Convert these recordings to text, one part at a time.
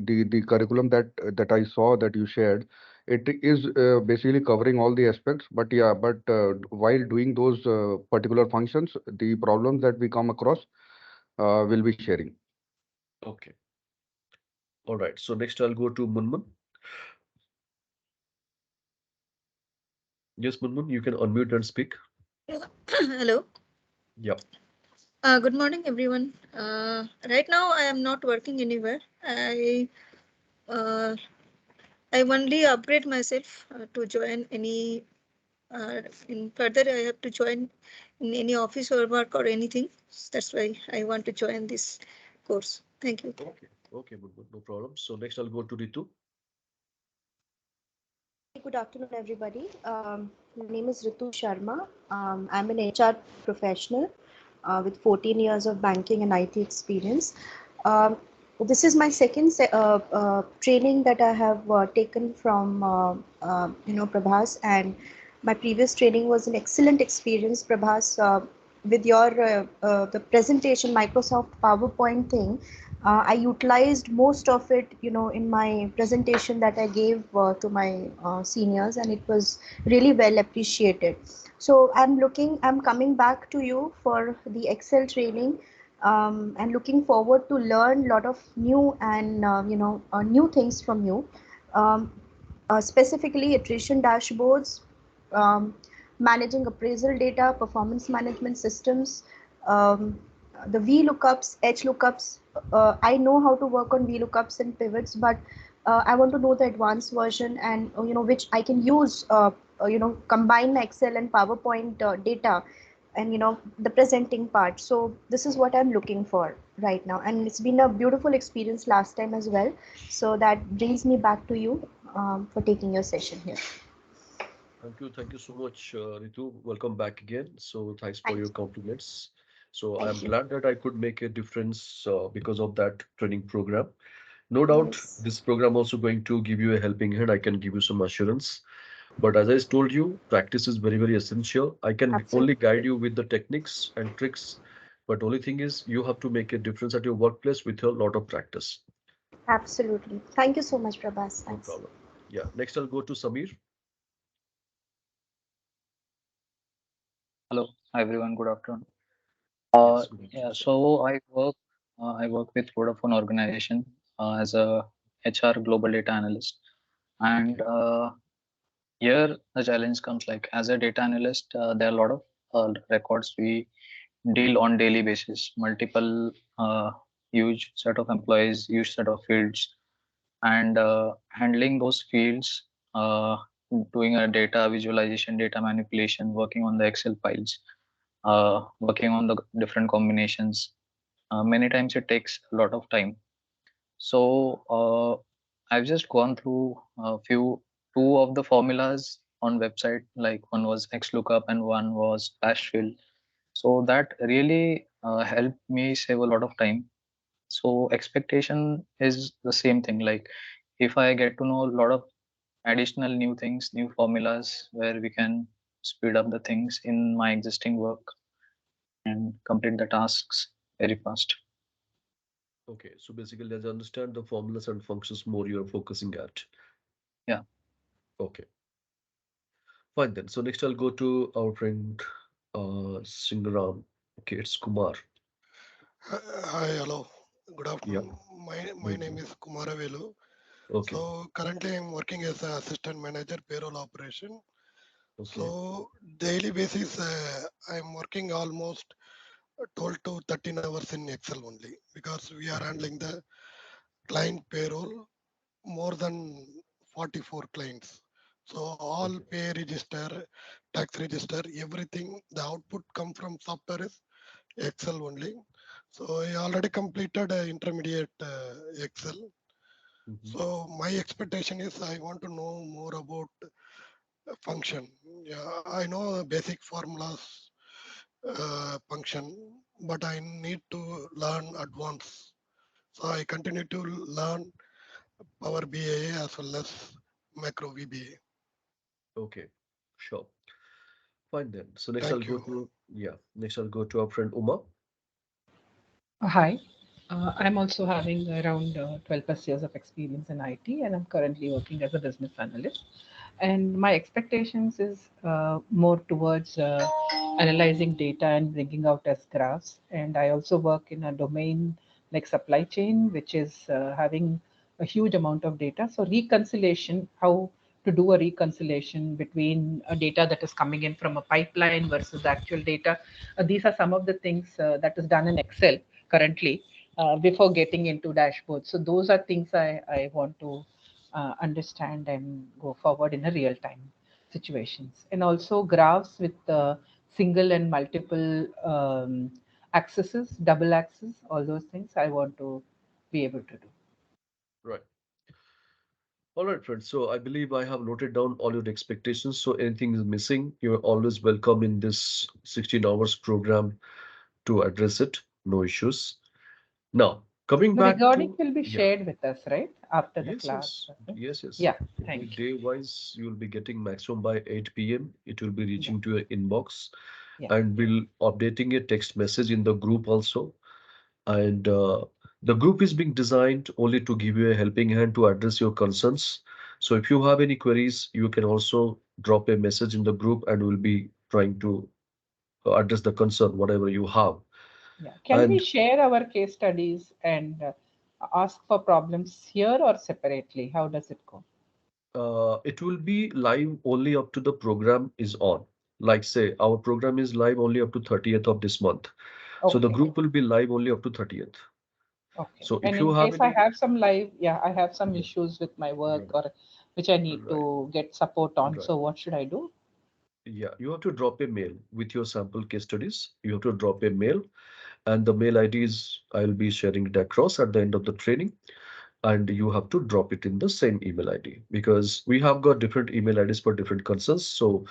the curriculum that I saw that you shared, it is basically covering all the aspects. But yeah, while doing those particular functions, the problems that we come across will be sharing. Okay. All right. So next I'll go to Munmun. Yes, Munmun, you can unmute and speak. Hello. Yeah. Good morning, everyone. Right now, I am not working anywhere. Uh, I only upgrade myself to join any. In further, I have to join in any office or work or anything. That's why I want to join this course. Thank you. Okay. Okay, Munmun, no problem. So next I'll go to Ritu. Hi, good afternoon, everybody. My name is Ritu Sharma. I'm an HR professional with 14 years of banking and IT experience. Um, this is my second training that I have taken from Prabhas, and my previous training was an excellent experience, Prabhas. With your the presentation Microsoft PowerPoint thing, I utilized most of it, in my presentation that I gave to my seniors, and it was really well appreciated. So I'm coming back to you for the Excel training, and looking forward to learn a lot of new and new things from you. Um, Specifically attrition dashboards, um, managing appraisal data, performance management systems, um, the VLOOKUPs, HLOOKUPs. I know how to work on VLOOKUPs and pivots, but I want to know the advanced version, and which I can use. Combine my Excel and PowerPoint data, and the presenting part. So this is what I'm looking for right now, and it's been a beautiful experience last time as well. So that brings me back to you for taking your session here. Thank you. Thank you so much, Ritu. Welcome back again. So thanks for Thank your you. compliments. So I'm Thank you. glad that I could make a difference because of that training program. No doubt, Yes, this program also going to give you a helping hand. I can give you some assurance. But as I told you, practice is very, very essential. I can only absolutely. guide you with the techniques and tricks. But only thing is, you have to make a difference at your workplace with a lot of practice. Absolutely. Thank you so much, Prabhas. No Thanks. problem. Yeah. Next, I'll go to Samir. Hello, everyone. Good afternoon. Yes. Good Yeah, afternoon, Samir. so I work with Vodafone organization as a HR global data analyst, and Okay. here the challenge comes like as a data analyst, there are a lot of records we deal on daily basis, multiple huge set of employees, huge set of fields, and handling those fields, doing a data visualization, data manipulation, working on the Excel files, working on the different combinations. Many times it takes a lot of time. So I've just gone through a few two of the formulas on website. Like one was XLOOKUP and one was hash fill. So that really helped me save a lot of time. So expectation is the same thing. Like if I get to know a lot of additional new things, new formulas where we can speed up the things in my existing work and complete the tasks very fast. Okay. So basically, as I understand the formulas and functions more you're focusing at. Yeah. Okay. Fine then. So next I'll go to our friend Singaram. Okay, it's Kumar. Hi, hello. Good Yeah. afternoon. My Thank name you. is Kumaravelu. Okay. So currently I'm working as an assistant manager payroll operation. Okay. So daily basis I'm working almost 12 to 13 hours in Excel only because we are Okay. handling the client payroll more than 44 clients. So all Okay. pay register, tax register, everything, the output come from software is Excel only. So I already completed intermediate Excel. Hmm. So my expectation is I want to know more about function. Yeah, I know basic formulas function, but I need to learn advanced. So I continue to learn Power BI as well as Macro VBA. Okay. Sure. Fine then. So next I'll Thank go you. to, yeah, next I'll go to our friend Uma. Hi. I'm also having around 12 plus years of experience in IT, and I'm currently working as a business analyst. And my expectations is more towards analyzing data and bringing out as graphs. And I also work in a domain like supply chain, which is having a huge amount of data. So reconciliation, how to do a reconciliation between a data that is coming in from a pipeline versus the actual data. These are some of the things that is done in Excel currently before getting into dashboards. So those are things I want to understand and go forward in a real time situations. And also graphs with single and multiple accesses, double access, all those things I want to be able to do. Right. All right, friends. So I believe I have noted down all your expectations. So anything is missing, you're always welcome in this 16 hours program to address it. No issues. Now, coming The back recording to, will be yeah, shared with us, right? After the yes, class. yes, Okay? yes, yes. Yeah, It will be thank you. day wise, you'll be getting maximum by 8 p.m. It will be Yeah, reaching to your inbox, yeah. and we'll updating a text message in the group also. And the group is being designed only to give you a helping hand to address your concerns. So if you have any queries, you can also drop a message in the group and we'll be trying to address the concern, whatever you have. Yeah. Can we And share our case studies and ask for problems here or separately? How does it go? it will be live only up to the program is on. Like say, our program is live only up to 30th of this month. So the Okay. group will be live only up to 30th. Okay. So And if you in have case I any, have some live, yeah, I have some yeah, issues with my work right, or which I need right, to get support on. right. So what should I do? Yeah, you have to drop a mail with your sample case studies. You have to drop a mail, and the mail ID is I'll be sharing it across at the end of the training. And you have to drop it in the same email ID because we have got different email IDs for different concerns. So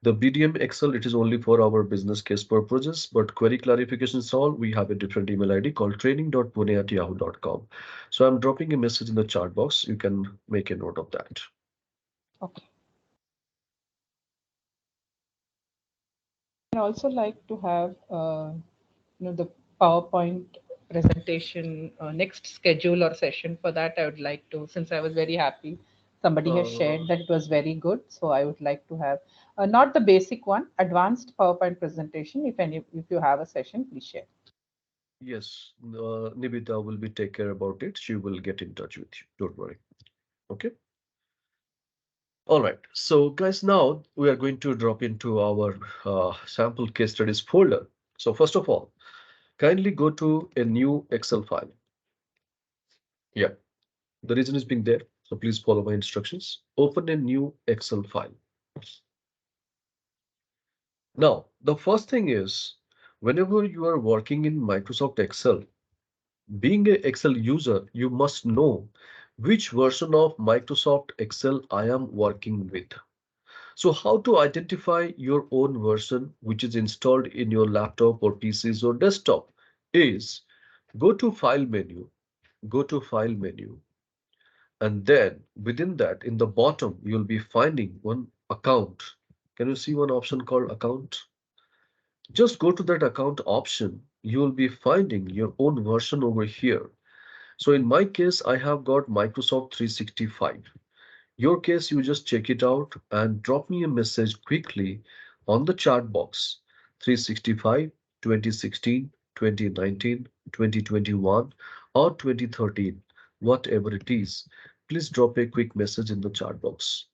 the BDM Excel, it is only for our business case purposes, but query clarifications all, we have a different email ID called training.pune@yahoo.com. So I'm dropping a message in the chat box. You can make a note of that. Okay. I also like to have the PowerPoint presentation next schedule or session for that. I would like to, since I was very happy, somebody has Uh, shared that it was very good. So I would like to have not the basic one, advanced PowerPoint presentation. If you have a session, please share. yes, Nibita will be take care about it. She will get in touch with you. Don't worry. Okay. All right. So guys, now we are going to drop into our sample case studies folder. So first of all, kindly go to a new Excel file. Yeah, the reason is being there. So please follow my instructions. Open a new Excel file. Now, the first thing is whenever you are working in Microsoft Excel, being an Excel user, you must know which version of Microsoft Excel I am working with. So how to identify your own version which is installed in your laptop or PCs or desktop is go to file menu, and then within that in the bottom you'll be finding one account. Can you see one option called account? Just go to that account option. You will be finding your own version over here. So in my case, I have got Microsoft 365. Your case, you just check it out and drop me a message quickly on the chat box. 365, 2016, 2019, 2021, or 2013, whatever it is. Please drop a quick message in the chat box.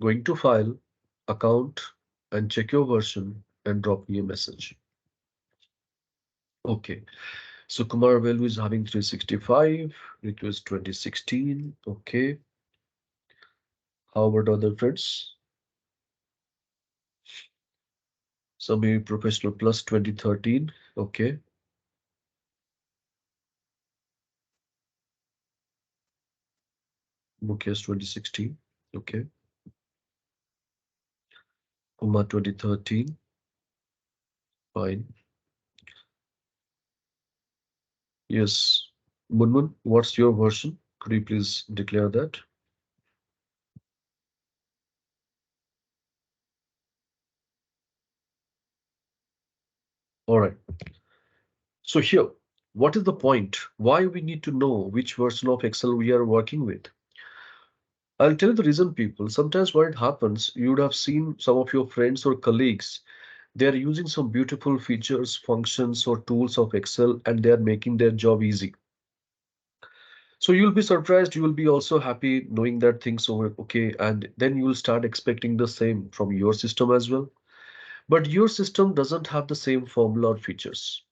Going to file, account, and check your version and drop me a message. Okay, so Kumar Velu is having 365, request 2016. Okay, how about other friends? Some Professional Plus 2013. Okay, Mukesh 2016. Okay, Uma 2013. Fine. Yes. Munmun, what's your version? Could you please declare that? All right. So here, what is the point? Why we need to know which version of Excel we are working with? I'll tell you the reason, people. Sometimes what it happens, you would have seen some of your friends or colleagues, they are using some beautiful features, functions, or tools of Excel, and they are making their job easy. So you'll be surprised, you will be also happy knowing that things are okay, and then you will start expecting the same from your system as well. But your system doesn't have the same formula or features.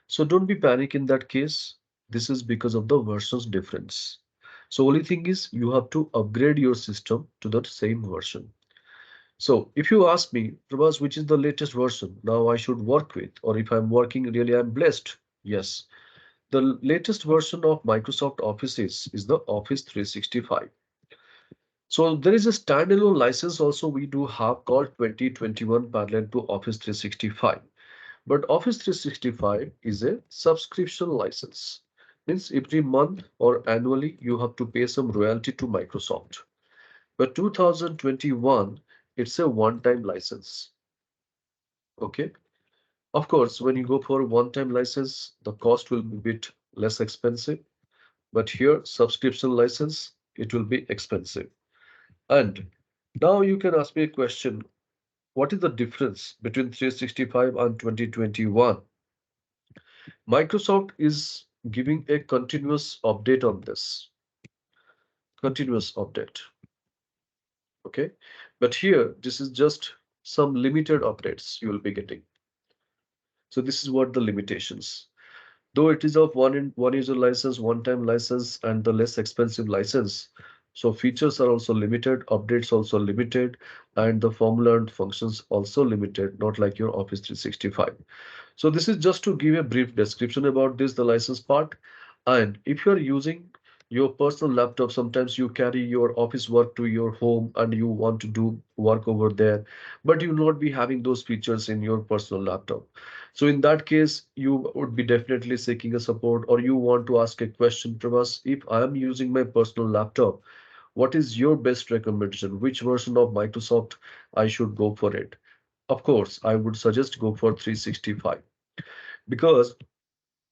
So don't be panic in that case. This is because of the versions difference. So only thing is you have to upgrade your system to that same version. So if you ask me, Prabhas, which is the latest version now I should work with, or if I'm working really I'm blessed. Yes, the latest version of Microsoft Office is the Office 365. So there is a standalone license also we do have called 2021 parallel to Office 365. But Office 365 is a subscription license. Means every month or annually you have to pay some royalty to Microsoft. But 2021, it's a one-time license. Okay. Of course, when you go for a one-time license, the cost will be a bit less expensive. But here, subscription license, it will be expensive. And now you can ask me a question. What is the difference between 365 and 2021? Microsoft is giving a continuous update on this. Continuous update. Okay. But here, this is just some limited updates you will be getting. So this is what the limitations. Though it is of one user license, one time license, and the less expensive license. So features are also limited, updates also limited, and the formula and functions also limited, not like your Office 365. So this is just to give a brief description about this, the license part. And if you are using your personal laptop, sometimes you carry your office work to your home and you want to do work over there, but you will not be having those features in your personal laptop. So in that case, you would be definitely seeking a support, or you want to ask a question from us. If I am using my personal laptop, what is your best recommendation? Which version of Microsoft I should go for it? Of course, I would suggest go for 365 because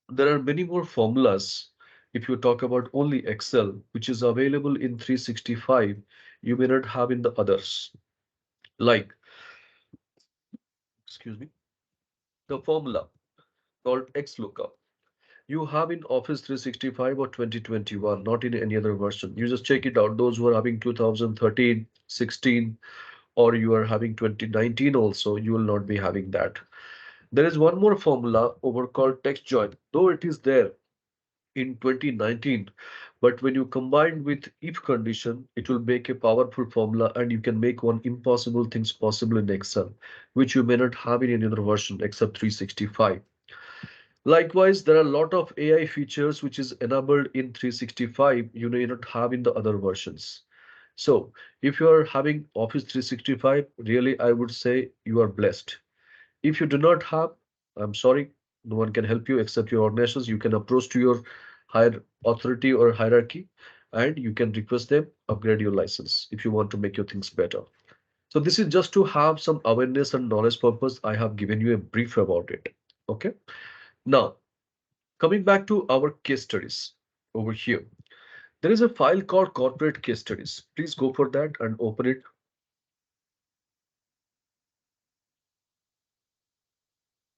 there are many more formulas. If you talk about only Excel, which is available in 365, you may not have in the others. Like, excuse me, the formula called XLOOKUP. You have in Office 365 or 2021, not in any other version. You just check it out. Those who are having 2013, 16, or you are having 2019 also, you will not be having that. There is one more formula over called text join, though it is there in 2019, but when you combine with if condition, it will make a powerful formula and you can make one impossible things possible in Excel, which you may not have in any other version except 365. Likewise, there are a lot of AI features which is enabled in 365 you may not have in the other versions. So if you are having Office 365, really I would say you are blessed. If you do not have, I'm sorry, no one can help you except your organizations. You can approach to your higher authority or hierarchy and you can request them upgrade your license if you want to make your things better. So this is just to have some awareness and knowledge purpose. I have given you a brief about it. Okay. Now, coming back to our case studies over here, there is a file called corporate case studies. Please go for that and open it.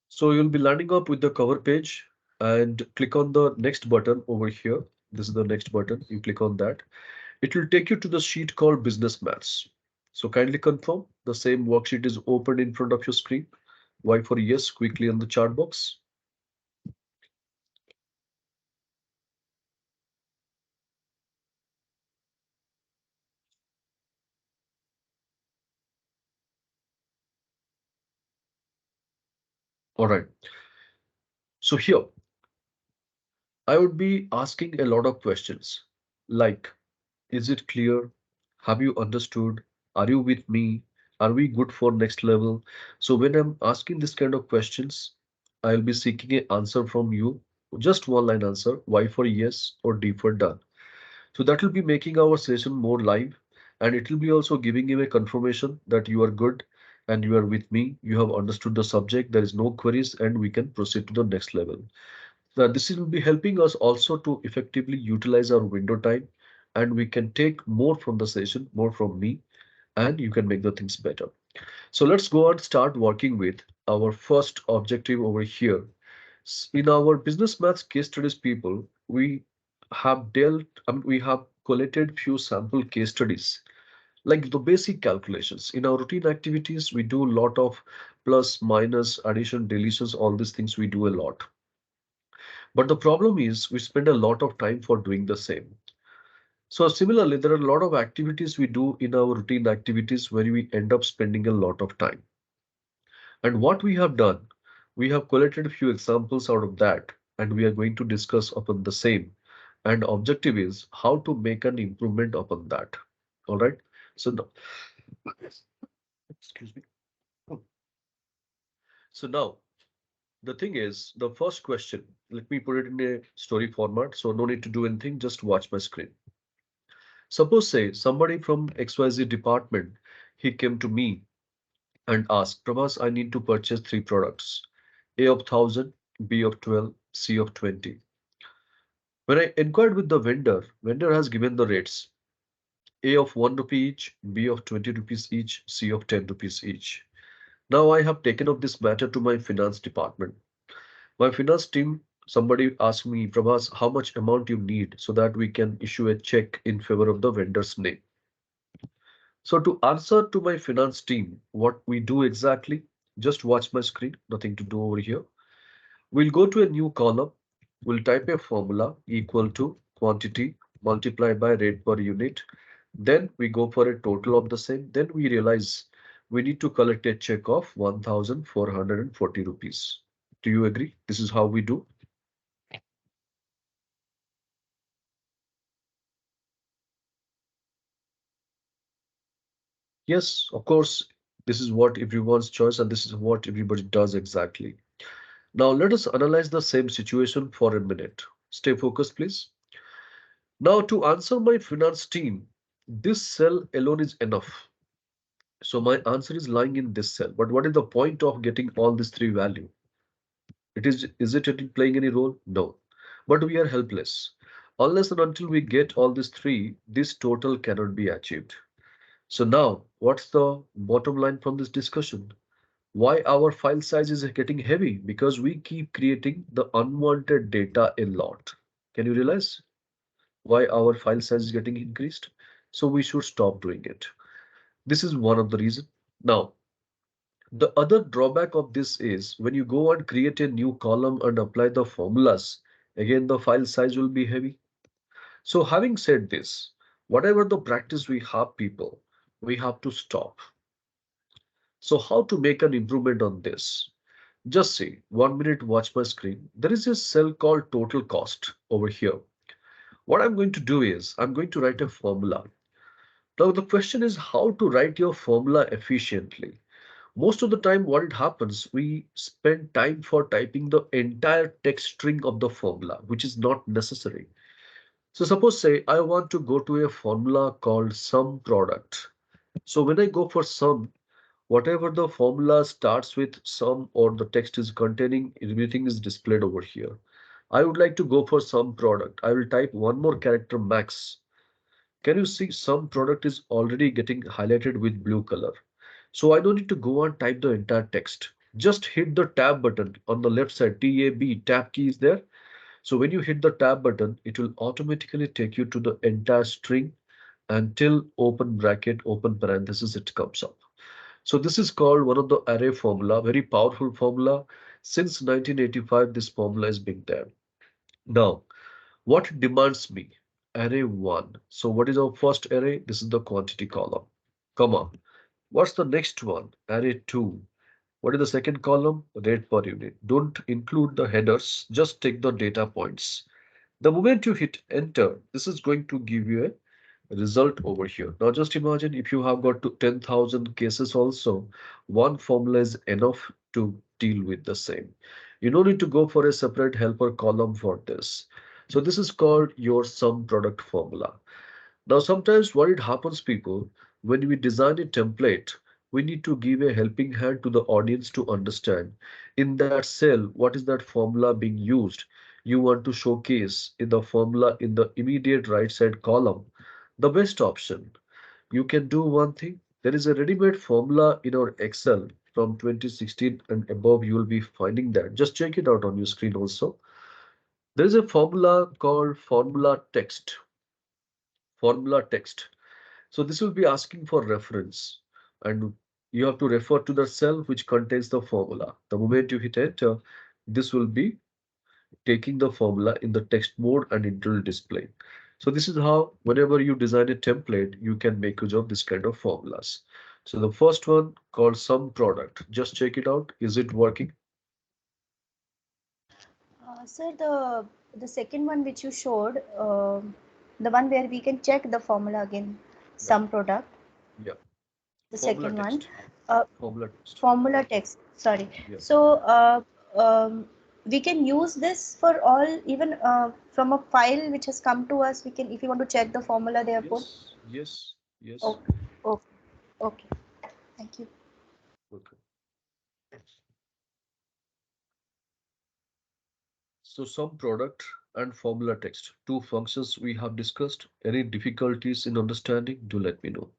So you'll be landing up with the cover page and click on the next button over here. This is the next button. You click on that. It will take you to the sheet called business maths. So kindly confirm the same worksheet is opened in front of your screen. Y for yes, quickly on the chart box. All right. So here I would be asking a lot of questions like, is it clear? Have you understood? Are you with me? Are we good for next level? So when I'm asking this kind of questions, I'll be seeking an answer from you. Just one line answer, Y for yes or D for done. So that will be making our session more live and it will be also giving you a confirmation that you are good and you are with me, you have understood the subject, there is no queries, and we can proceed to the next level. Now, this will be helping us also to effectively utilize our window time, and we can take more from the session, more from me, and you can make the things better. So let's go and start working with our first objective over here. In our business maths case studies, people, we have we have collected few sample case studies, like the basic calculations. In our routine activities, we do a lot of plus, minus, addition, deletions, all these things we do a lot. But the problem is we spend a lot of time for doing the same. So similarly, there are a lot of activities we do in our routine activities where we end up spending a lot of time. And what we have done, we have collected a few examples out of that, and we are going to discuss upon the same. And objective is how to make an improvement upon that. All right. So now, excuse me. So now the thing is, the first question, let me put it in a story format. So no need to do anything, just watch my screen. Suppose say somebody from XYZ department, he came to me and asked, Prabhas, I need to purchase three products, A of 1000, B of 12, C of 20. When I inquired with the vendor has given the rates, A of 1 rupee each, B of 20 rupees each, C of 10 rupees each. Now I have taken up this matter to my finance department. My finance team, somebody asked me, Prabhas, how much amount you need so that we can issue a check in favor of the vendor's name. So to answer to my finance team, what we do exactly, just watch my screen, nothing to do over here. We'll go to a new column. We'll type a formula equal to quantity multiplied by rate per unit. Then we go for a total of the same. Then we realize we need to collect a check of 1440 rupees. Do you agree? This is how we do. Yes, of course, this is what everyone's choice and this is what everybody does exactly. Now let us analyze the same situation for a minute. Stay focused, please. Now to answer my finance team, this cell alone is enough. So my answer is lying in this cell. But what is the point of getting all these three value? Is it playing any role? No. But we are helpless. Unless and until we get all these three, this total cannot be achieved. So now, what's the bottom line from this discussion? Why our file size is getting heavy? Because we keep creating the unwanted data a lot. Can you realize why our file size is getting increased? So we should stop doing it. This is one of the reasons. Now, the other drawback of this is when you go and create a new column and apply the formulas, again the file size will be heavy. So having said this, whatever the practice we have, people, we have to stop. So how to make an improvement on this? Just see, 1 minute, watch my screen. There is a cell called total cost over here. What I'm going to do is I'm going to write a formula. Now the question is how to write your formula efficiently. Most of the time what it happens, we spend time for typing the entire text string of the formula, which is not necessary. So suppose say I want to go to a formula called sum product. So when I go for sum, whatever the formula starts with sum or the text is containing, everything is displayed over here. I would like to go for sum product. I will type one more character max. Can you see sum product is already getting highlighted with blue color? So I don't need to go and type the entire text. Just hit the tab button on the left side, TAB, tab key is there. So when you hit the tab button, it will automatically take you to the entire string until open bracket, open parenthesis, it comes up. So this is called one of the array formula, very powerful formula. Since 1985, this formula is being there. Now, what demands me? Array 1. So what is our first array? This is the quantity column. Come on. What's the next one? Array 2. What is the second column? Rate per unit. Don't include the headers, just take the data points. The moment you hit enter, this is going to give you a result over here. Now just imagine if you have got to 10,000 cases also, one formula is enough to deal with the same. You don't need to go for a separate helper column for this. So this is called your sum product formula. Now sometimes what it happens, people, when we design a template, We need to give a helping hand to the audience to understand. In that cell, what is that formula being used? You want to showcase in the formula in the immediate right side column the best option. You can do one thing. There is a ready-made formula in our Excel from 2016 and above. You will be finding that. Just check it out on your screen also. There is a formula called formula text. Formula text. So this will be asking for reference, and you have to refer to the cell which contains the formula. The moment you hit enter, this will be taking the formula in the text mode and it will display. So this is how whenever you design a template, you can make use of this kind of formulas. So the first one called sum product. Just check it out. Is it working? Sir, the second one which you showed, the one where we can check the formula again, Right. some product, Yeah. the Formula second one, text. uh, Formula text. formula text. Sorry. Yeah. So we can use this for all, even from a file which has come to us. We can, if you want to check the formula they have put. Yes. Yes. Yes. Okay. Okay. Okay. Thank you. Okay. So some product and formula text, two functions we have discussed. Any difficulties in understanding, do let me know.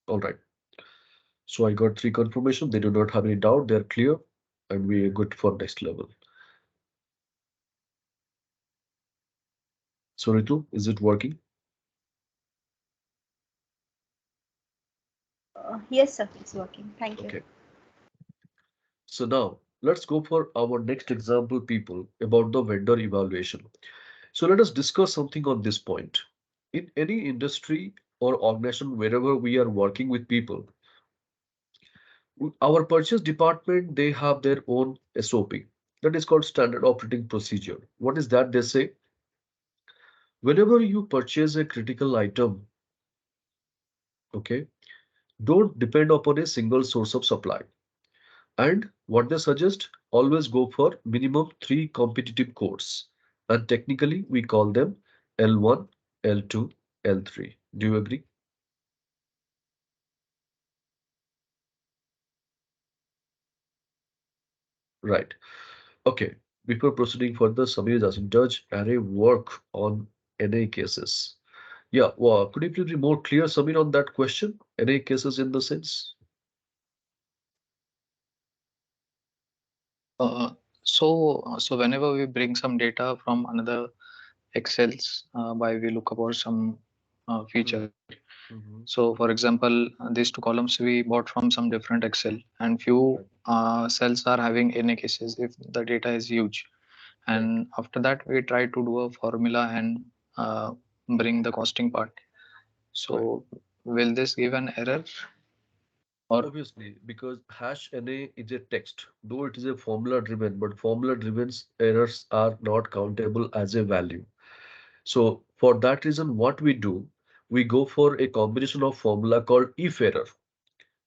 All right. So I got three confirmation. They do not have any doubt. They're clear, and we are good for next level. So Ritu, is it working? Yes, sir. It's working. Thank you. Okay. So now let's go for our next example, people, about the vendor evaluation. So let us discuss something on this point. In any industry or organization, wherever we are working with people, our purchase department, they have their own SOP. That is called standard operating procedure. What is that? They say, whenever you purchase a critical item, okay, don't depend upon a single source of supply. And what they suggest, always go for minimum three competitive quotes. And technically, we call them L1, L2, L3. Do you agree? Right. Okay. Before proceeding further, Samir is asking, does array work on NA cases? Yeah, well, could you please be more clear, Samir, on that question? NA cases in the sense? Uh, so whenever we bring some data from another Excels, by we look about some feature. Mm-hmm. So for example, these two columns we bought from some different Excel, and few Right, cells are having NA cases if the data is huge. right. And after that, we try to do a formula and bring the costing part. Right. So will this give an error or Obviously, because hash NA is a text, though it is a formula driven, but formula driven errors are not countable as a value. So for that reason, what we do, we go for a combination of formula called if error.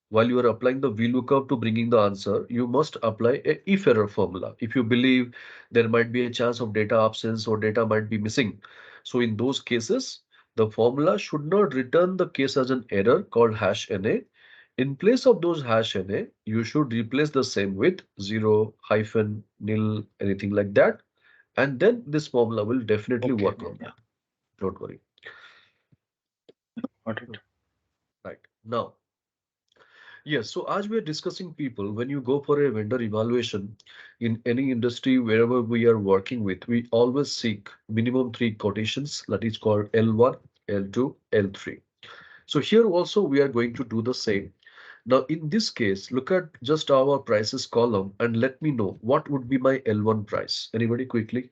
While you are applying the VLOOKUP to bringing the answer, you must apply a if error formula. If you believe there might be a chance of data absence or data might be missing. So in those cases, the formula should not return the case as an error called hash NA. In place of those hash NA, you should replace the same with 0, hyphen, nil, anything like that. And then this formula will definitely okay? work on Yeah, that. Don't worry. got it. Right. Now, yes, so as we are discussing people, when you go for a vendor evaluation in any industry, wherever we are working with, we always seek minimum three quotations, that is called L1, L2, L3. So here also we are going to do the same. Now in this case, look at just our prices column and let me know what would be my L1 price. Anybody quickly?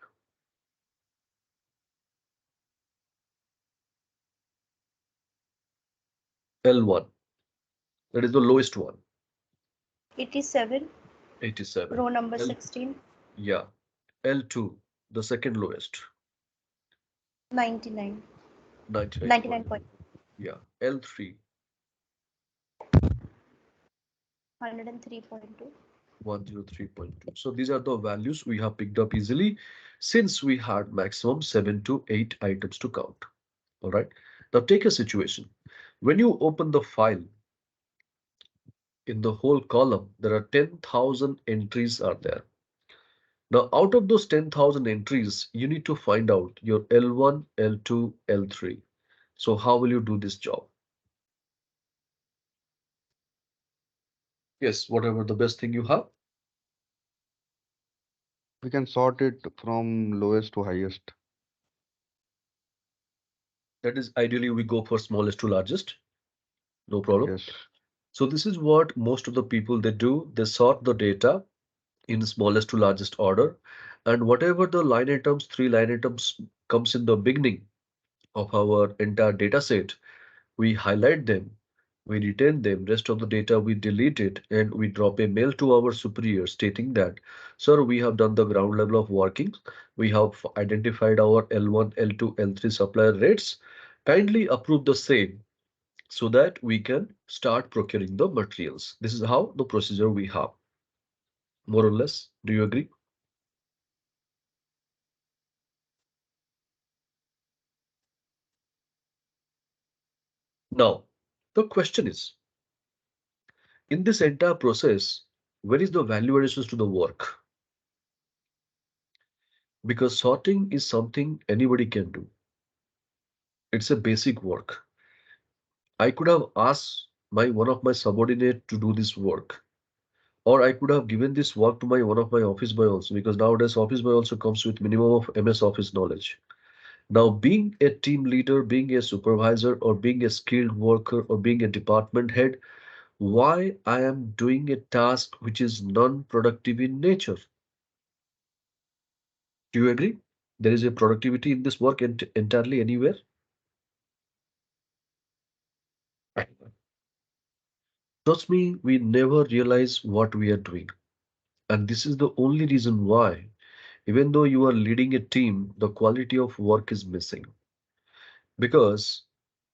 L1, that is the lowest one, 87, 87. row number L, 16, yeah, L2, the second lowest, 99, 99 point, 99.2. Yeah, L3, 103.2, 103.2. So these are the values we have picked up easily since we had maximum 7 to 8 items to count. All right. Now take a situation. When you open the file, in the whole column, there are 10,000 entries are there. Now out of those 10,000 entries, you need to find out your L1, L2, L3. So how will you do this job? Yes, whatever the best thing you have. We can sort it from lowest to highest. That is ideally we go for smallest to largest. No problem. Yes. So this is what most of the people they do. They sort the data in smallest to largest order. And whatever the line items, three line items comes in the beginning of our entire data set, we highlight them, we retain them, rest of the data we delete it, and we drop a mail to our superior stating that, sir, we have done the ground level of workings. We have identified our L1, L2, L3 supplier rates. Kindly approve the same so that we can start procuring the materials. This is how the procedure we have, more or less. Do you agree? Now, the question is, in this entire process, where is the value additions to the work? Because sorting is something anybody can do. It's a basic work. I could have asked my one of my subordinate to do this work, or I could have given this work to my one of my office boy also, because nowadays office boy also comes with minimum of MS Office knowledge. Now, being a team leader, being a supervisor, or being a skilled worker, or being a department head, why I am doing a task which is non-productive in nature? Do you agree? There is a productivity in this work entirely anywhere. Trust me, we never realize what we are doing. And this is the only reason why, even though you are leading a team, the quality of work is missing. Because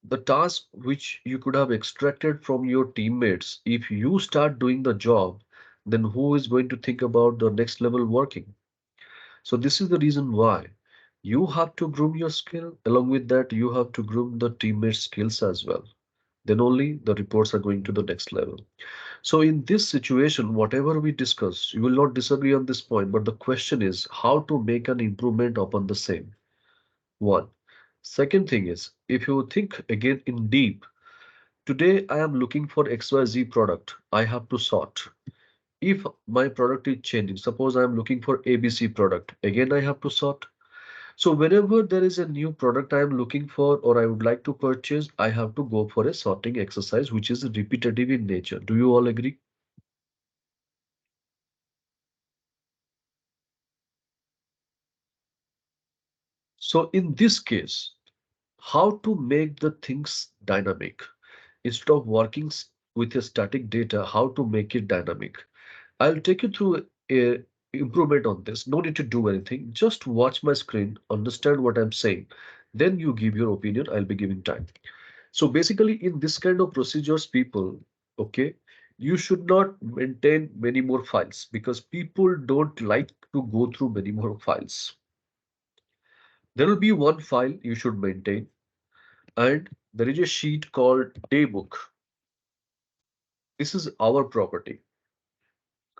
the task which you could have extracted from your teammates, if you start doing the job, then who is going to think about the next level working? So this is the reason why you have to groom your skill. Along with that, you have to groom the teammates' skills as well. Then only the reports are going to the next level. So in this situation, whatever we discuss, you will not disagree on this point, but the question is how to make an improvement upon the same. One. Second thing is, if you think again in deep, today I am looking for XYZ product, I have to sort. If my product is changing, suppose I am looking for ABC product, again I have to sort. So whenever there is a new product I am looking for or I would like to purchase, I have to go for a sorting exercise which is repetitive in nature. Do you all agree? So in this case, how to make the things dynamic? Instead of working with a static data, how to make it dynamic? I'll take you through a improvement on this. No need to do anything. Just watch my screen, understand what I'm saying. Then you give your opinion. I'll be giving time. So basically, in this kind of procedures, people, okay, you should not maintain many more files because people don't like to go through many more files. There will be one file you should maintain, and there is a sheet called daybook. This is our property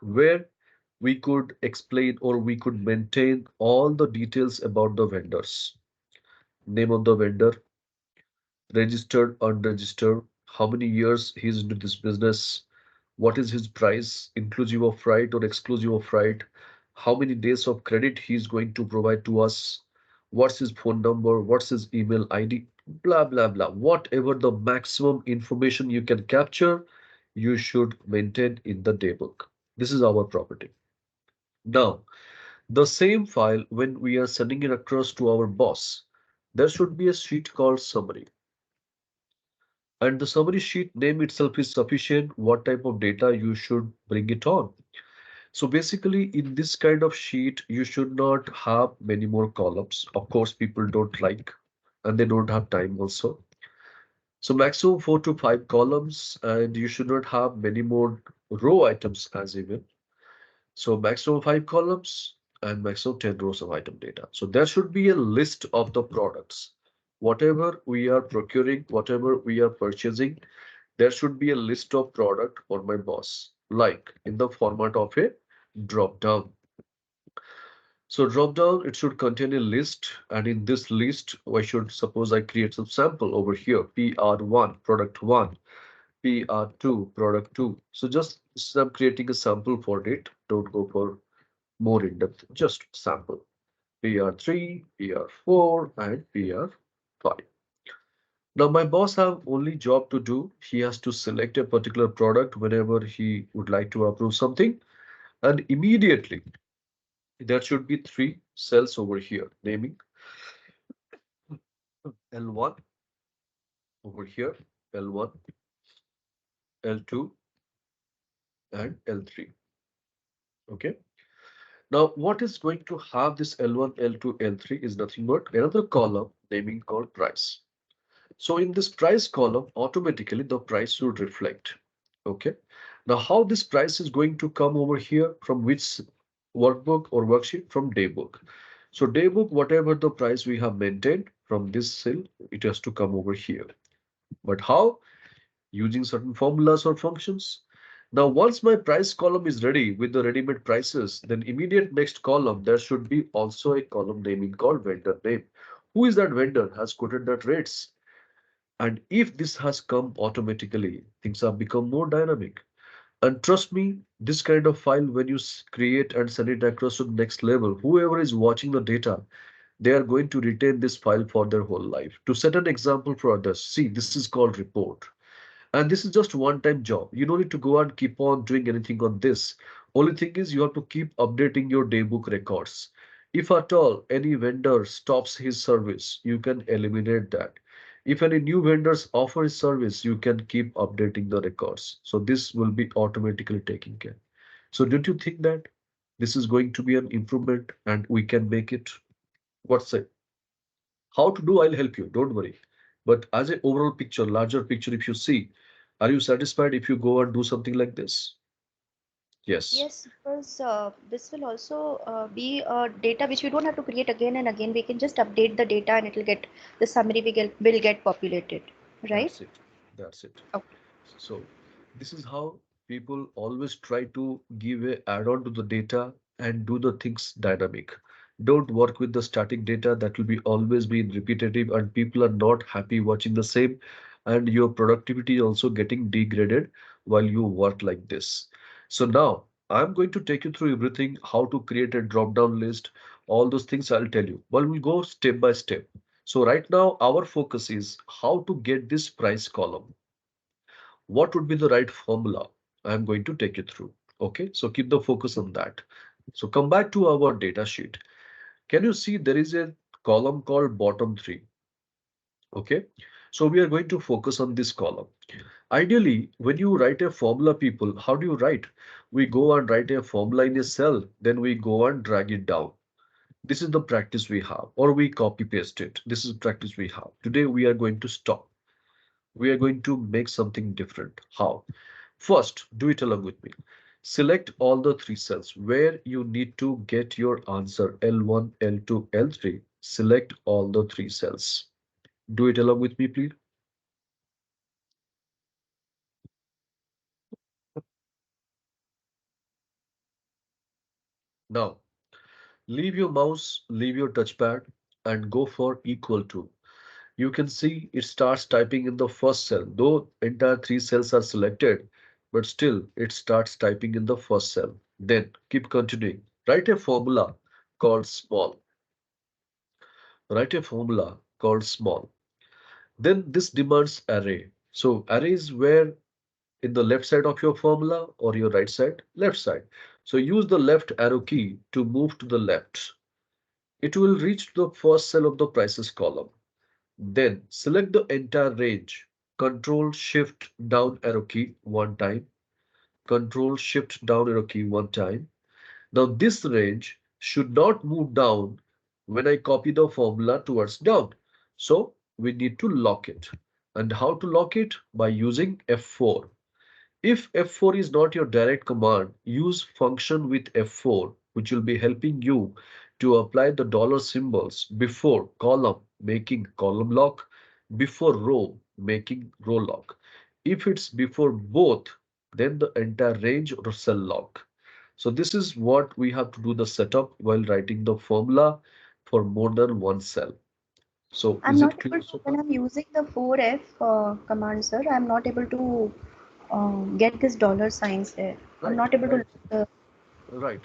where we could explain or we could maintain all the details about the vendors. Name of the vendor, registered, unregistered, how many years he's into this business, what is his price, inclusive of freight or exclusive of freight, how many days of credit he's going to provide to us, what's his phone number, what's his email ID, blah, blah, blah. Whatever the maximum information you can capture, you should maintain in the daybook. This is our property. Now, the same file, when we are sending it across to our boss, there should be a sheet called summary. And the summary sheet name itself is sufficient what type of data you should bring it on. So basically, in this kind of sheet, you should not have many more columns. Of course, people don't like and they don't have time also. So maximum 4 to 5 columns, and you should not have many more row items as even. So maximum 5 columns and maximum 10 rows of item data. So there should be a list of the products. Whatever we are procuring, whatever we are purchasing, there should be a list of product for my boss, like in the format of a drop down. So drop down, it should contain a list, and in this list, I should suppose I create some sample over here, PR1, product 1, PR2, product 2. So just I'm creating a sample for it. Don't go for more in depth, just sample. PR3, PR4, and PR5. Now my boss have only job to do. He has to select a particular product whenever he would like to approve something, and immediately there should be three cells over here, naming L1 over here, L1, L2, and L3. Okay. Now, what is going to have this L1, L2, L3 is nothing but another column naming called price. So in this price column, automatically the price should reflect. Okay. Now, how this price is going to come over here from which workbook or worksheet? From daybook. So daybook, whatever the price we have maintained from this cell, it has to come over here. But how? Using certain formulas or functions. Now, once my price column is ready with the ready-made prices, then immediate next column, there should be also a column naming called vendor name. Who is that vendor has quoted that rates? And if this has come automatically, things have become more dynamic. And trust me, this kind of file, when you create and send it across to the next level, whoever is watching the data, they are going to retain this file for their whole life. To set an example for others, see, this is called report. And this is just one-time job. You don't need to go and keep on doing anything on this. Only thing is you have to keep updating your daybook records. If at all any vendor stops his service, you can eliminate that. If any new vendors offer his service, you can keep updating the records. So this will be automatically taken care. So don't you think that this is going to be an improvement and we can make it? What's it? How to do, I'll help you, don't worry. But as an overall picture, larger picture, if you see, are you satisfied if you go and do something like this? Yes, Yes, because this will also be data which we don't have to create again and again. We can just update the data and it will get the summary will get populated, right? that's it. That's it. Okay. So this is how people always try to give a add-on to the data and do the things dynamic. Don't work with the static data that will be always be repetitive and people are not happy watching the same and your productivity is also getting degraded while you work like this. So now I'm going to take you through everything, how to create a drop-down list, all those things I'll tell you. Well, we'll go step by step. So right now our focus is how to get this price column. What would be the right formula? I'm going to take you through. Okay, so keep the focus on that. So come back to our data sheet. Can you see there is a column called bottom three? Okay, so we are going to focus on this column. Ideally, when you write a formula, people, how do you write? We go and write a formula in a cell, then we go and drag it down. This is the practice we have, or we copy paste it. This is practice we have. Today we are going to stop. We are going to make something different. How? First, do it along with me. Select all the three cells where you need to get your answer L1, L2, L3. Select all the three cells. Do it along with me, please. Now, leave your mouse, leave your touchpad, and go for equal to. You can see it starts typing in the first cell, though entire three cells are selected, but still it starts typing in the first cell. Then keep continuing. Write a formula called small. Write a formula called small. Then this demands array. So array is where in the left side of your formula or your right side? Left side. So use the left arrow key to move to the left. It will reach the first cell of the prices column. Then select the entire range. Control Shift down arrow key one time. Control Shift down arrow key one time. Now this range should not move down when I copy the formula towards down. So we need to lock it. And how to lock it? By using F4. If F4 is not your direct command, use function with F4, which will be helping you to apply the dollar symbols before column, making column lock, before row, making row lock. If it's before both, then the entire range or cell lock. So this is what we have to do the setup while writing the formula for more than one cell. So I'm is not it able clear to, so when far? I'm using the 4F command, sir, I'm not able to get this dollar signs there. I'm Right, not able to. right. Right.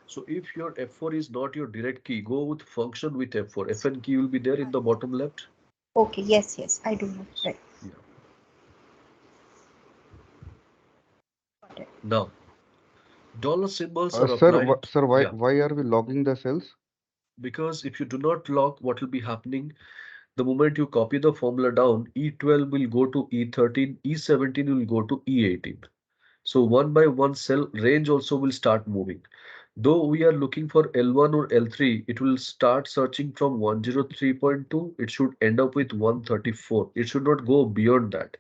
So if your F4 is not your direct key, go with function with F4. Fn key will be there in the bottom left. Okay, yes, yes, I do know. Right. Yeah. Got it. Now, dollar symbols are Sir, applied. sir, Yeah. why are we logging the cells? Because if you do not lock, what will be happening? The moment you copy the formula down, E12 will go to E13, E17 will go to E18. So one by one cell range also will start moving. Though we are looking for L1 or L3, it will start searching from 103.2. It should end up with 134. It should not go beyond that.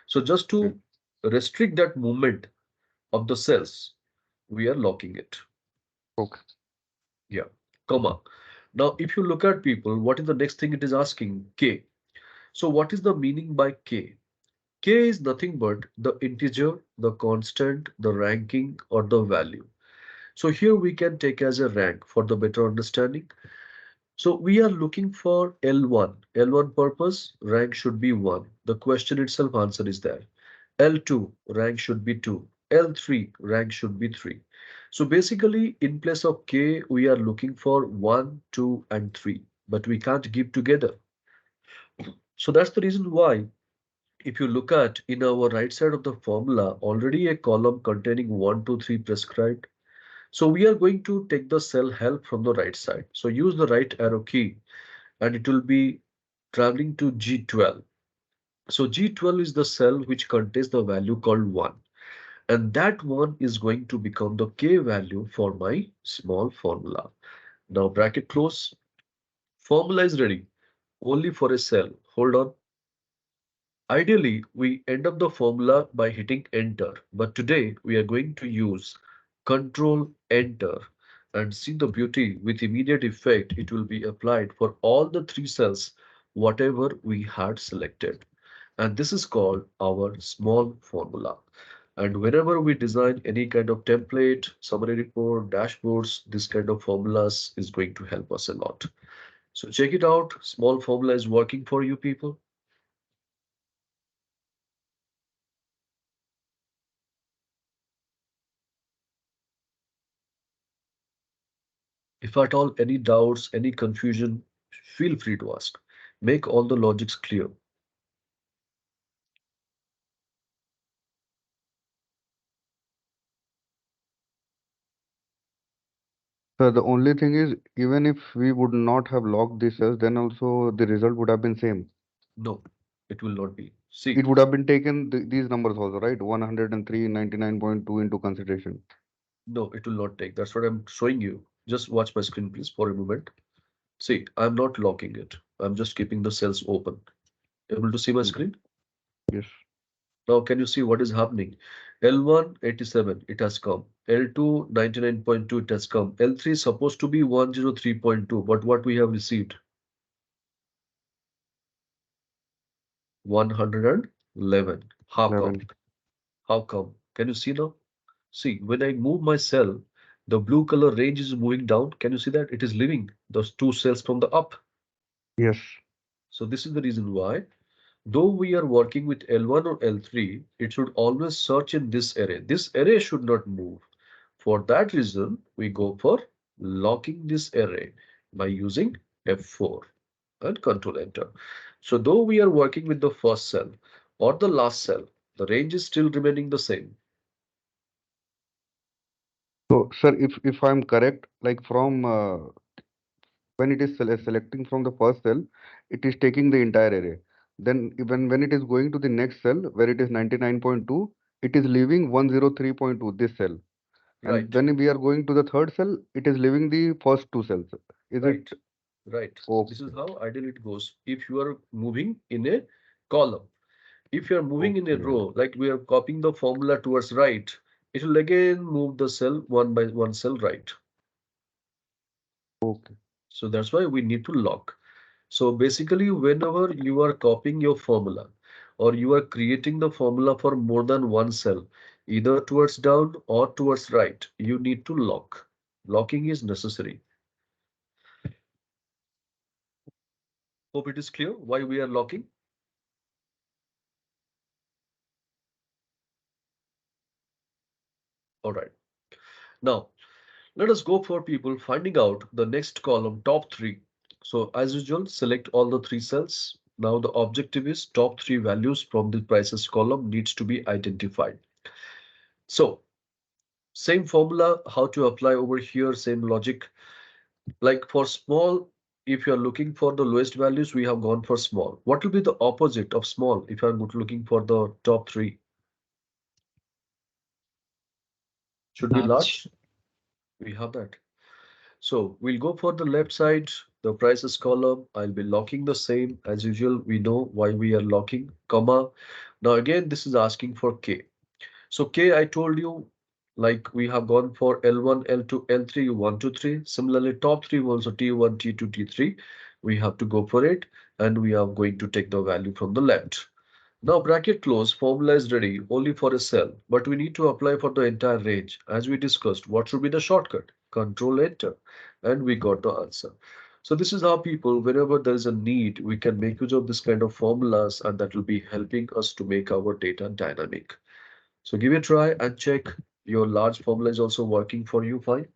So just Okay. to restrict that movement of the cells, we are locking it. Okay. Yeah, comma. Now, if you look at people, what is the next thing it is asking? K. So what is the meaning by K? K is nothing but the integer, the constant, the ranking, or the value. So here we can take as a rank for the better understanding. So we are looking for L1. L1 purpose, rank should be 1. The question itself answer is there. L2, rank should be 2. L3, rank should be 3. So basically, in place of K, we are looking for 1, 2, and 3. But we can't give together. So that's the reason why, if you look at in our right side of the formula, already a column containing 1, 2, 3 prescribed. So we are going to take the cell help from the right side. So use the right arrow key and it will be traveling to G12. So G12 is the cell which contains the value called 1. And that 1 is going to become the K value for my small formula. Now bracket close. Formula is ready only for a cell. Hold on. Ideally, we end up the formula by hitting enter, but today we are going to use control enter and see the beauty with immediate effect. It will be applied for all the three cells, whatever we had selected. And this is called our small formula. And whenever we design any kind of template, summary report, dashboards, this kind of formulas is going to help us a lot. So check it out. Small formula is working for you people. If at all any doubts, any confusion, feel free to ask. Make all the logics clear. So the only thing is, even if we would not have logged these cells, then also the result would have been same. No, it will not be. See, It would have been taken these numbers also, right? 103, 99.2 into consideration. no, it will not take. That's what I'm showing you. Just watch my screen, please, for a moment. See, I'm not locking it. I'm just keeping the cells open. Able to see my Okay. screen? Yes. Now, can you see what is happening? L1 87, it has come. L2 99.2, it has come. L3 is supposed to be 103.2, but what we have received? 111. How come? 11. How come? Can you see now? See, when I move my cell, the blue color range is moving down. Can you see that? It is leaving those two cells from the up. Yes. So this is the reason why, though we are working with L1 or L3, it should always search in this array. This array should not move. For that reason, we go for locking this array by using F4 and Control Enter. So though we are working with the first cell or the last cell, the range is still remaining the same. So, sir, if I'm correct, like from when it is selecting from the first cell, it is taking the entire array. Then even when it is going to the next cell where it is 99.2, it is leaving 103.2, this cell. And Right, when we are going to the third cell, it is leaving the first two cells. Is it right, right. This is okay? how ideally it goes if you are moving in a column. If you are moving in a Okay. row, like we are copying the formula towards right, it will again move the cell one by one cell right. Okay. So that's why we need to lock. So basically, whenever you are copying your formula or you are creating the formula for more than one cell, either towards down or towards right, you need to lock. Locking is necessary. Hope it is clear why we are locking. All right. Now, let us go for people finding out the next column, top three. So as usual, select all the three cells. Now the objective is top three values from the prices column needs to be identified. So same formula, how to apply over here, same logic. Like for small, if you're looking for the lowest values, we have gone for small. What will be the opposite of small if I'm looking for the top three? Should be Large. large. We have that. So we'll go for the left side, the prices column. I'll be locking the same as usual. We know why we are locking, comma. Now again, this is asking for K. So K, I told you, like we have gone for L1, L2, L3, 1, 2, 3. Similarly, top three also T1, T2, T3. We have to go for it, and we are going to take the value from the left. Now bracket close, formula is ready only for a cell, but we need to apply for the entire range. As we discussed, what should be the shortcut? Control Enter, and we got the answer. So this is how people, whenever there is a need, we can make use of this kind of formulas, and that will be helping us to make our data dynamic. So give it a try and check your large formula is also working for you fine.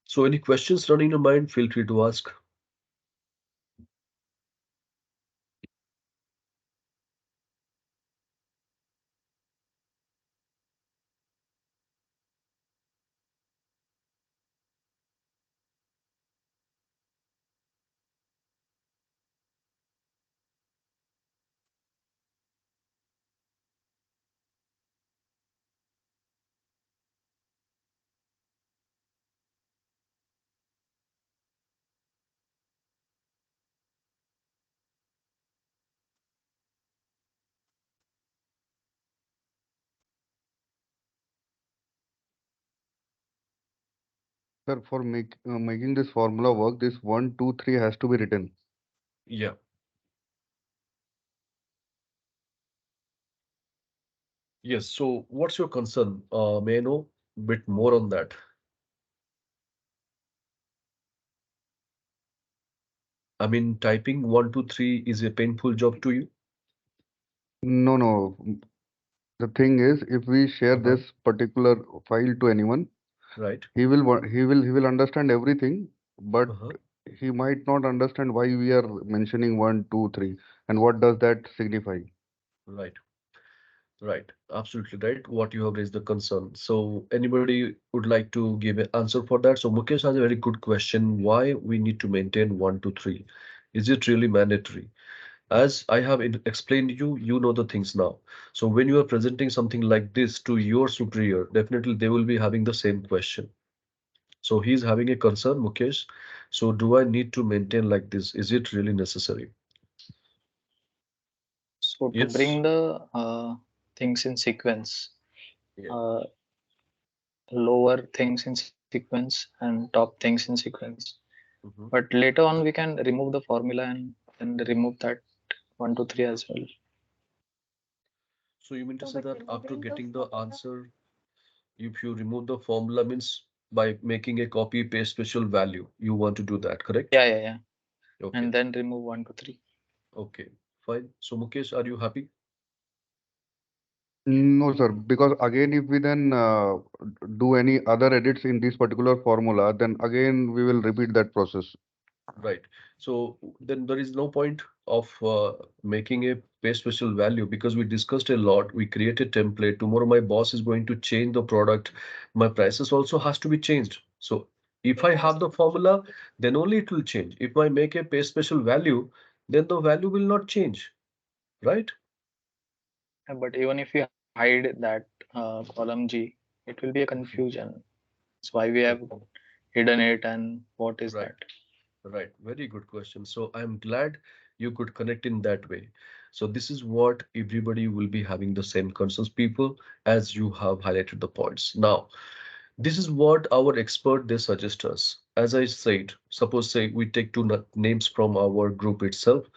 So any questions running in your mind, feel free to ask. Sir, for making this formula work, this one, two, three has to be written. Yeah. Yes. So what's your concern? May I know a bit more on that? I mean, typing 1, 2, 3 is a painful job to you, No, no. The thing is, if we share uh-huh, this particular file to anyone, right? he will understand everything, but Uh-huh, he might not understand why we are mentioning one, two, three, and what does that signify. right, right. Absolutely right. What you have raised the concern. So anybody would like to give an answer for that? So Mukesh has a very good question. Why we need to maintain 1, 2, 3? Is it really mandatory? As I have explained you, you know the things now. So when you are presenting something like this to your superior, definitely they will be having the same question. So he's having a concern, Mukesh. So do I need to maintain like this? Is it really necessary? So to Yes. bring the things in sequence, Yeah. uh, lower things in sequence and top things in sequence. Mhm. But later on, we can remove the formula and then remove that 1, 2, 3 as well. So you mean to No, say but that after removing the getting the formula. answer, if you remove the formula means by making a copy paste special value, you want to do that, correct? Yeah, yeah, yeah. Okay. And then remove 1, 2, 3. Okay. Fine. So Mukesh, are you happy? No, sir, because again, if we then do any other edits in this particular formula, then again we will repeat that process. Right. So then there is no point of making a pay special value because we discussed a lot. We create a template. Tomorrow my boss is going to change the product. My prices also has to be changed. So if I have the formula, then only it will change. If I make a pay special value, then the value will not change. Right? But even if you hide that column G, it will be a confusion. That's why we have hidden it, and what is Right. that? Right, very good question. So I'm glad you could connect in that way. So this is what everybody will be having the same concerns, people, as you have highlighted the points. Now, this is what our expert they suggest us. As I said, suppose say we take two names from our group itself.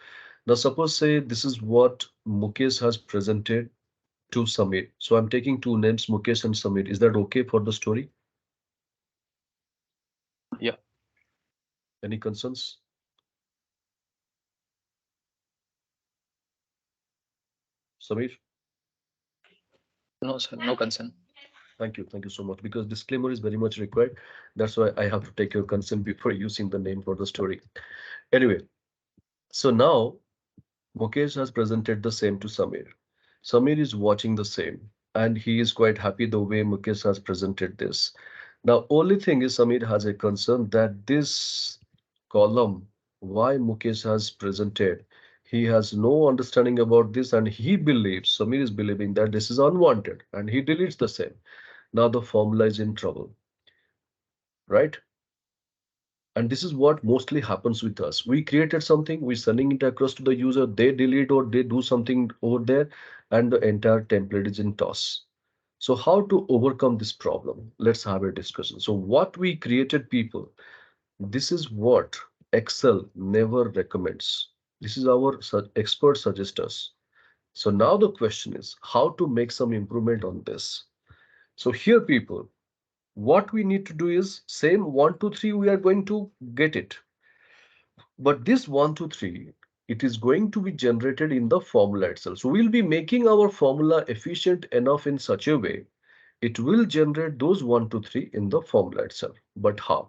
Now suppose say this is what Mukesh has presented to Samir. So I'm taking two names, Mukesh and Samir. Is that okay for the story? Yeah. Any concerns? Samir? No, sir. No concern. Thank you. Thank you so much. Because disclaimer is very much required. That's why I have to take your consent before using the name for the story. Anyway, so now Mukesh has presented the same to Samir. Samir is watching the same and he is quite happy the way Mukesh has presented this. Now, only thing is Samir has a concern that this column, why Mukesh has presented, he has no understanding about this and he believes, Samir is believing that this is unwanted and he deletes the same. Now the formula is in trouble, right? And this is what mostly happens with us. We created something, we're sending it across to the user, they delete or they do something over there, and the entire template is in toss. So how to overcome this problem? Let's have a discussion. So what we created, people, this is what Excel never recommends. This is our expert suggest us. So now the question is how to make some improvement on this. So here, people, what we need to do is same 1 2 3 we are going to get it, but this 1 2 3 it is going to be generated in the formula itself. So we'll be making our formula efficient enough in such a way it will generate those 1 2 3 in the formula itself. But how?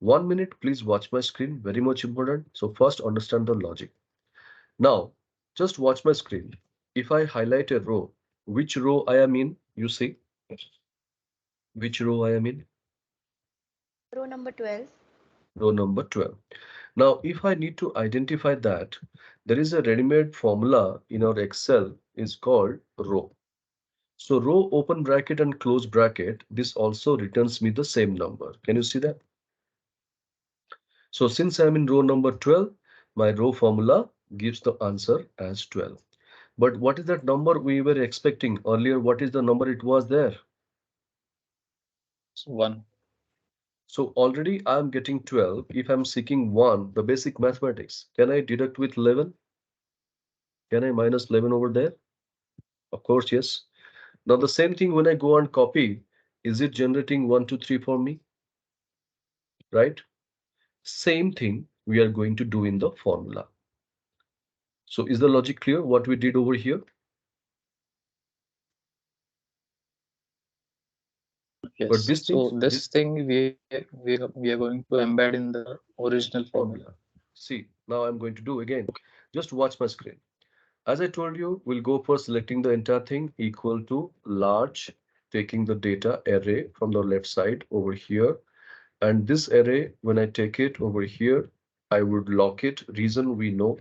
1 minute, please watch my screen, very much important. So first understand the logic. Now just watch my screen. If I highlight a row, which row I am in, you see which row I am in? Row number 12. Row number 12. Now, if I need to identify that, there is a ready-made formula in our Excel is called row. So row open bracket and close bracket, this also returns me the same number. Can you see that? So since I'm in row number 12, my row formula gives the answer as 12. But what is that number we were expecting earlier? What is the number it was there? So one. So already I'm getting 12. If I'm seeking 1, the basic mathematics, can I deduct with 11? Can I minus 11 over there? Of course, yes. Now the same thing when I go and copy, is it generating 1, 2, 3 for me? Right? Same thing we are going to do in the formula. So is the logic clear what we did over here? But Yes. this So things, this this thing we are going to embed in the original formula. formula. See, now I'm going to do again. Just watch my screen. As I told you, we'll go for selecting the entire thing equal to large, taking the data array from the left side over here. And this array, when I take it over here, I would lock it, reason we know,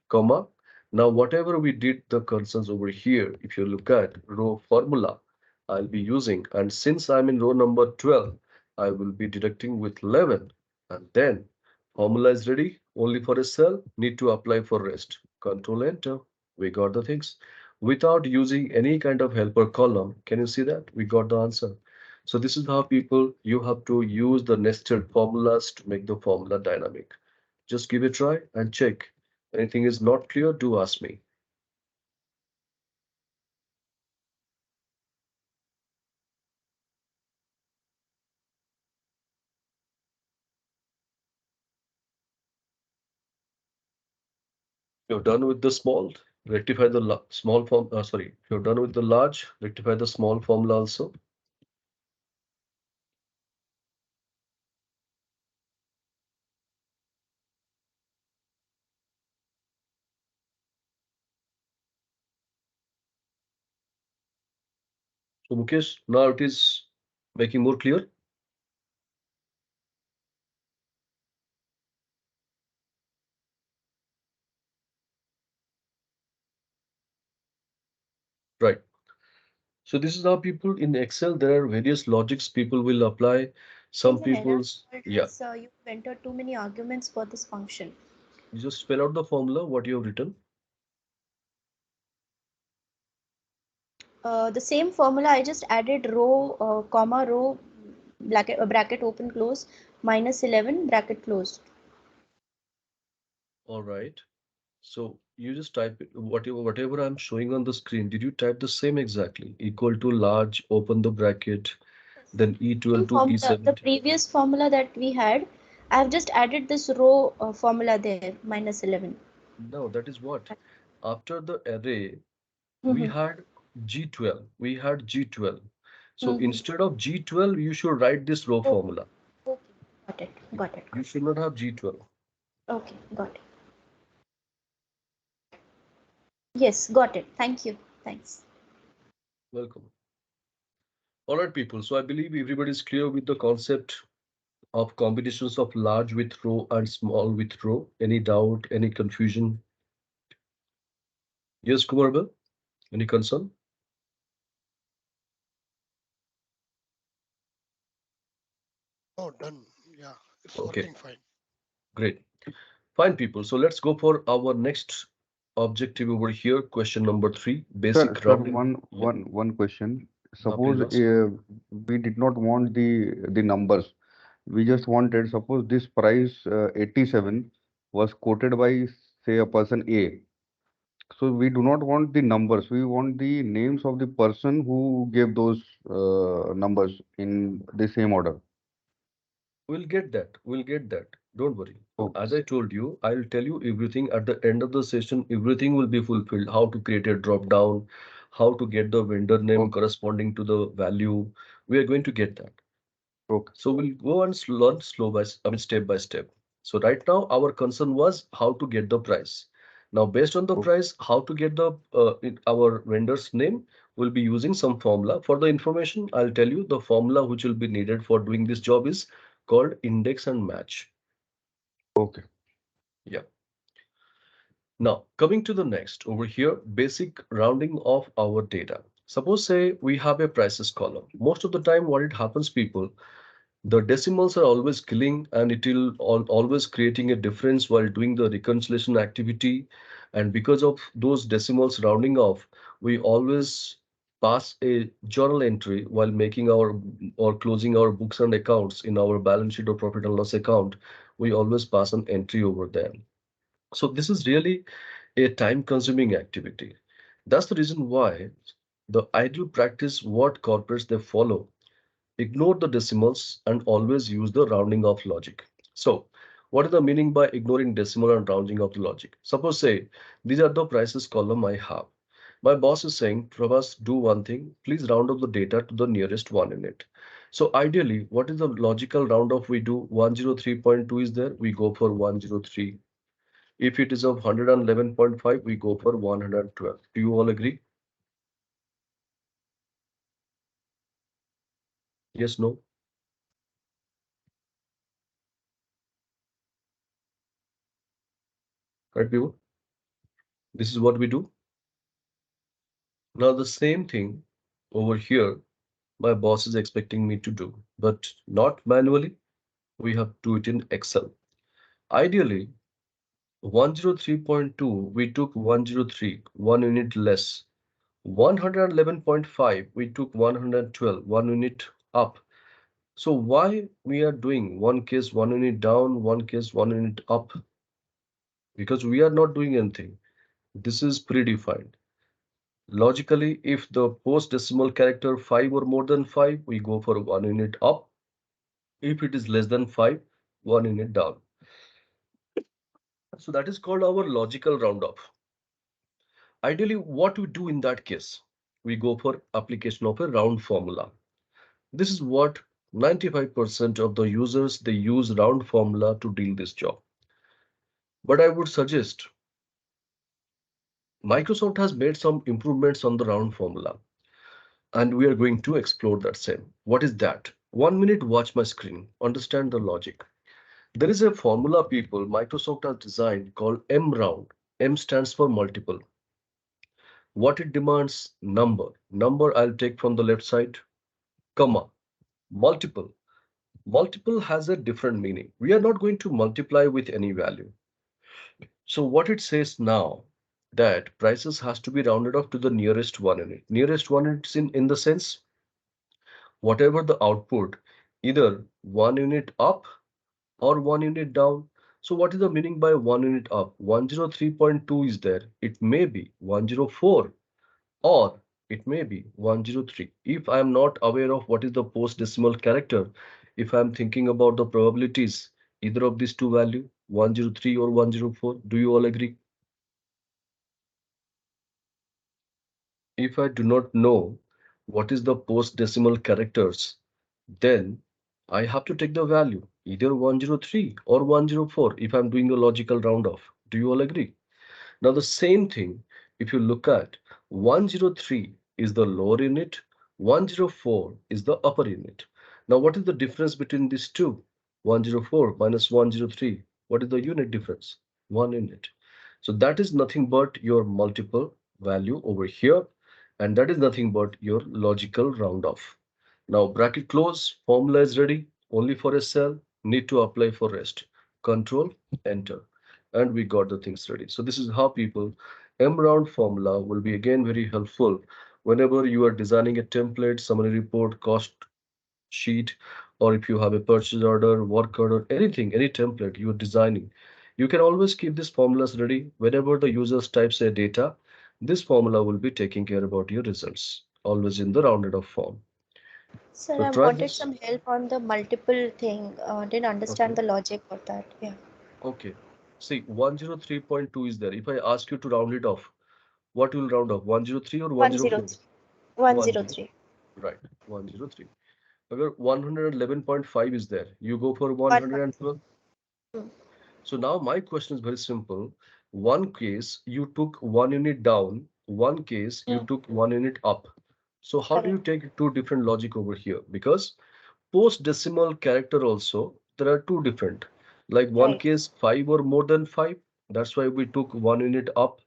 comma. Now, whatever we did the concerns over here, if you look at row formula, I'll be using, and since I'm in row number 12, I will be deducting with 11. And then formula is ready, only for a cell, need to apply for rest. Control Enter, we got the things. Without using any kind of helper column, can you see that? We got the answer. So this is how people, you have to use the nested formulas to make the formula dynamic. Just give it a try and check. Anything is not clear, do ask me. You're done with the small. Rectify the small form. Sorry, if you're done with the large, rectify the small formula also. So Mukesh, now it is making more clear. Right. So this is how people in Excel, there are various logics people will apply. There's Some an error people's, called yeah, as you've entered too many arguments for this function. you just spell out the formula, what you have written. The same formula, I just added row, comma, row, bracket open close, minus 11, bracket closed. All right. So you just type it, whatever I'm showing on the screen. Did you type the same exactly? Equal to large, open the bracket, Yes. then Same E12 to formula, the E17. previous formula that we had, I've just added this row formula there, minus 11. No, that is what. After the array, we Mm-hmm. had G12. We had G12. So Mm-hmm. instead of G12, you should write this row Okay, formula. okay, got it, got it, got You it. should not have G12. Okay, got it. Yes, got it. Thank you. Thanks. Welcome. All right, people. So I believe everybody is clear with the concept of combinations of large with row and small with row. Any doubt, any confusion? Yes, Kumarbel, any concern? Oh, done. Yeah, it's Okay, working fine. great. Fine, people. So let's go for our next objective over here. Question number three, Sir, basic sir, rounding. Yeah, one question. please Suppose ask. we did not want the numbers. We just wanted, suppose this price 87 was quoted by, say, a person A. So we do not want the numbers. We want the names of the person who gave those numbers in the same order. We'll get that. We'll get that. Don't worry. Okay. As I told you, I'll tell you everything at the end of the session. Everything will be fulfilled. How to create a drop down, how to get the vendor name Okay. corresponding to the value. We are going to get that. Okay. So we'll go and learn step by step. So right now, our concern was how to get the price. Now, based on the Okay. price, how to get the our vendor's name, we'll be using some formula. For the information, I'll tell you the formula which will be needed for doing this job is called index and match. Okay. Yeah. Now, coming to the next over here, basic rounding of our data. Suppose say we have a prices column. Most of the time, what it happens, people, the decimals are always killing and it will always creating a difference while doing the reconciliation activity. And because of those decimals rounding off, we always pass a journal entry while making our or closing our books and accounts in our balance sheet or profit and loss account. We always pass an entry over there. So this is really a time consuming activity. That's the reason why the ideal practice what corporates they follow, ignore the decimals and always use the rounding off logic. So what is the meaning by ignoring decimal and rounding off the logic? Suppose say these are the prices column I have. My boss is saying, Prabhas, do one thing, please round up the data to the nearest one in it. So ideally, what is the logical round off we do? 103.2 is there, we go for 103. If it is of 111.5, we go for 112. Do you all agree? Yes, no? Right, people? This is what we do. Now the same thing over here, my boss is expecting me to do, but not manually. We have to do it in Excel. Ideally, 103.2, we took 103, 1 unit less. 111.5, we took 112, 1 unit up. So why we are doing one case 1 unit down, one case 1 unit up? Because we are not doing anything. This is predefined. Logically, if the post decimal character 5 or more than 5, we go for 1 unit up. If it is less than 5, 1 unit down. So that is called our logical roundoff. Ideally, what we do in that case, we go for application of a round formula. This is what 95% of the users they use round formula to deal this job. But I would suggest Microsoft has made some improvements on the round formula, and we are going to explore that same. What is that? 1 minute, watch my screen. Understand the logic. There is a formula, people, Microsoft has designed called M round. M stands for multiple. What it demands? Number. Number I'll take from the left side, comma, multiple. Multiple has a different meaning. We are not going to multiply with any value. So what it says now that prices has to be rounded off to the nearest one unit. Nearest one unit in the sense whatever the output, either 1 unit up or 1 unit down. So what is the meaning by 1 unit up? 103.2 is there. It may be 104 or it may be 103. If I am not aware of what is the post decimal character, if I am thinking about the probabilities, either of these two value, 103 or 104, do you all agree? If I do not know what is the post decimal characters, then I have to take the value either 103 or 104 if I'm doing a logical round off. Do you all agree? Now the same thing, if you look at 103 is the lower unit, 104 is the upper unit. Now what is the difference between these two? 104 minus 103. What is the unit difference? 1 unit. So that is nothing but your multiple value over here, and that is nothing but your logical round off. Now bracket close, formula is ready, only for a cell, need to apply for rest. Control, enter, and we got the things ready. So this is how people, M round formula will be again very helpful whenever you are designing a template, summary report, cost sheet, or if you have a purchase order, work order, anything, any template you are designing. You can always keep these formulas ready. Whenever the users types a data, this formula will be taking care about your results, always in the rounded off form. Sir, So I try wanted this. some help on the multiple thing. Didn't understand Okay. the logic of that. Yeah. Okay. See, 103.2 is there. If I ask you to round it off, what will round off? 103 or 104? 103. 103. 103. Right. 103. Agar 111.5 is there, you go for 111. 112. So now my question is very simple. One case you took 1 unit down, one case you Mm, took 1 unit up. So how do you correct. take two different logic over here? Because post decimal character also, there are two different. Like one Right. case 5 or more than 5. That's why we took 1 unit up.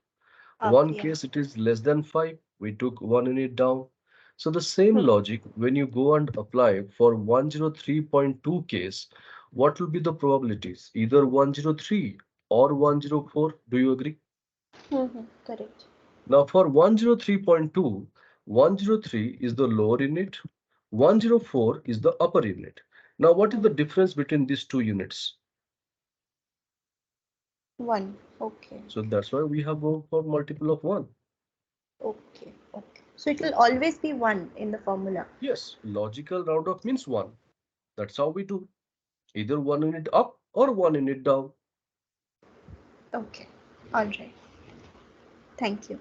Up. One Yeah. case it is less than 5, we took 1 unit down. So the same Hmm. logic, when you go and apply for 103.2 case, what will be the probabilities? Either 103 or 104. Do you agree? Correct. Now for 103.2, 103 is the lower unit, 104 is the upper unit. Now what is the Hmm. difference between these two units? One. Okay. So that's why we have go for multiple of 1. Okay. Okay. So it will always be one in the formula. Yes, logical round off means 1. That's how we do. Either 1 unit up or 1 unit down. Okay. All right. Thank you.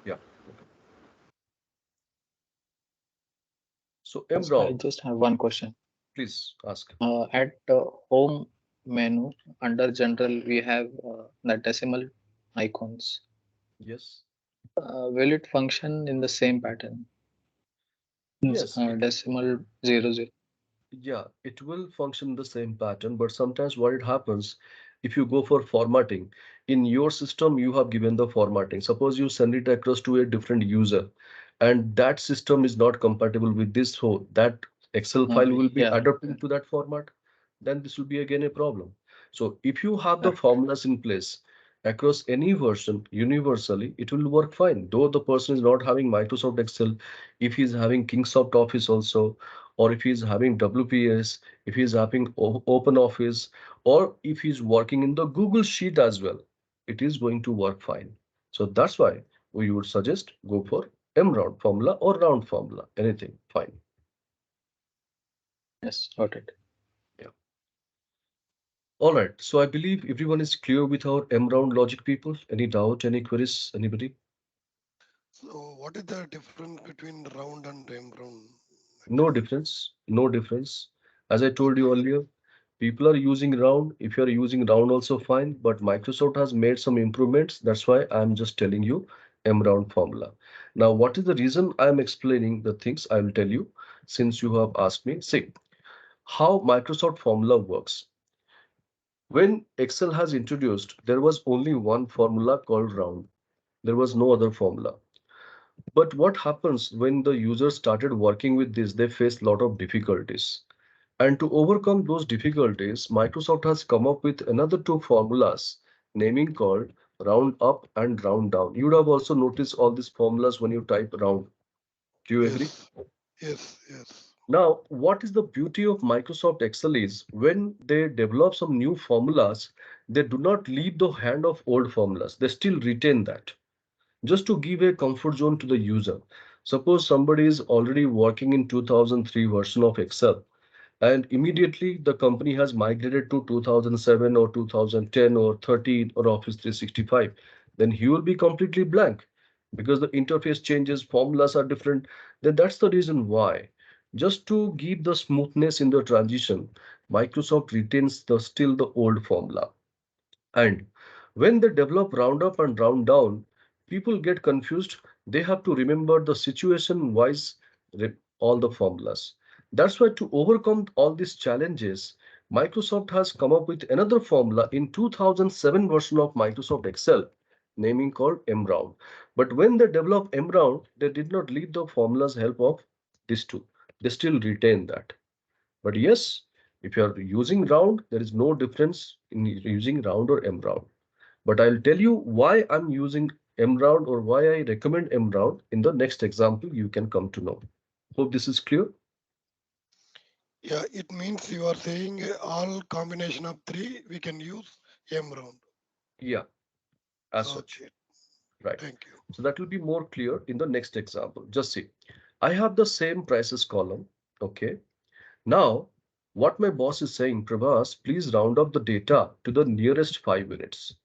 Yeah. Okay. So M Yes, I round, just have one question. please ask. At home menu under general, we have the decimal icons. Yes. Will it function in the same pattern? Yes, Decimal 00. yeah, it will function the same pattern, but sometimes what it happens, if you go for formatting, in your system you have given the formatting. Suppose you send it across to a different user, and that system is not compatible with this, so that Excel file will be Yeah, adapting to that format, then this will be again a problem. So if you have the correct. formulas in place across any version universally, it will work fine. Though the person is not having Microsoft Excel, if he's having Kingsoft Office also, or if he's having WPS, if he's having Open Office, or if he's working in the Google Sheet as well, it is going to work fine. So that's why we would suggest go for M round formula or round formula, anything fine. Yes, got it. Yeah. All right. So I believe everyone is clear with our M round logic, people. Any doubt, any queries, anybody? So what is the difference between round and M round No actually? difference, no difference. As I told you Okay. earlier, people are using round. If you are using round, also fine. But Microsoft has made some improvements. That's why I'm just telling you M round formula. Now, what is the reason I'm explaining the things? I will tell you since you have asked me. See how Microsoft formula works. When Excel has introduced, there was only one formula called round. There was no other formula. But what happens when the users started working with this? They faced a lot of difficulties. And to overcome those difficulties, Microsoft has come up with another two formulas, naming called round up and round down. You would have also noticed all these formulas when you type round. Do you agree? Yes, yes. Now, what is the beauty of Microsoft Excel is when they develop some new formulas, they do not leave the hand of old formulas. They still retain that just to give a comfort zone to the user. Suppose somebody is already working in 2003 version of Excel and immediately the company has migrated to 2007 or 2010 or 13 or Office 365, then he will be completely blank because the interface changes, formulas are different. Then that's the reason why. Just to give the smoothness in the transition, Microsoft retains the still the old formula. And when they develop round up and round down, people get confused. They have to remember the situation wise all the formulas. That's why to overcome all these challenges, Microsoft has come up with another formula in 2007 version of Microsoft Excel, naming called mround. But when they develop mround, they did not leave the formulas help of these two. They still retain that. But yes, if you are using round, there is no difference in using round or M round. But I'll tell you why I'm using M round or why I recommend M round in the next example you can come to know. Hope this is clear. Yeah, it means you are saying all combination of three we can use M round. Yeah, as such. Okay, Right. thank you. So that will be more clear in the next example. Just see. I have the same prices column. Okay. Now, what my boss is saying, Prabhas, please round up the data to the nearest 5 units.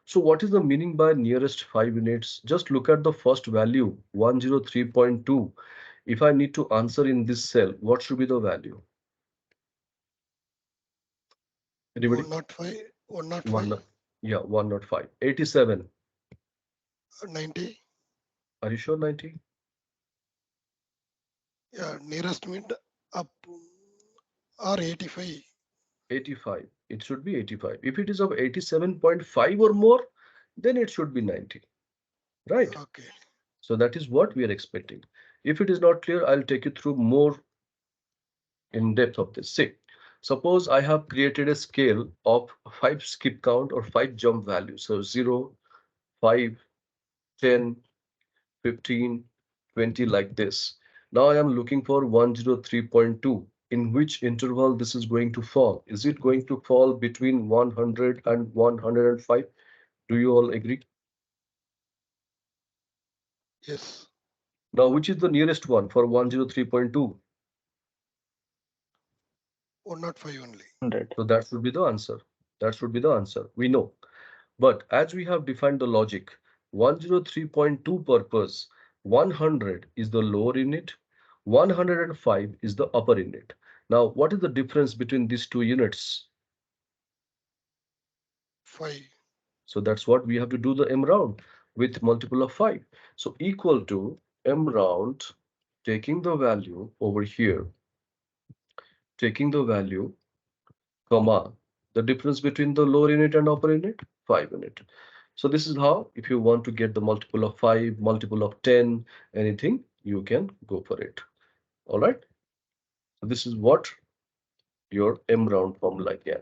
So what is the meaning by nearest 5 units? Just look at the first value, 103.2. If I need to answer in this cell, what should be the value? Anybody? 105, 105, One, yeah, 105. 87. 90. Are you sure 90? Yeah, nearest mid up or 85. 85. It should be 85. If it is of 87.5 or more, then it should be 90. Right? Okay, So that is what we are expecting. If it is not clear, I'll take you through more in depth of this. See, suppose I have created a scale of 5 skip count or 5 jump values. So 0, 5, 10, 15, 20 like this. Now I am looking for 103.2. In which interval this is going to fall? Is it going to fall between 100 and 105? Do you all agree? yes, Now, which is the nearest one for 103.2? 105 only. 100. So that should be the answer. That should be the answer. We know. But as we have defined the logic, 103.2 purpose, 100 is the lower unit, 105 is the upper unit. Now, what is the difference between these two units? 5. So that's what we have to do the M round with multiple of 5. So equal to M round, taking the value over here, taking the value, comma, the difference between the lower unit and upper unit, 5 unit. So this is how, if you want to get the multiple of 5, multiple of 10, anything, you can go for it. All right. So this is what your M round formula again.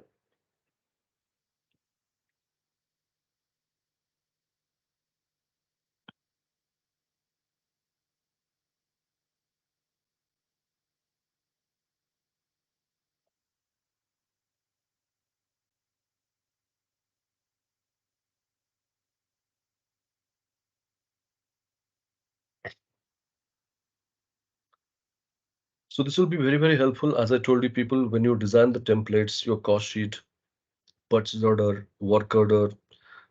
So this will be very, very helpful. As I told you, people, when you design the templates, your cost sheet, purchase order, work order,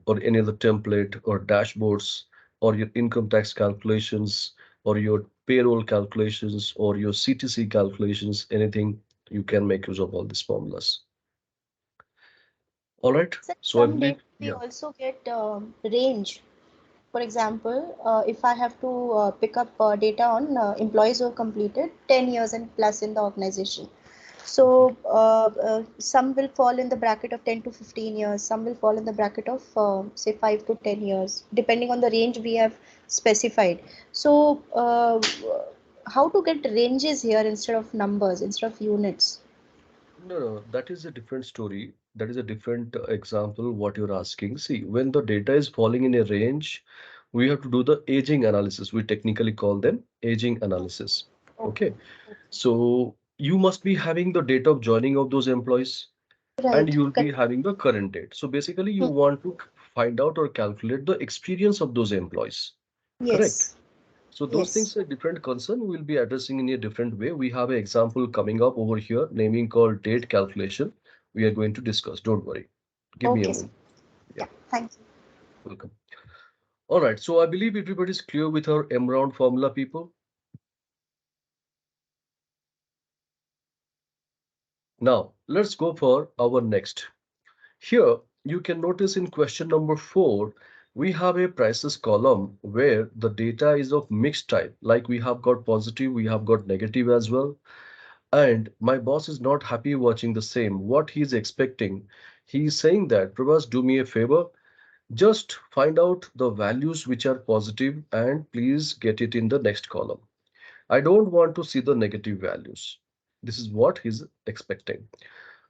or any other template or dashboards or your income tax calculations, or your payroll calculations, or your CTC calculations, anything, you can make use of all these formulas. All right. So So I some data believe, we yeah. also get range. For example, if I have to pick up data on employees who have completed 10 years and plus in the organization. So some will fall in the bracket of 10 to 15 years, some will fall in the bracket of say 5 to 10 years, depending on the range we have specified. So how to get ranges here instead of numbers, instead of units? No, no, that is a different story. That is a different example what you're asking. See, when the data is falling in a range, we have to do the aging analysis. We technically call them aging analysis. Okay. Okay. So you must be having the date of joining of those employees, and Right. you'll be Correct. having the current date. So basically, you Hmm. want to find out or calculate the experience of those employees. Correct. Yes. So those Yes. things are different concern we'll be addressing in a different way. We have an example coming up over here, naming called date calculation. We are going to discuss. Don't worry. Give me a Okay, sir. moment. Yeah, Yeah. Thank you. welcome. All right. So I believe everybody's clear with our M round formula, people. Now let's go for our next. Here you can notice in question number 4, we have a prices column where the data is of mixed type. Like we have got positive, we have got negative as well. And my boss is not happy watching the same. What he's expecting, he's saying that, Prabhas, do me a favor, just find out the values which are positive and please get it in the next column. I don't want to see the negative values. This is what he's expecting.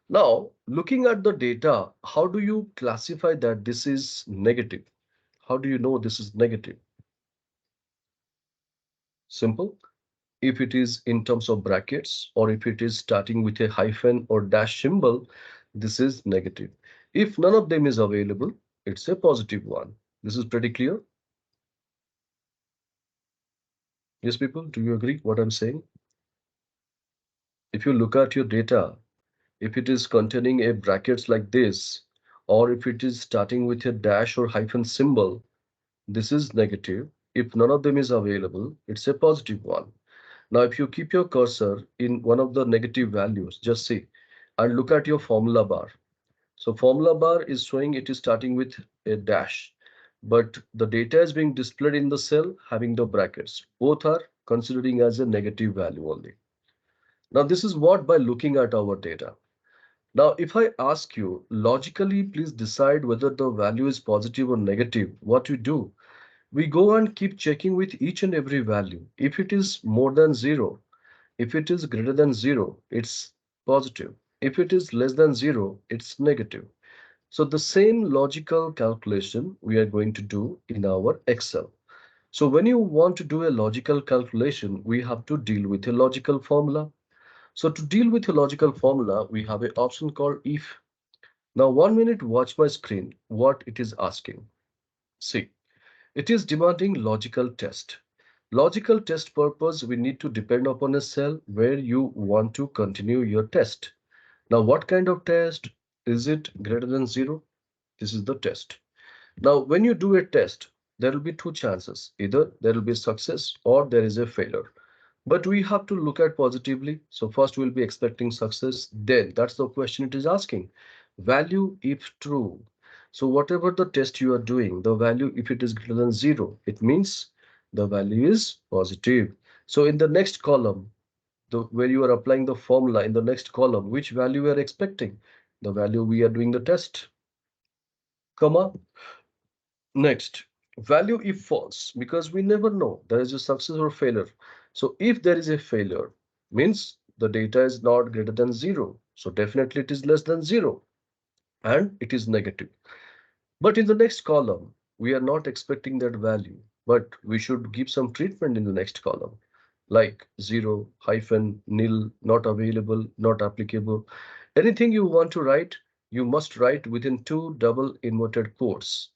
Now, looking at the data, how do you classify that this is negative? How do you know this is negative? Simple. If it is in terms of brackets or if it is starting with a hyphen or dash symbol, this is negative. If none of them is available, it's a positive one. This is pretty clear. Yes, people, do you agree what I'm saying? If you look at your data, if it is containing a brackets like this, or if it is starting with a dash or hyphen symbol, this is negative. If none of them is available, it's a positive one. Now, if you keep your cursor in one of the negative values, just see and look at your formula bar. So formula bar is showing it is starting with a dash, but the data is being displayed in the cell having the brackets. Both are considering as a negative value only. Now, this is what by looking at our data. Now, if I ask you logically, please decide whether the value is positive or negative, what we do? We go and keep checking with each and every value. If it is more than 0, if it is greater than 0, it's positive. If it is less than 0, it's negative. So the same logical calculation we are going to do in our Excel. So when you want to do a logical calculation, we have to deal with a logical formula. So to deal with a logical formula, we have an option called if. Now 1 minute, watch my screen, what it is asking. See, it is demanding logical test. Logical test purpose, we need to depend upon a cell where you want to continue your test. Now, what kind of test? Is it greater than 0? This is the test. Now, when you do a test, there will be two chances. Either there will be success or there is a failure. But we have to look at positively. So first we'll be expecting success. Then that's the question it is asking. Value if true. So whatever the test you are doing, the value if it is greater than 0, it means the value is positive. So in the next column, where you are applying the formula in the next column, which value we are expecting? The value we are doing the test, comma. Next, value if false, because we never know there is a success or failure. So if there is a failure, means the data is not greater than 0. So definitely it is less than 0 and it is negative. But in the next column, we are not expecting that value, but we should give some treatment in the next column, like 0, hyphen, nil, not available, not applicable. Anything you want to write, you must write within two double inverted quotes.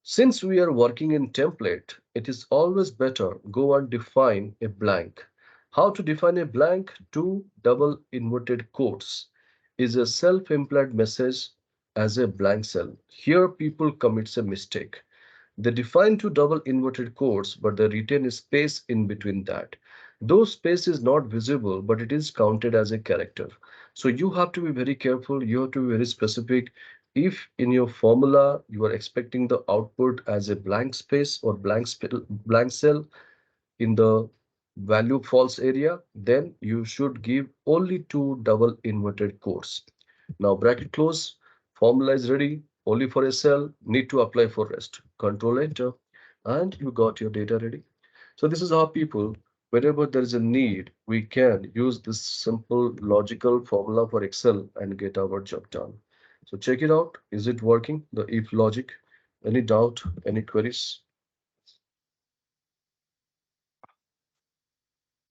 Since we are working in template, it is always better go and define a blank. How to define a blank? Two double inverted quotes is a self-implied message as a blank cell. Here people commits a mistake. They define two double inverted quotes, but they retain a space in between that. Those space is not visible, but it is counted as a character. So you have to be very careful. You have to be very specific. If in your formula you are expecting the output as a blank space or blank cell in the value false area, then you should give only two double inverted quotes. Now bracket close, formula is ready, only for a cell, need to apply for rest. Control enter, and you got your data ready. So this is how people, whenever there is a need, we can use this simple logical formula for Excel and get our job done. So check it out. Is it working? The if logic. Any doubt? Any queries?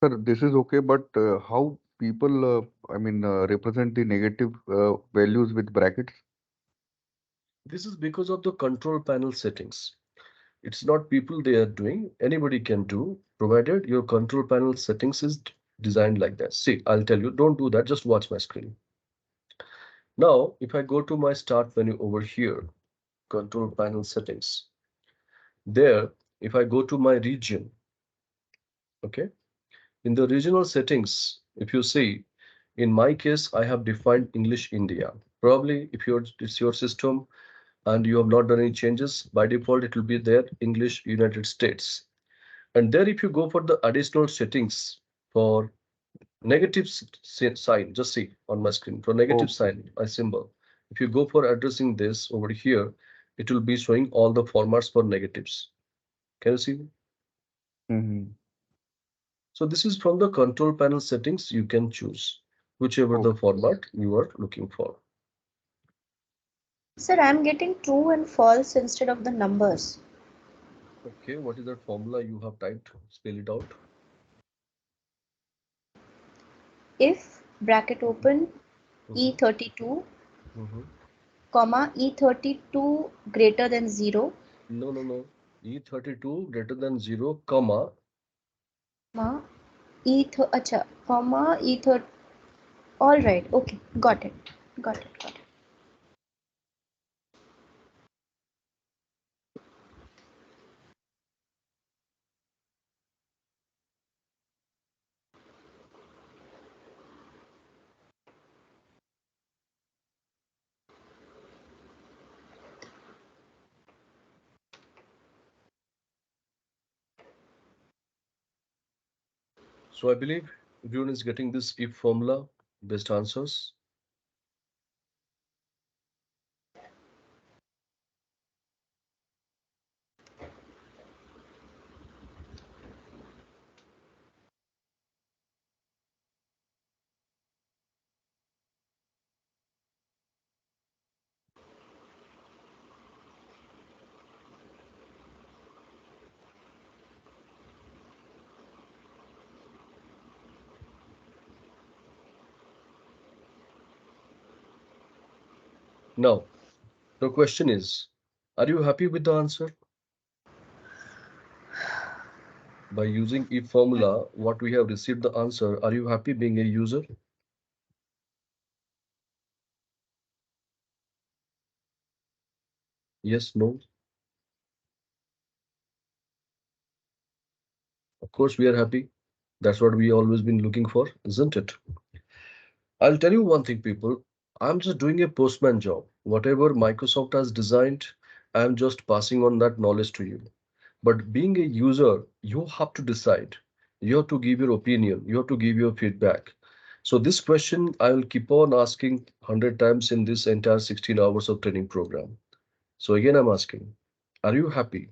Sir, this is okay, but how people, represent the negative values with brackets? This is because of the control panel settings. It's not people they are doing, anybody can do, provided your control panel settings is designed like that. See, I'll tell you, don't do that, just watch my screen. Now, if I go to my start menu over here, control panel settings, there, if I go to my region, okay, in the regional settings, if you see, in my case, I have defined English India. Probably if it's your system and you have not done any changes, by default, it will be there, English United States. And there, if you go for the additional settings for negative sign, just see on my screen, for negative Okay. sign, a symbol. If you go for addressing this over here, it will be showing all the formats for negatives. Can you see? Mm-hmm. So this is from the control panel settings. You can choose whichever the Okay. format you are looking for. Sir, I'm getting true and false instead of the numbers. Okay, what is that formula you have typed? Spell it out. If bracket open Mhm, E32, mhm. comma E32 greater than 0, No, no, no. E32 greater than 0, comma. comma acha, comma E30. All right, okay, got it, got it, got it. So I believe everyone is getting this if formula based answers. Now, the question is, are you happy with the answer? By using if formula, what we have received the answer, are you happy being a user? Yes, no? Of course, we are happy. That's what we always been looking for, isn't it? I'll tell you one thing, people. I'm just doing a postman job. Whatever Microsoft has designed, I'm just passing on that knowledge to you. But being a user, you have to decide. You have to give your opinion. You have to give your feedback. So this question I will keep on asking 100 times in this entire 16 hours of training program. So again, I'm asking, are you happy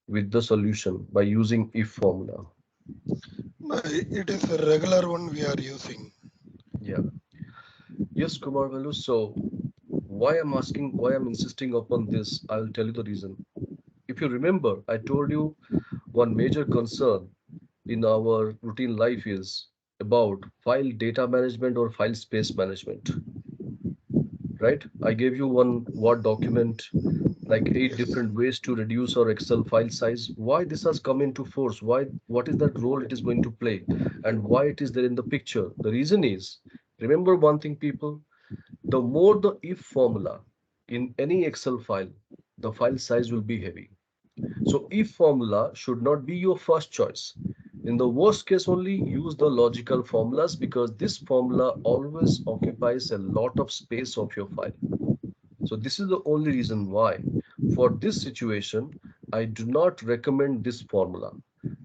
with the solution by using if formula? It is a regular one we are using. Yeah. Yes, Kumar Velu. So why I'm asking, why I'm insisting upon this, I'll tell you the reason. If you remember, I told you one major concern in our routine life is about file data management or file space management, right? I gave you one Word document, like 8 Yes. different ways to reduce our Excel file size. Why this has come into force? Why, what is that role it is going to play? And why it is there in the picture? The reason is, remember one thing, people, the more the if formula in any Excel file, the file size will be heavy. So if formula should not be your first choice. In the worst case only use the logical formulas because this formula always occupies a lot of space of your file. So this is the only reason why for this situation, I do not recommend this formula.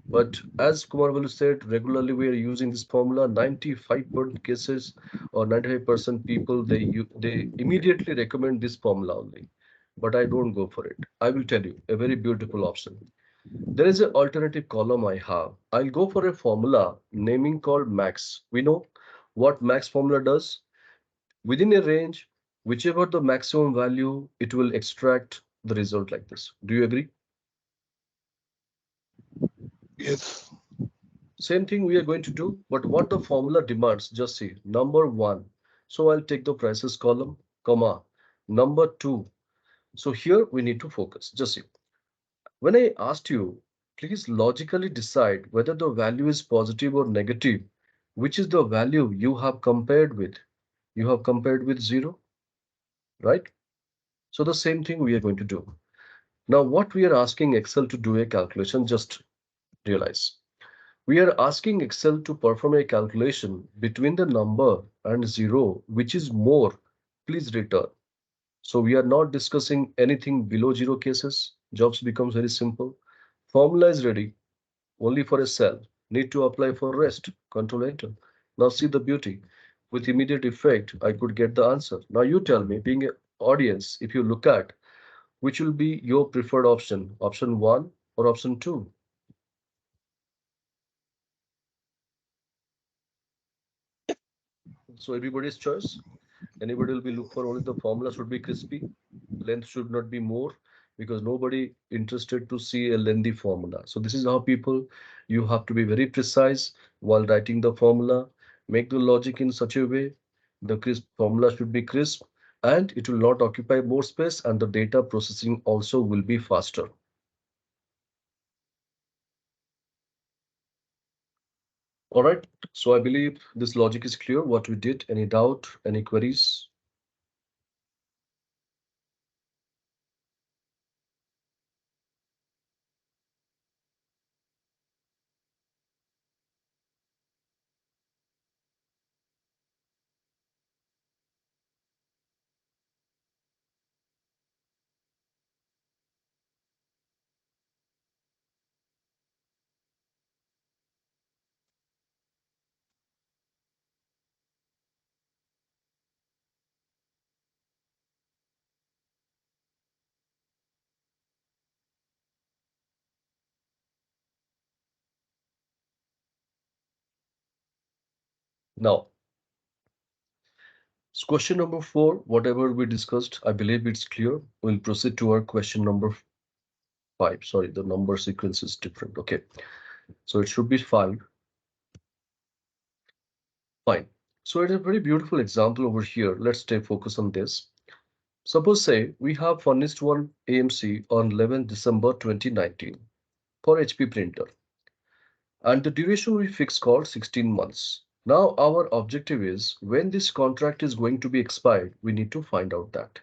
But as Kumar Balu said, regularly we are using this formula. 95% cases or 95% people they immediately recommend this formula only. But I don't go for it. I will tell you a very beautiful option. There is an alternative column I have. I'll go for a formula naming called max. We know what max formula does. Within a range, whichever the maximum value, it will extract the result like this. Do you agree? Yes. Same thing we are going to do, but what the formula demands, just see, number one. So I'll take the prices column, comma, number two. So here we need to focus. Just see, when I asked you, please logically decide whether the value is positive or negative, which is the value you have compared with. You have compared with zero, right? So the same thing we are going to do. Now, what we are asking Excel to do a calculation, just realize. We are asking Excel to perform a calculation between the number and zero, which is more. Please return. So we are not discussing anything below zero cases. Jobs becomes very simple. Formula is ready only for a cell. Need to apply for rest. Control enter. Now see the beauty. With immediate effect, I could get the answer. Now you tell me, being an audience, if you look at which will be your preferred option, option one or option two? So everybody's choice. Anybody will be look for only the formula should be crispy, length should not be more because nobody interested to see a lengthy formula. So this is how people you have to be very precise while writing the formula. Make the logic in such a way the crisp formula should be crisp and it will not occupy more space and the data processing also will be faster. All right. So I believe this logic is clear what we did. Any doubt, any queries? Now, so question number four, whatever we discussed, I believe it's clear. We'll proceed to our question number five. Sorry, the number sequence is different. Okay, so it should be five. Fine. So it's a very beautiful example over here. Let's stay focused on this. Suppose say we have furnished one AMC on 11th December 2019 for HP printer and the duration we fixed called 16 months. Now our objective is when this contract is going to be expired, we need to find out that.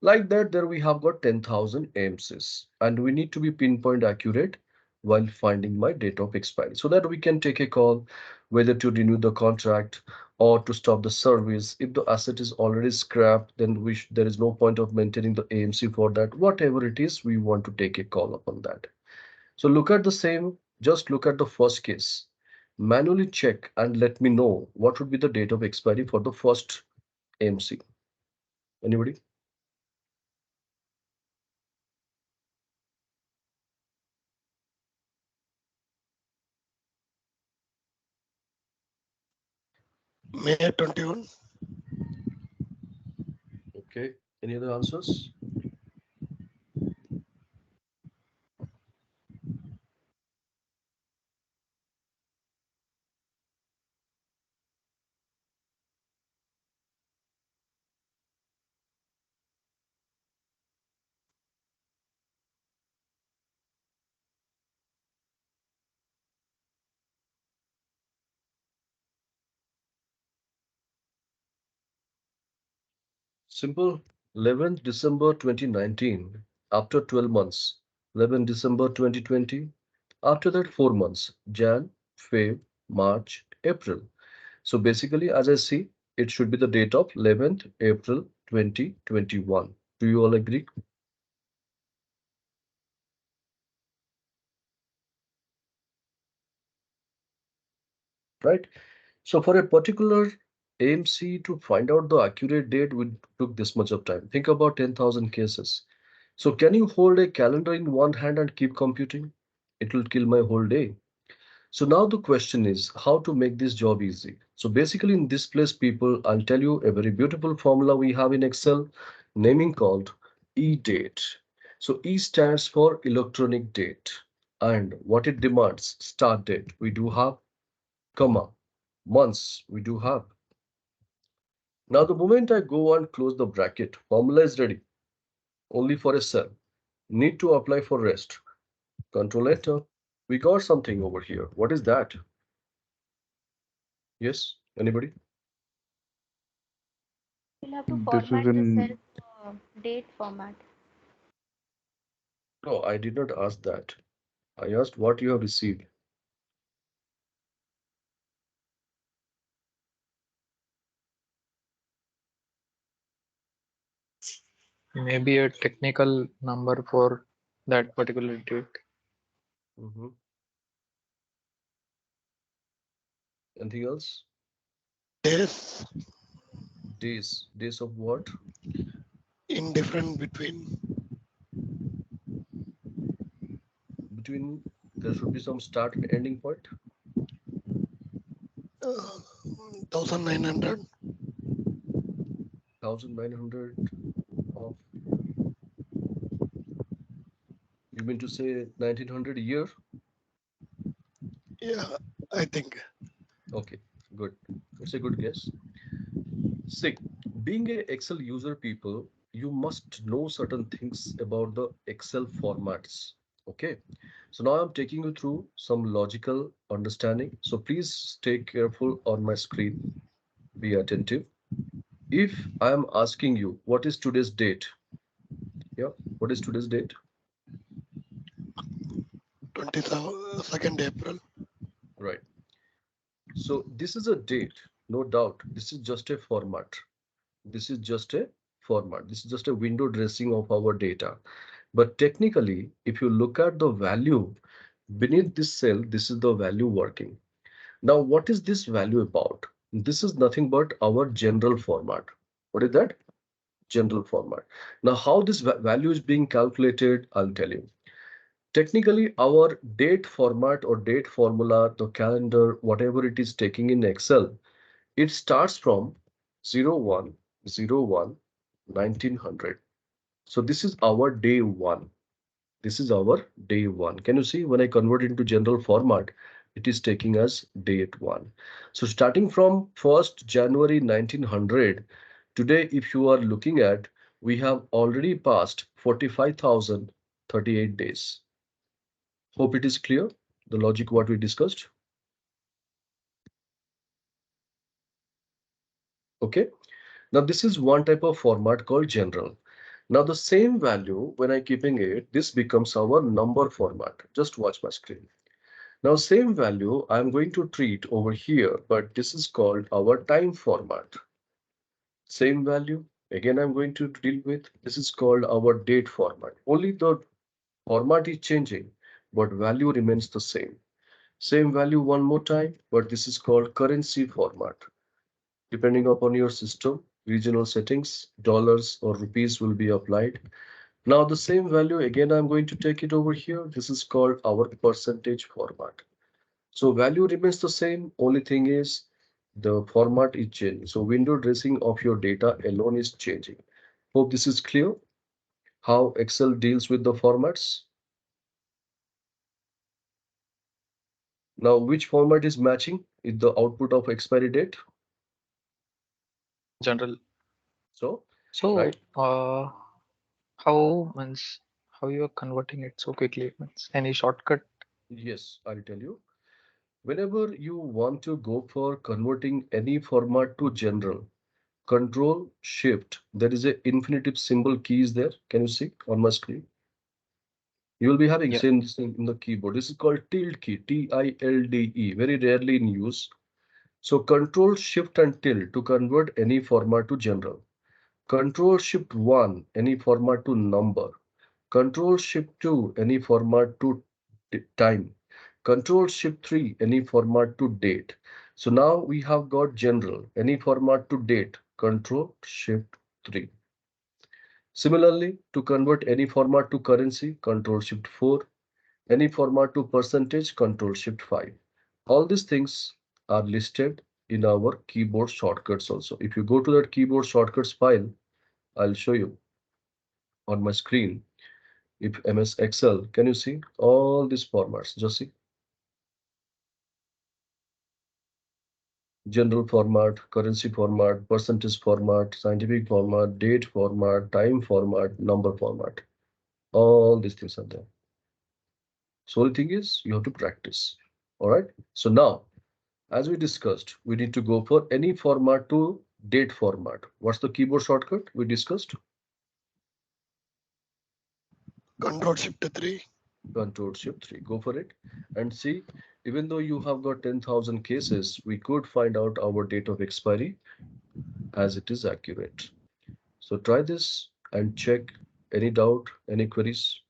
Like that, there we have got 10,000 AMCs and we need to be pinpoint accurate while finding my date of expiry so that we can take a call whether to renew the contract or to stop the service. If the asset is already scrapped, then there is no point of maintaining the AMC for that. Whatever it is, we want to take a call upon that. So look at the same, just look at the first case. Manually check and let me know what would be the date of expiry for the first AMC. Anybody? May 21. Okay. Any other answers? Simple. 11th December 2019, after 12 months. 11 December 2020. After that, 4 months, Jan, Feb, March, April. So basically, as I see, it should be the date of 11th April 2021. Do you all agree? Right? So for a particular AMC to find out the accurate date would took this much of time. Think about 10,000 cases. So can you hold a calendar in one hand and keep computing? It will kill my whole day. So now the question is how to make this job easy. So basically in this place, people, I'll tell you a very beautiful formula we have in Excel, naming called E-date. So E stands for electronic date. And what it demands, start date, we do have, comma, months, we do have. Now the moment I go and close the bracket, formula is ready, only for a cell. Need to apply for rest. Control Enter. We got something over here. What is that? Yes, anybody? You'll have to This is format the cell in to date format. No, I did not ask that. I asked what you have received. Maybe a technical number for that particular date. Mhm. Anything else? Days Days. Days of what? indifferent between Between there should be some start and ending point. uh, 1900 1900 of, you mean to say 1900 year? yeah, I think. Okay, good. It's a good guess. See, being a Excel user people, you must know certain things about the Excel formats. Okay. So now I'm taking you through some logical understanding. So please stay careful on my screen. Be attentive. If I am asking you what is today's date? Yeah, what is today's date? 22nd April. Right. So this is a date, no doubt. This is just a format. This is just a format. This is just a window dressing of our data. But technically, if you look at the value beneath this cell, this is the value working. Now, what is this value about? This is nothing but our general format. What is that? General format. Now, how this value is being calculated, I'll tell you. Technically, our date format or date formula, the calendar, whatever it is taking in Excel, it starts from 0101 1900. So this is our day one. This is our day one. Can you see when I convert into general format, it is taking us date one. So starting from 1st January 1900, today, if you are looking at, we have already passed 45,038 days. Hope it is clear, the logic what we discussed. Okay. Now this is one type of format called general. Now the same value, when I keeping it, this becomes our number format. Just watch my screen. Now same value I'm going to treat over here, but this is called our time format. Same value, again I'm going to deal with, this is called our date format. Only the format is changing, but value remains the same. Same value one more time, but this is called currency format. Depending upon your system, regional settings, dollars or rupees will be applied. Now the same value, again I'm going to take it over here. This is called our percentage format. So value remains the same. Only thing is the format is changing. So window dressing of your data alone is changing. Hope this is clear how Excel deals with the formats. Now, which format is matching is the output of expiry date. General. So, So, right? how means how you are converting it so quickly? Means any shortcut? Yes, I'll tell you. Whenever you want to go for converting any format to general, Control Shift, there is a infinitive symbol key is there. Can you see on my screen? You will be having Yeah. same thing in the keyboard. This is called tilde key, Tilde, very rarely in use. So Control Shift and tilde to convert any format to general. Control Shift 1 any format to number. Control Shift 2 any format to time. Control Shift 3 any format to date. So now we have got general any format to date. Control Shift 3. Similarly, to convert any format to currency, Control Shift 4. Any format to percentage, Control Shift 5. All these things are listed in our keyboard shortcuts also. If you go to that keyboard shortcuts file, I'll show you on my screen. If MS Excel, can you see all these formats? Just see general format, currency format, percentage format, scientific format, date format, time format, number format. All these things are there. So the thing is, you have to practice. All right. So now, as we discussed, we need to go for any format to date format. What's the keyboard shortcut we discussed? Control Shift 3. Control Shift 3. Go for it and see. Even though you have got 10,000 cases, we could find out our date of expiry as it is accurate. So try this and check any doubt, any queries.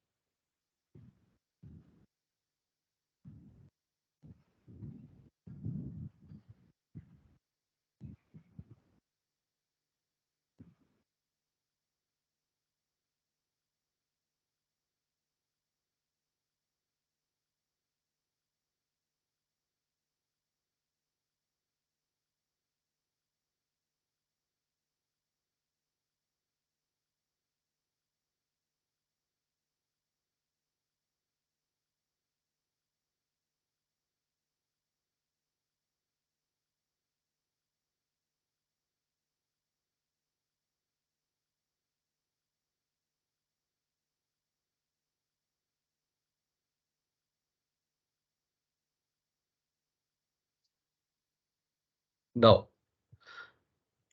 Now,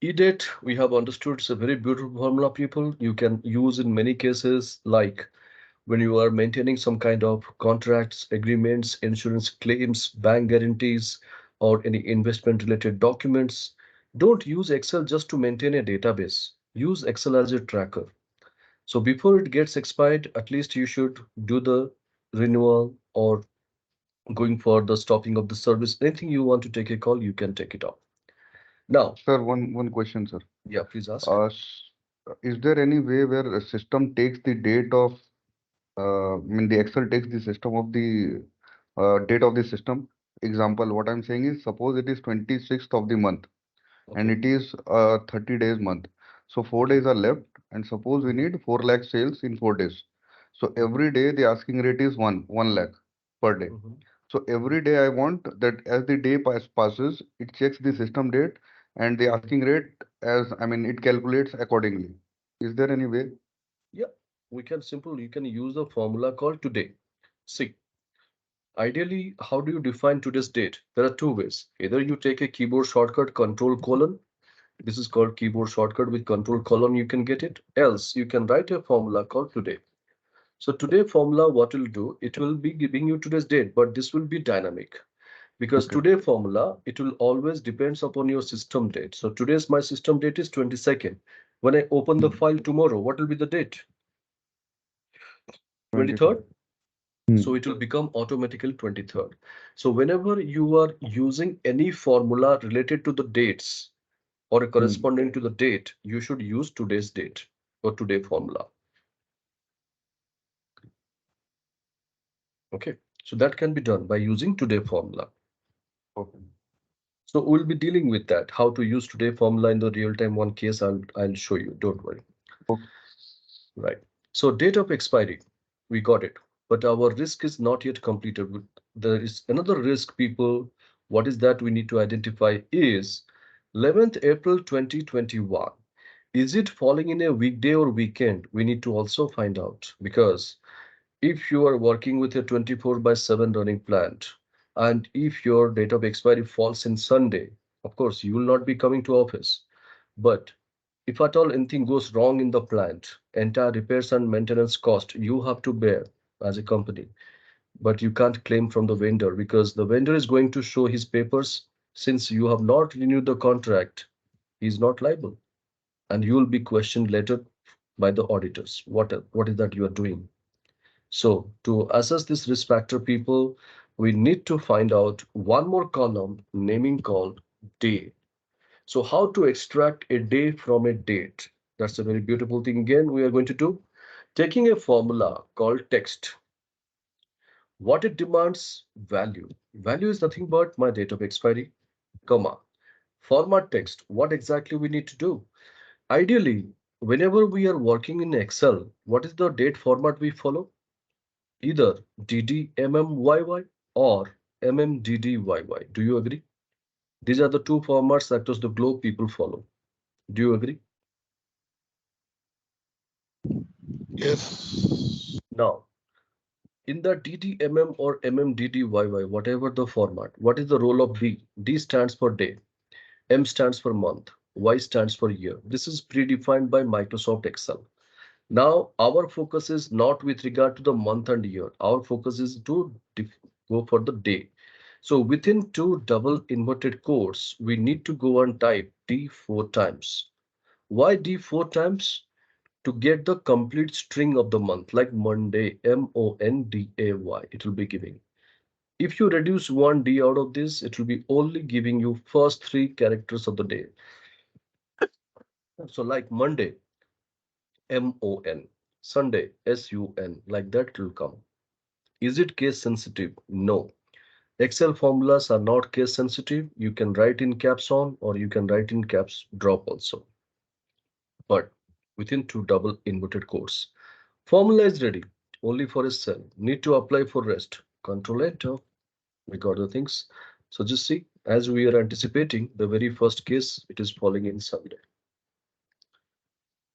EDATE, we have understood, it's a very beautiful formula, people. You can use in many cases, like when you are maintaining some kind of contracts, agreements, insurance claims, bank guarantees, or any investment related documents. Don't use Excel just to maintain a database. Use Excel as a tracker. So before it gets expired, at least you should do the renewal or going for the stopping of the service. Anything you want to take a call, you can take it off. Now, Sir, one question, sir. yeah, please ask. Is there any way where a system takes the date of, I mean, the Excel takes the system of the date of the system? Example, what I'm saying is, suppose it is 26th of the month and Okay. it is a 30 days month. So 4 days are left, and suppose we Mhm, need 4 lakh sales in 4 days. So mhm, every day the asking rate is 1 lakh per day. mhm. So every day I want that as the day passes, it checks the system date and the Mhm. asking rate as, I mean, it calculates accordingly. Is there any way? Yeah, you can use the formula called today. See, ideally, how do you define today's date? There are two ways. Either you take a keyboard shortcut control colon. This is called keyboard shortcut with control colon. You can get it. Else, you can write a formula called today. So today formula, what will do? It will be giving you today's date, but this will be dynamic because Okay. today formula, it will always depends upon your system date. So today's my system date is 22nd. When I open the file tomorrow, what will be the date? 23rd. 23rd. Hmm. So it will become automatically 23rd. So whenever you are using any formula related to the dates or Hmm. corresponding to the date, you should use today's date or today formula. Okay. So that can be done by using today formula. Okay. So we'll be dealing with that. How to use today formula in the real time one case I'll show you. Don't worry. Okay. Right. So date of expiry, we got it. But our risk is not yet completed. There is another risk, people. What is that we need to identify is 11th April 2021. Is it falling in a weekday or weekend? We need to also find out because if you are working with a 24 by 7 running plant and if your date of expiry falls in Sunday, of course, you will not be coming to office. But if at all anything goes wrong in the plant, entire repairs and maintenance cost you have to bear. as a company, but you can't claim from the vendor because the vendor is going to show his papers. Since you have not renewed the contract, he's not liable, and you will be questioned later by the auditors. What is that you are doing? So to assess this risk factor, people, we need to find out one more column naming called day. So how to extract a day from a date? That's a very beautiful thing. Again, we are going to do taking a formula called text. What it demands? Value. Value is nothing but my date of expiry, comma. Format text. What exactly we need to do? Ideally, whenever we are working in Excel, what is the date format we follow? Either DDMMYY or MMDDYY. Do you agree? These are the two formats across the globe people follow. Do you agree? Yes. Now, in the DDMM or MMDDYY, whatever the format, what is the role of D? D stands for day, M stands for month, Y stands for year. This is predefined by Microsoft Excel. Now, our focus is not with regard to the month and year. Our focus is to go for the day. So within two double inverted quotes, we need to go and type D four times. Why D four times? To get the complete string of the month, like Monday, Monday, it will be giving. If you reduce one D out of this, it will be only giving you first three characters of the day. So like Monday, MON, Sunday, SUN, like that it will come. Is it case sensitive? No. Excel formulas are not case sensitive. You can write in caps on or you can write in caps drop also. But within two double inverted quotes. Formula is ready. Only for a cell. Need to apply for rest. Control Enter. We got the things. So just see, as we are anticipating the very first case, it is falling in Sunday.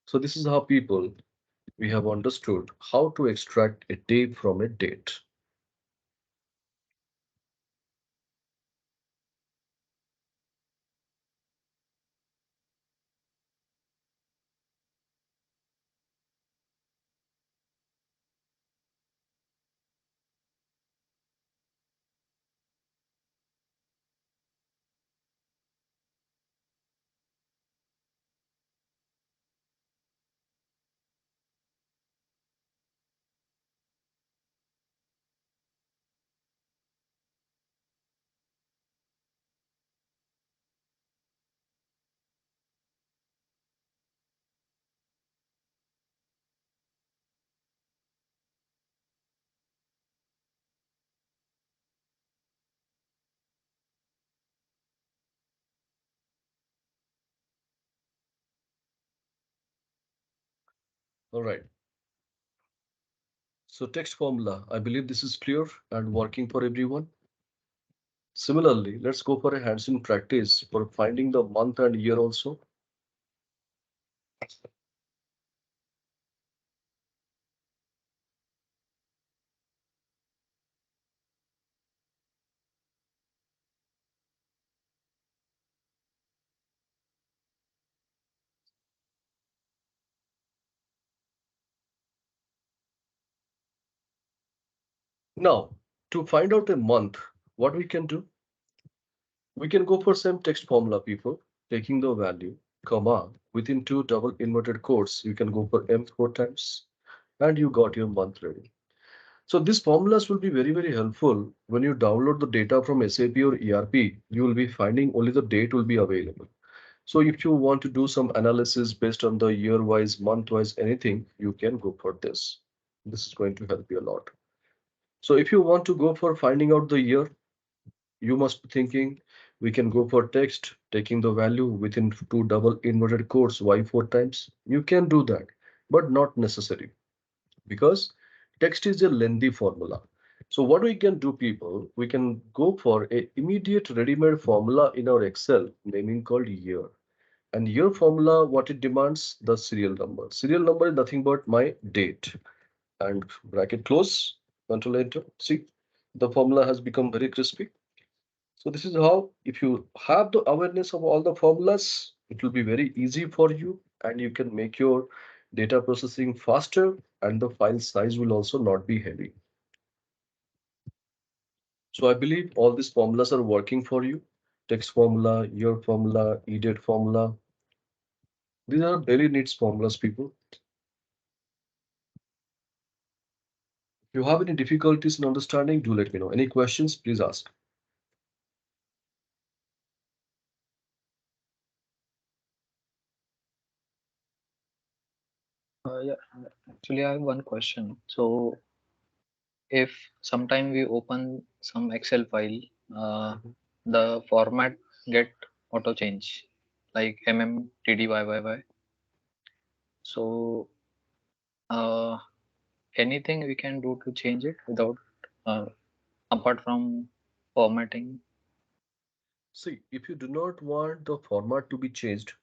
So this is how people we have understood how to extract a day from a date. All right. So text formula, I believe this is clear and working for everyone. Similarly, let's go for a hands-on practice for finding the month and year also. Now, to find out a month, what we can do? We can go for same text formula, people, taking the value, comma, within two double inverted quotes, you can go for M four times, and you got your month ready. So these formulas will be very, very helpful when you download the data from SAP or ERP. You will be finding only the date will be available. So if you want to do some analysis based on the year-wise, month-wise, anything, you can go for this. This is going to help you a lot. So if you want to go for finding out the year, you must be thinking we can go for text, taking the value within two double inverted quotes, y four times. You can do that, but not necessary because text is a lengthy formula. So what we can do, people, we can go for a immediate ready-made formula in our Excel naming called year. And year formula, what it demands, the serial number. Serial number is nothing but my date. And bracket close, control enter. See, the formula has become very crispy. So this is how, if you have the awareness of all the formulas, it will be very easy for you and you can make your data processing faster, and the file size will also not be heavy. So I believe all these formulas are working for you. Text formula, year formula, EDATE formula. These are daily needs formulas, people. If you have any difficulties in understanding, do let me know. Any questions, please ask. Yeah, actually, I have one question. So, if sometime we open some Excel file, uh, Mhm. the format get auto change like MMTDYYY. So, uh, anything we can do to change it without, uh, apart from formatting? See, if you do not want the format to be changed,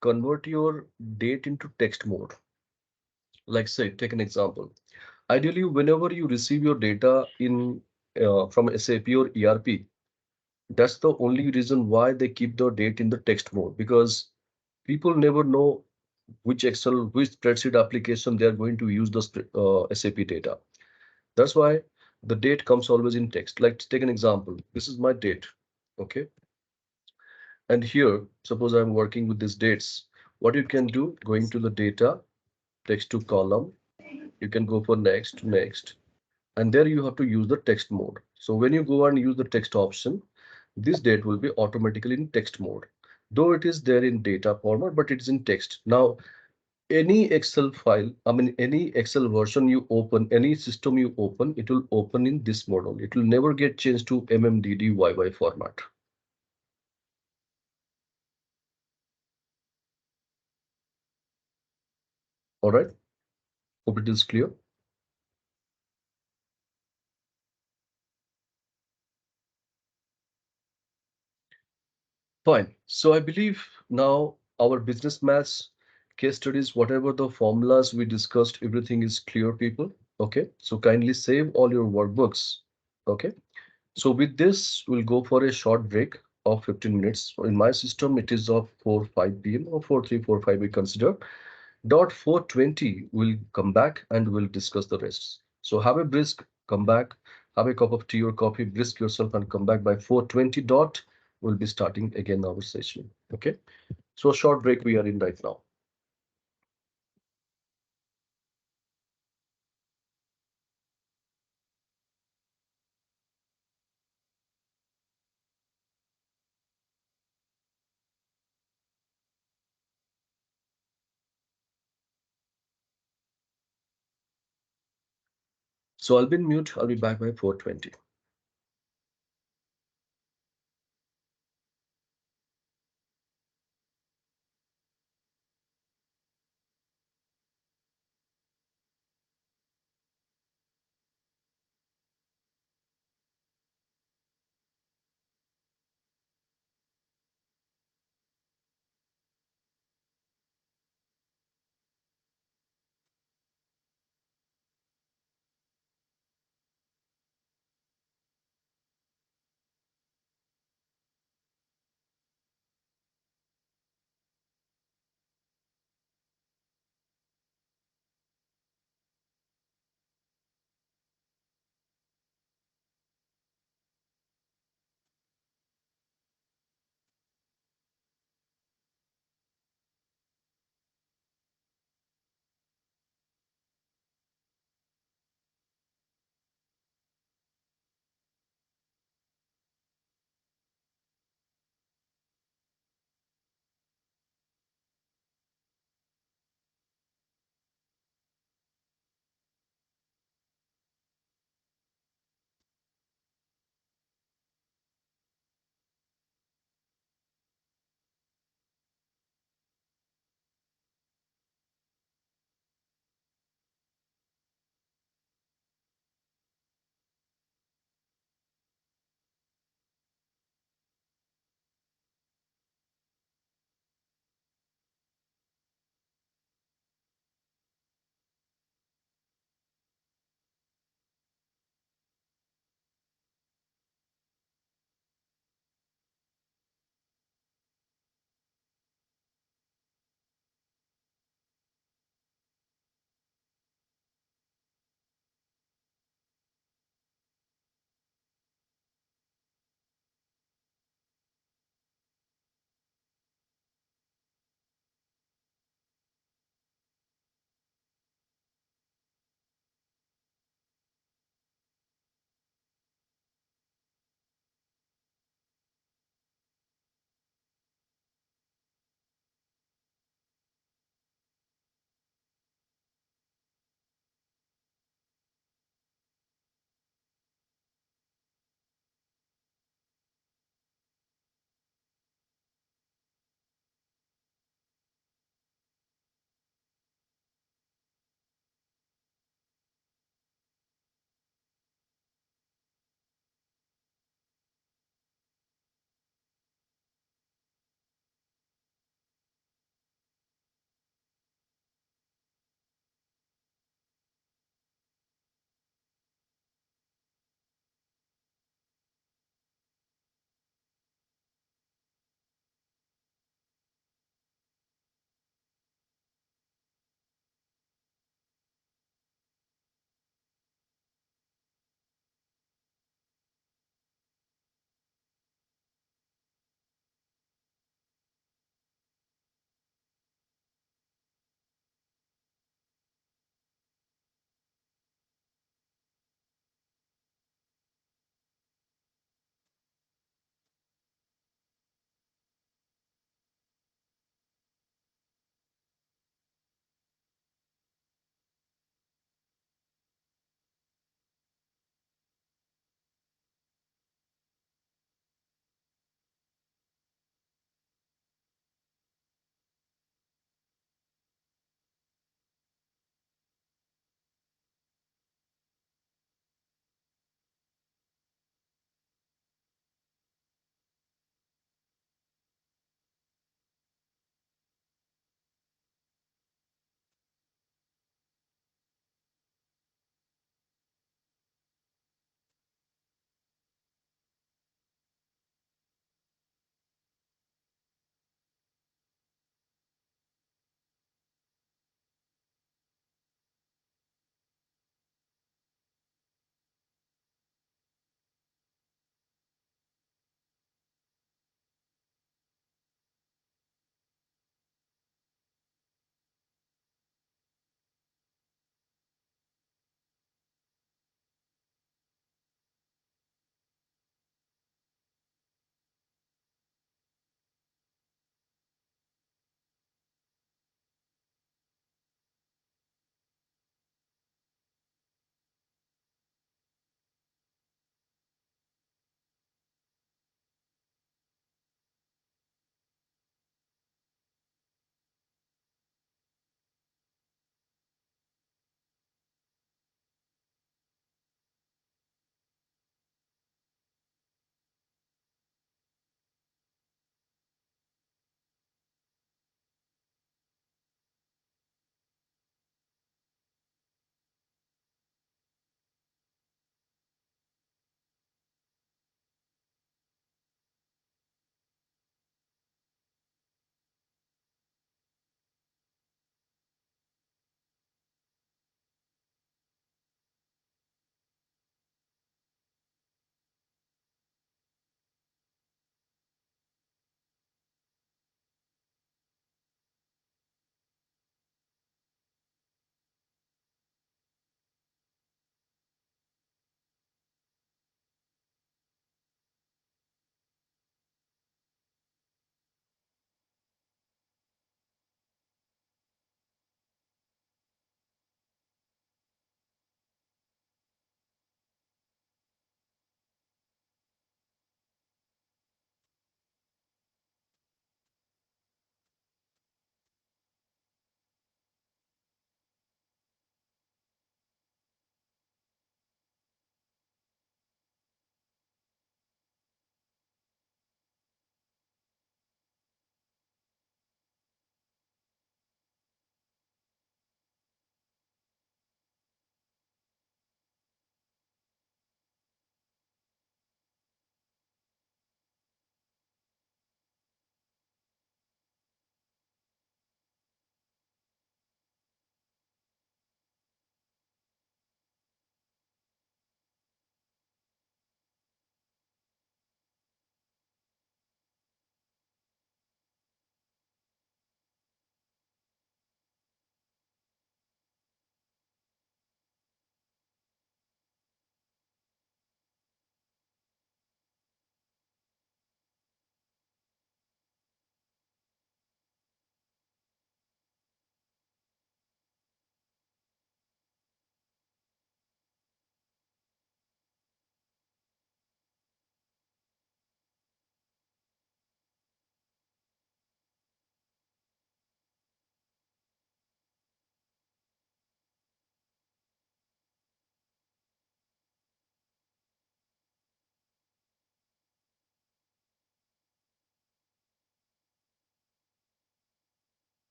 convert your date into text mode. Like say, take an example. Ideally, whenever you receive your data in from SAP or ERP, that's the only reason why they keep the date in the text mode, because people never know which spreadsheet application they are going to use the SAP data. That's why the date comes always in text. Like take an example. This is my date. Okay. And here, suppose I'm working with these dates. What you can do, going to the data, text to column, you can go for next, next, and there you have to use the text mode. So when you go and use the text option, this date will be automatically in text mode. Though it is there in data format, but it's in text. Now, any Excel file, I mean, any Excel version you open, any system you open, it will open in this mode only. It will never get changed to MMDDYY format. All right. Hope it is clear. Fine. So I believe now our business maths case studies, whatever the formulas we discussed, everything is clear, people. Okay. So kindly save all your workbooks. Okay. So with this, we'll go for a short break of 15 minutes. In my system, it is of 4-5 p.m. or 4-3-4-5 we consider. Dot 4:20, we'll come back and we'll discuss the rest. So have a brisk, come back, have a cup of tea or coffee, brisk yourself and come back by 4:20 dot. We'll be starting again our session. Okay. So short break we are in right now. So I'll be in mute. I'll be back by 4:20.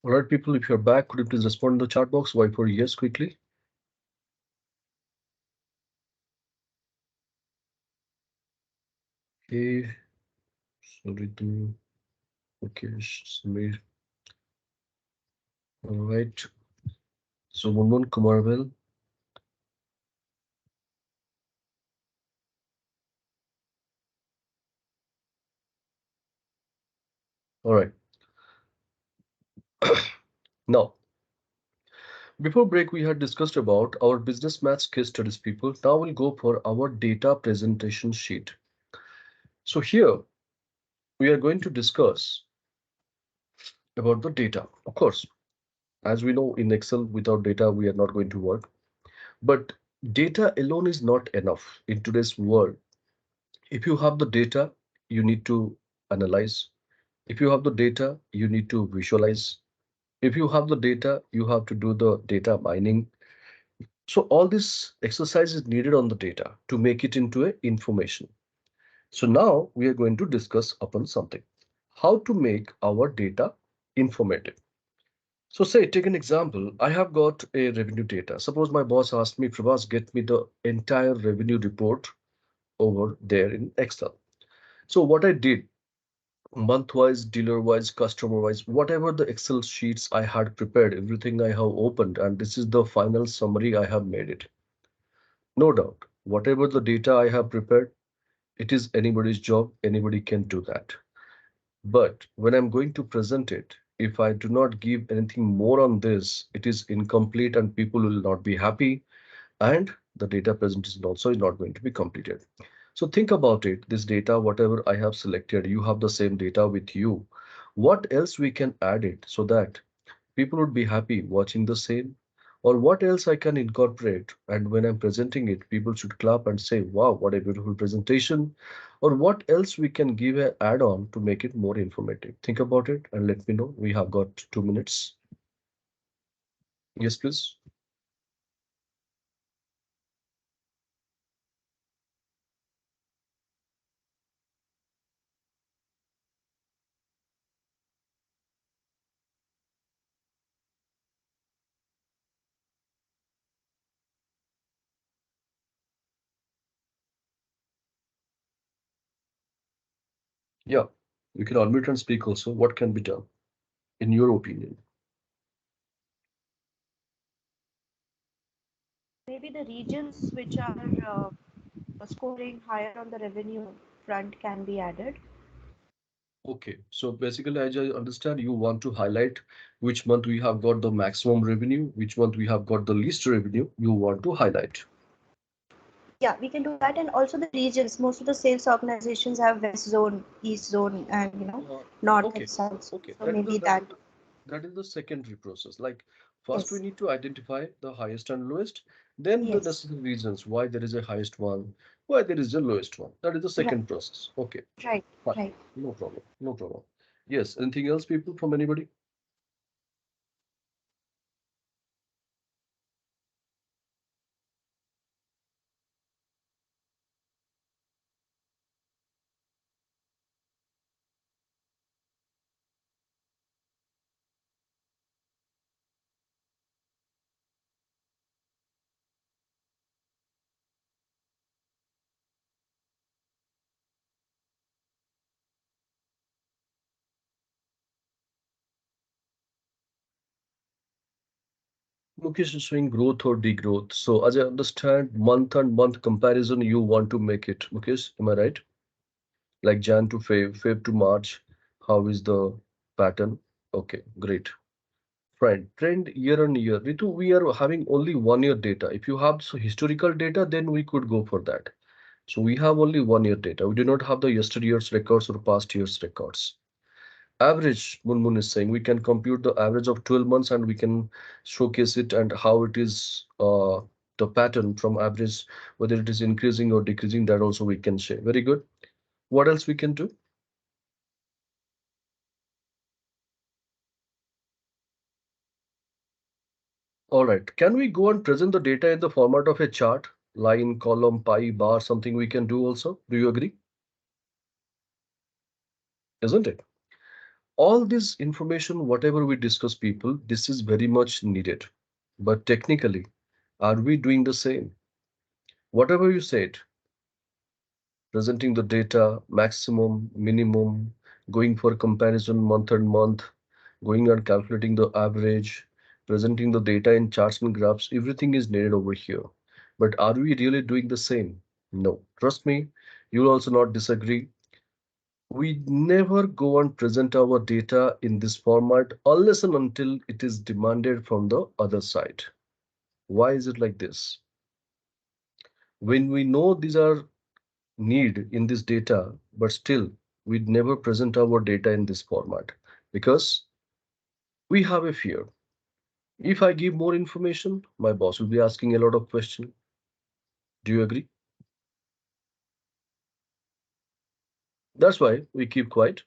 All right, people, if you're back, could you please respond in the chat box? Why for yes quickly? Okay, sorry to okay, Samir. All right. So Munmun Kumarvel. All right. Now, before break, we had discussed about our business maths case studies, people. Now we'll go for our data presentation sheet. So here we are going to discuss about the data. Of course, as we know in Excel, without data, we are not going to work. But data alone is not enough in today's world. If you have the data, you need to analyze. If you have the data, you need to visualize. If you have the data, you have to do the data mining. So all this exercise is needed on the data to make it into a information. So now we are going to discuss upon something. How to make our data informative. So say, take an example. I have got a revenue data. Suppose my boss asked me, Prabhas, get me the entire revenue report over there in Excel. So what I did, month-wise, dealer-wise, customer-wise, whatever the Excel sheets I had prepared, everything I have opened, and this is the final summary I have made it. No doubt, whatever the data I have prepared, it is anybody's job, anybody can do that. But when I'm going to present it, if I do not give anything more on this, it is incomplete and people will not be happy, and the data presentation also is not going to be completed. So think about it. This data, whatever I have selected, you have the same data with you. What else we can add it so that people would be happy watching the same? Or what else I can incorporate? And when I'm presenting it, people should clap and say, wow, what a beautiful presentation. Or what else we can give an add-on to make it more informative. Think about it and let me know. We have got 2 minutes. Yes, please. Yeah, you can unmute and speak also. What can be done, in your opinion? Maybe the regions which are scoring higher on the revenue front can be added. Okay, so basically, I just understand you want to highlight which month we have got the maximum revenue, which month we have got the least revenue, you want to highlight. Yeah, we can do that. And also the regions. Most of the sales organizations have West Zone, East Zone, and Uh, North and okay, South. okay, So maybe that. that is the secondary process. Like first we Yes. need to identify the highest and lowest, then the Yes. necessary reasons why there is a highest one, why there is a lowest one. That is the Right. second process. Okay, Right. fine. Right. No problem. No problem. Yes, anything else, people, from anybody? Mukesh is showing growth or degrowth. So as I understand, month and month comparison, you want to make it. Mukesh, am I right? Like Jan to Feb, Feb to March. How is the pattern? Okay, great. Right, trend year on year. Ritu, we are having only 1 year data. If you have historical data, then we could go for that. So we have only 1 year data. We do not have the yesterday's records or past year's records. Average, Munmun is saying, we can compute the average of 12 months and we can showcase it and how it is the pattern from average, whether it is increasing or decreasing, that also we can share. Very good. What else we can do? All right. Can we go and present the data in the format of a chart? Line, column, pie, bar, something we can do also. Do you agree? Isn't it? All this information, whatever we discuss, people, this is very much needed. But technically, are we doing the same? Whatever you said, presenting the data, maximum, minimum, going for comparison month and month, going and calculating the average, presenting the data in charts and graphs, everything is needed over here. But are we really doing the same? No. Trust me, you'll also not disagree. We never go and present our data in this format unless and until it is demanded from the other side. Why is it like this? When we know these are need in this data, but still we never present our data in this format because we have a fear. If I give more information, my boss will be asking a lot of questions. Do you agree? That's why we keep quiet.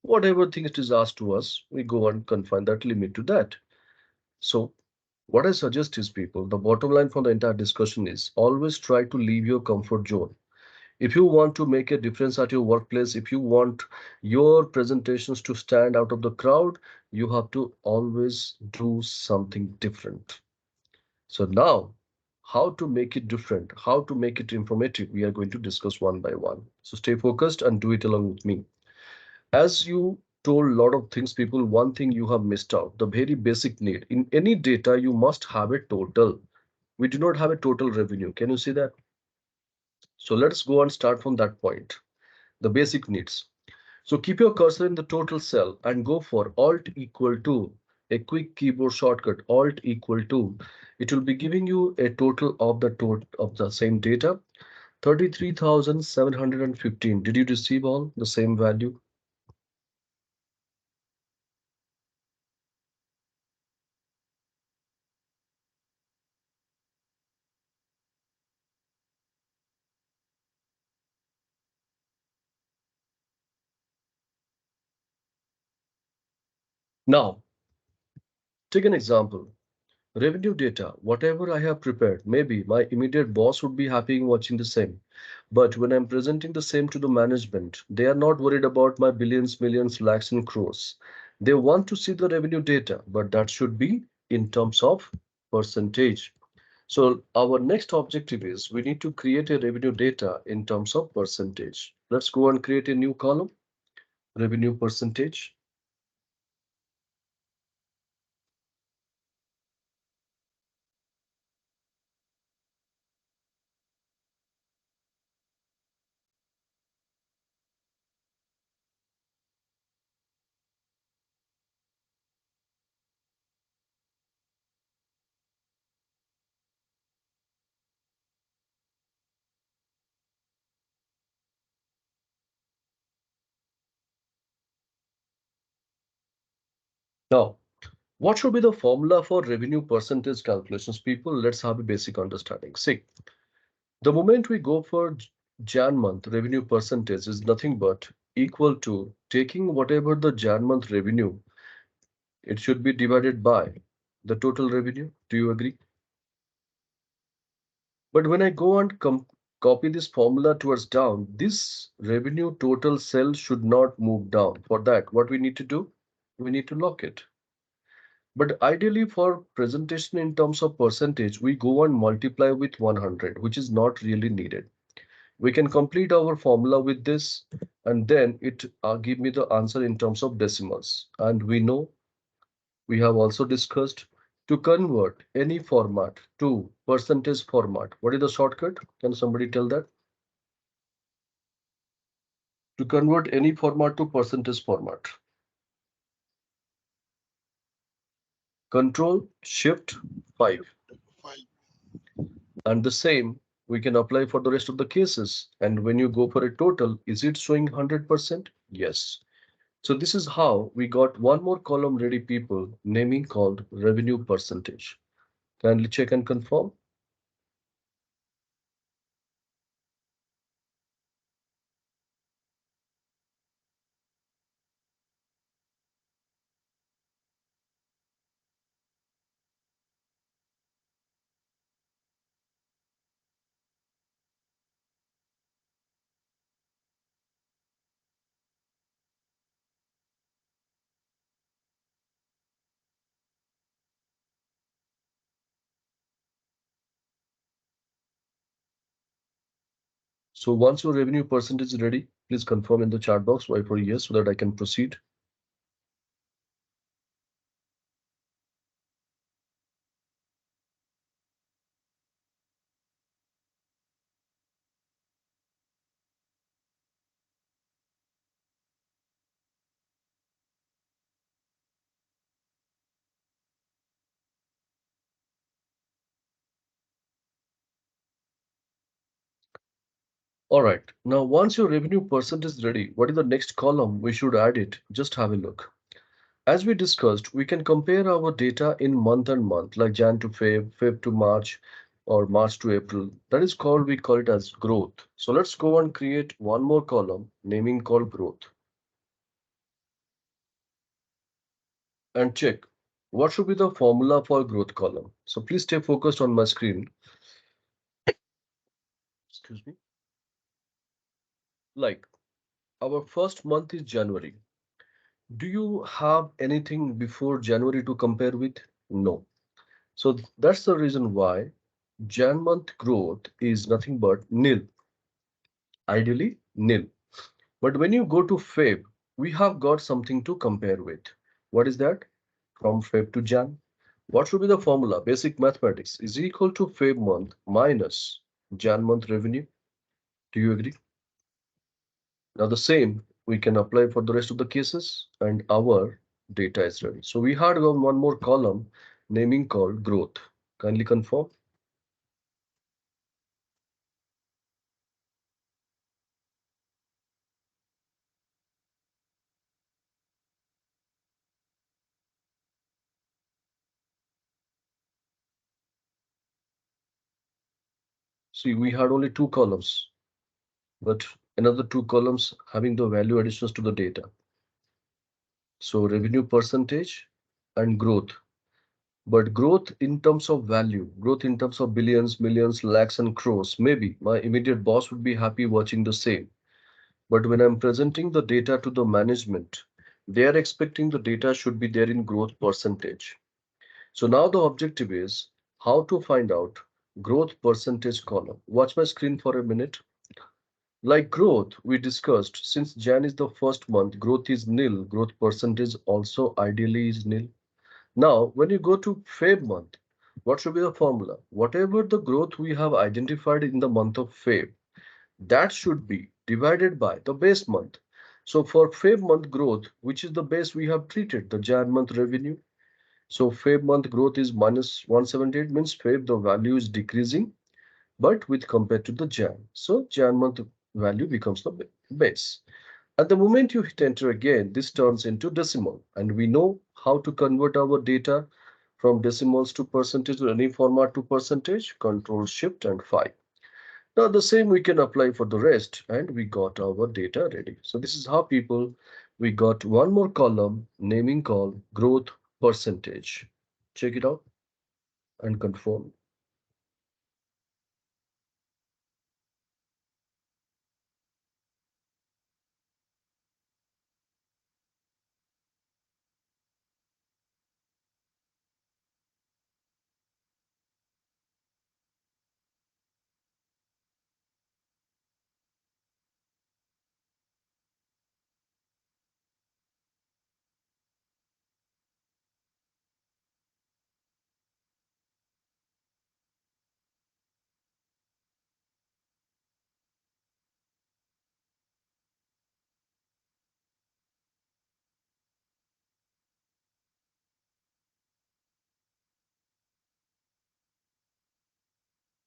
Whatever thing it is asked to us, we go and confine that limit to that. So what I suggest is, people, the bottom line for the entire discussion is always try to leave your comfort zone. If you want to make a difference at your workplace, if you want your presentations to stand out of the crowd, you have to always do something different. So now, how to make it different, how to make it informative, we are going to discuss one by one. So stay focused and do it along with me. As you told a lot of things, people, one thing you have missed out, the very basic need. In any data, you must have a total. We do not have a total revenue. Can you see that? So let's go and start from that point. The basic needs. So keep your cursor in the total cell and go for Alt equal to a quick keyboard shortcut, Alt equal to. It will be giving you a total of the same data, 33,715. Did you receive all the same value? Now, take an example. Revenue data, whatever I have prepared, maybe my immediate boss would be happy in watching the same. But when I'm presenting the same to the management, they are not worried about my billions, millions, lakhs, and crores. They want to see the revenue data, but that should be in terms of percentage. So our next objective is we need to create a revenue data in terms of percentage. Let's go and create a new column, revenue percentage. Now, what should be the formula for revenue percentage calculations? People, let's have a basic understanding. See, the moment we go for Jan month, revenue percentage is nothing but equal to taking whatever the Jan month revenue, it should be divided by the total revenue. Do you agree? But when I go and copy this formula towards down, this revenue total cell should not move down. For that, what we need to do? We need to lock it. But ideally for presentation in terms of percentage, we go and multiply with 100, which is not really needed. We can complete our formula with this and then it give me the answer in terms of decimals. And we know we have also discussed to convert any format to percentage format. What is the shortcut? Can somebody tell that? To convert any format to percentage format. Control Shift 5. Five. And the same we can apply for the rest of the cases. And when you go for a total, is it showing 100%? Yes. So this is how we got one more column ready, people, naming called revenue percentage. Kindly check and confirm. So once your revenue percentage is ready, please confirm in the chat box why for yes so that I can proceed. All right. Now, once your revenue percent is ready, what is the next column? We should add it. Just have a look. As we discussed, we can compare our data in month and month, like Jan to Feb, Feb to March, or March to April. That is called, we call it as growth. So let's go and create one more column, naming called growth, and check what should be the formula for growth column. So please stay focused on my screen. Excuse me. Like our first month is January. Do you have anything before January to compare with? No. So that's the reason why Jan month growth is nothing but nil, ideally nil. But when you go to Feb, we have got something to compare with. What is that? From Feb to Jan. What should be the formula? Basic mathematics is equal to Feb month minus Jan month revenue. Do you agree? Now the same we can apply for the rest of the cases and our data is ready. So we had one more column naming called growth. Kindly confirm. See, we had only two columns, but another two columns having the value additions to the data. So revenue percentage and growth. But growth in terms of value, growth in terms of billions, millions, lakhs, and crores, maybe my immediate boss would be happy watching the same. But when I'm presenting the data to the management, they are expecting the data should be there in growth percentage. So now the objective is how to find out growth percentage column. Watch my screen for a minute. Like growth, we discussed, since Jan is the first month, growth is nil, growth percentage also ideally is nil. Now, when you go to Feb month, what should be the formula? Whatever the growth we have identified in the month of Feb, that should be divided by the base month. So for Feb month growth, which is the base we have treated, the Jan month revenue. So Feb month growth is minus 178 means Feb the value is decreasing, but with compared to the Jan. So Jan month value becomes the base. At the moment you hit enter again, this turns into decimal, and we know how to convert our data from decimals to percentage or any format to percentage, Control Shift and 5. Now the same we can apply for the rest and we got our data ready. So this is how people, we got one more column naming called growth percentage. Check it out and confirm.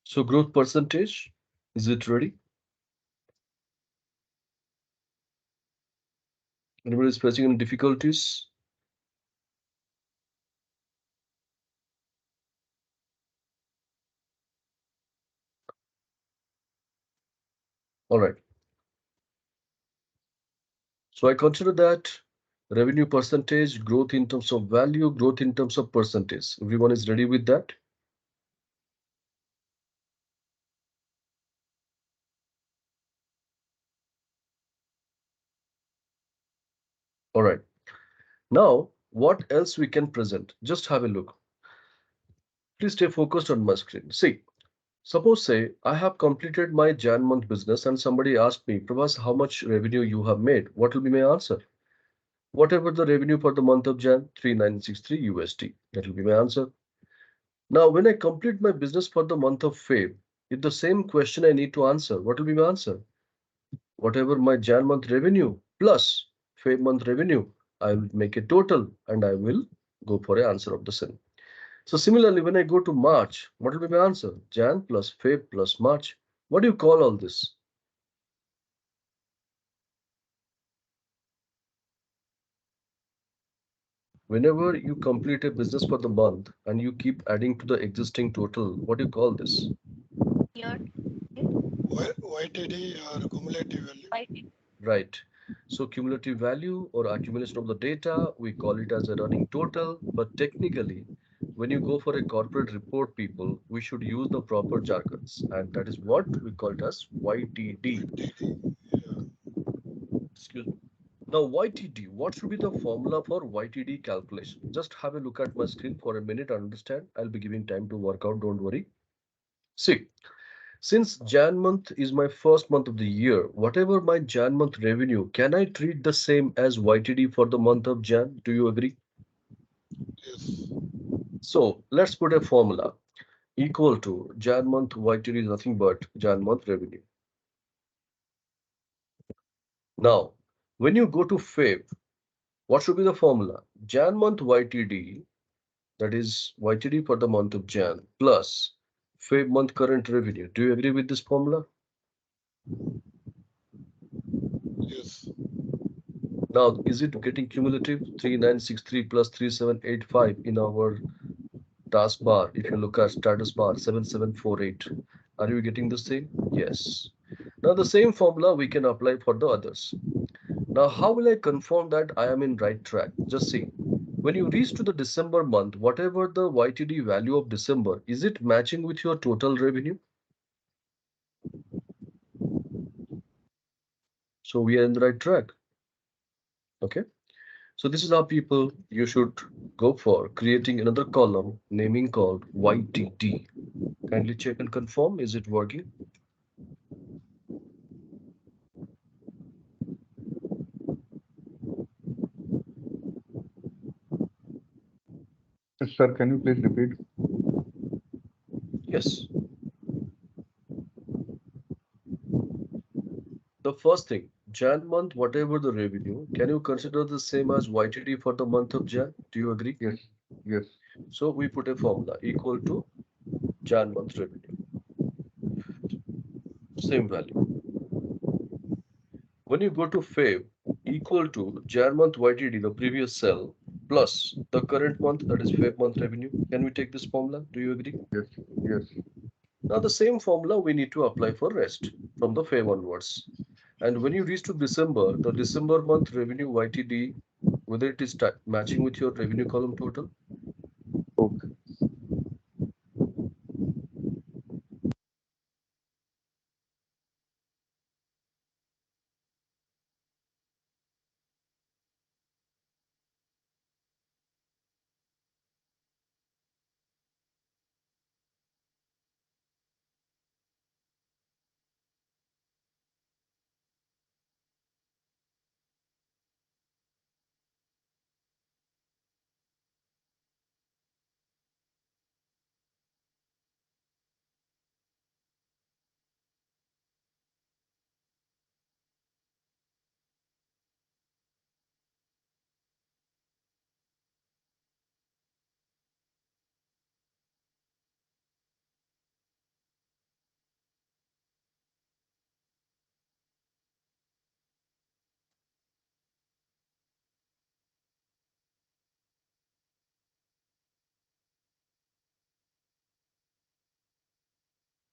So growth percentage, is it ready? Anybody is facing any difficulties? All right. So I consider that revenue percentage, growth in terms of value, growth in terms of percentage. Everyone is ready with that? All right. Now, what else we can present? Just have a look. Please stay focused on my screen. See, Suppose say I have completed my Jan month business and somebody asked me, Prabhas, how much revenue you have made? What will be my answer? Whatever the revenue for the month of Jan, 3963 USD. That will be my answer. Now, when I complete my business for the month of Feb, if the same question I need to answer, what will be my answer? Whatever my Jan month revenue plus Feb month revenue, I will make a total and I will go for an answer of the same. So similarly, when I go to March, what will be my answer? Jan plus Feb plus March. What do you call all this? Whenever you complete a business for the month and you keep adding to the existing total, what do you call this? Year. YTD or cumulative value. Right. So cumulative value or accumulation of the data, we call it as a running total. But technically, when you go for a corporate report, people, we should use the proper jargons. And that is what we call it as YTD. Excuse me. Now, YTD, what should be the formula for YTD calculation? Just have a look at my screen for a minute and understand. I'll be giving time to work out, don't worry. See, since Jan month is my first month of the year, whatever my Jan month revenue, can I treat the same as YTD for the month of Jan? Do you agree? Yes. So let's put a formula equal to Jan month YTD is nothing but Jan month revenue. Now, when you go to Feb, what should be the formula? Jan month YTD, that is YTD for the month of Jan, plus Feb month current revenue. Do you agree with this formula? Yes. Now, is it getting cumulative? 3963 plus 3785 in our taskbar. If you look at status bar 7748, are you getting the same? Yes. Now, the same formula we can apply for the others. Now, how will I confirm that I am in right track? Just see. When you reach to the December month, whatever the YTD value of December, is it matching with your total revenue? So we are in the right track. Okay. So this is how people you should go for creating another column naming called YTD. Kindly check and confirm, is it working? Yes, sir, can you please repeat? Yes. The first thing, Jan month, whatever the revenue, can you consider the same as YTD for the month of Jan? Do you agree? Yes, yes. So we put a formula equal to Jan month revenue, same value. When you go to Feb, equal to Jan month YTD, the previous cell, plus the current month, that is Feb month revenue. Can we take this formula? Do you agree? Yes, yes. Now the same formula we need to apply for rest from the Feb onwards. And when you reach to December, the December month revenue YTD, whether it is matching with your revenue column total. Okay.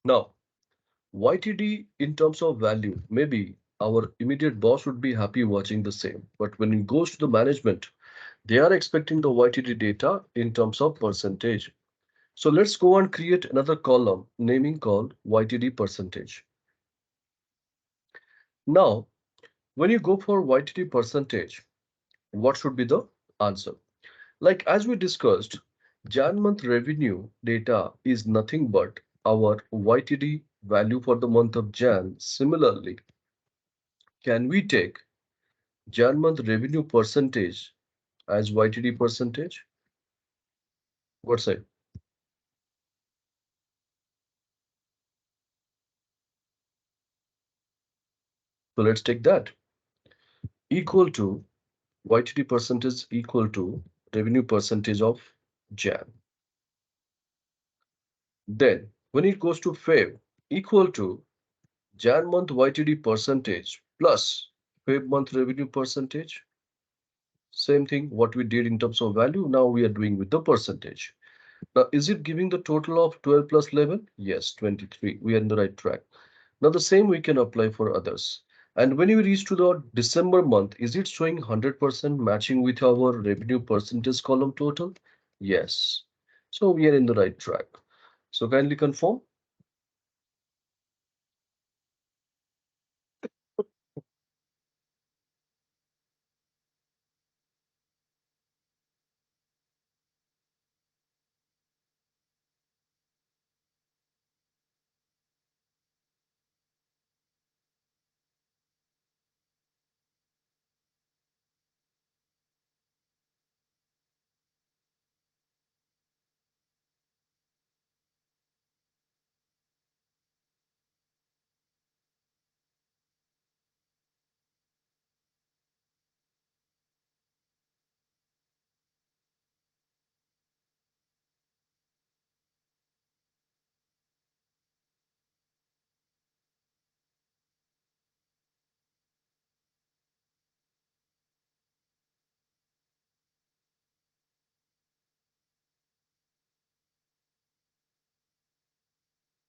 Now, YTD in terms of value, maybe our immediate boss would be happy watching the same. But when it goes to the management, they are expecting the YTD data in terms of percentage. So let's go and create another column naming called YTD percentage. Now, when you go for YTD percentage, what should be the answer? Like as we discussed, Jan month revenue data is nothing but our YTD value for the month of Jan. Similarly, can we take Jan month revenue percentage as YTD percentage? What's it? So let's take that equal to YTD percentage equal to revenue percentage of Jan. Then when it goes to Feb equal to Jan month YTD percentage plus Feb month revenue percentage. Same thing what we did in terms of value, now we are doing with the percentage. Now, is it giving the total of 12 plus 11? Yes, 23. We are in the right track. Now, the same we can apply for others. And when you reach to the December month, is it showing 100% matching with our revenue percentage column total? Yes. So we are in the right track. So kindly confirm.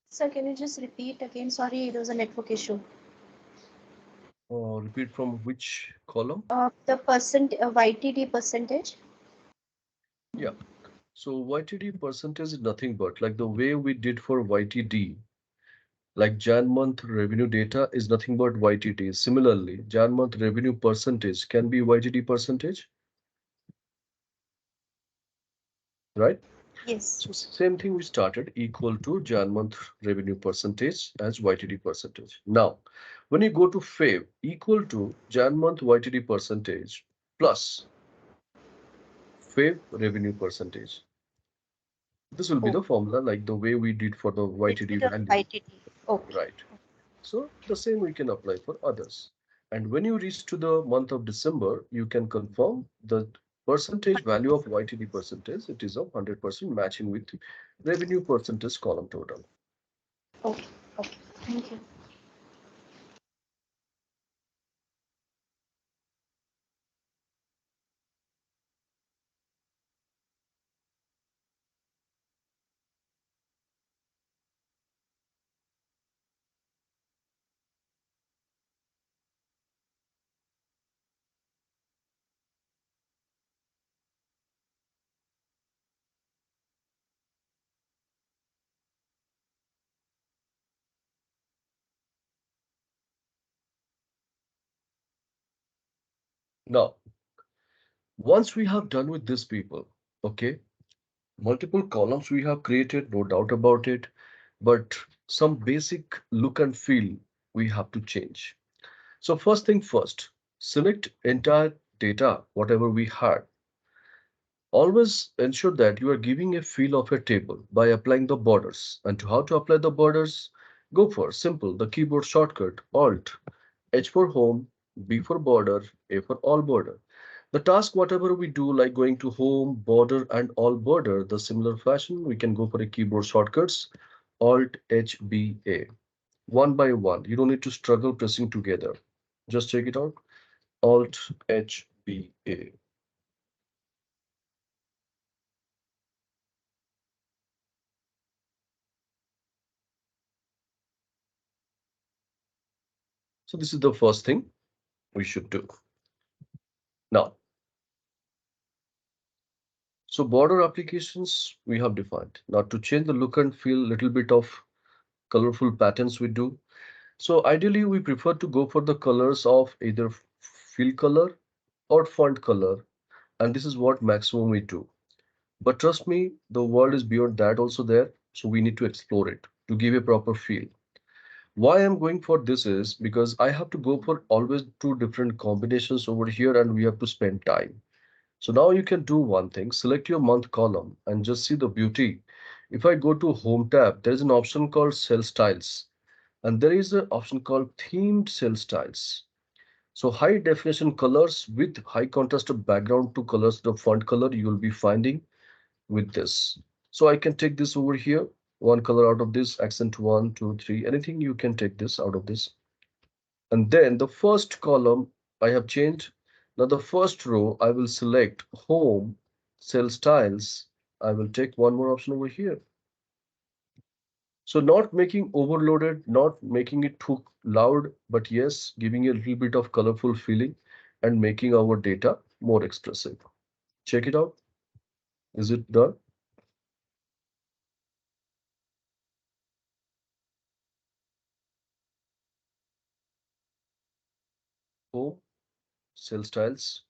Sir, can you just repeat again? Sorry, there was a network issue. Repeat from which column? The percent YTD percentage. Yeah. So YTD percentage is nothing but like the way we did for YTD, like Jan month revenue data is nothing but YTD. Similarly, Jan month revenue percentage can be YTD percentage, right? Yes. So same thing we started equal to Jan month revenue percentage as YTD percentage. Now, when you go to Feb, equal to Jan month YTD percentage plus Feb revenue percentage. This will be Oh, the formula like the way we did for the YTD instead of value, YTD. Okay. right? So the same we can apply for others. And when you reach to the month of December, you can confirm the percentage value of YTD percentage. It is of 100% matching with revenue percentage column total. Okay. Okay. Thank you. Now, once we have done with this people, okay, multiple columns we have created, no doubt about it, but some basic look and feel we have to change. So first thing first, select entire data, whatever we had. Always ensure that you are giving a feel of a table by applying the borders. And to how to apply the borders, go for simple, the keyboard shortcut, Alt, H for home, B for border, A for all border. The task, whatever we do, like going to home, border, and all border, the similar fashion, we can go for a keyboard shortcuts, Alt, H, B, A. One by one. You don't need to struggle pressing together. Just check it out. Alt, H, B, A. So this is the first thing we should do. Now, so border applications we have defined. Now to change the look and feel, little bit of colorful patterns we do. So ideally we prefer to go for the colors of either fill color or font color. And this is what maximum we do. But trust me, the world is beyond that also there. So we need to explore it. to give a proper feel. Why I'm going for this is because I have to go for always two different combinations over here and we have to spend time. So now you can do one thing, select your month column and just see the beauty. If I go to Home tab, there is an option called Cell Styles and there is an option called Themed Cell Styles. So high definition colors with high contrast of background to colors, the font color you will be finding with this. So I can take this over here, one color out of this, accent one, two, three, anything you can take this out of this. And then the first column I have changed. Now the first row, I will select Home, Cell Styles. I will take one more option over here. So not making overloaded, not making it too loud, but yes, giving a little bit of colorful feeling and making our data more expressive. Check it out. Is it done? Home, Cell Styles,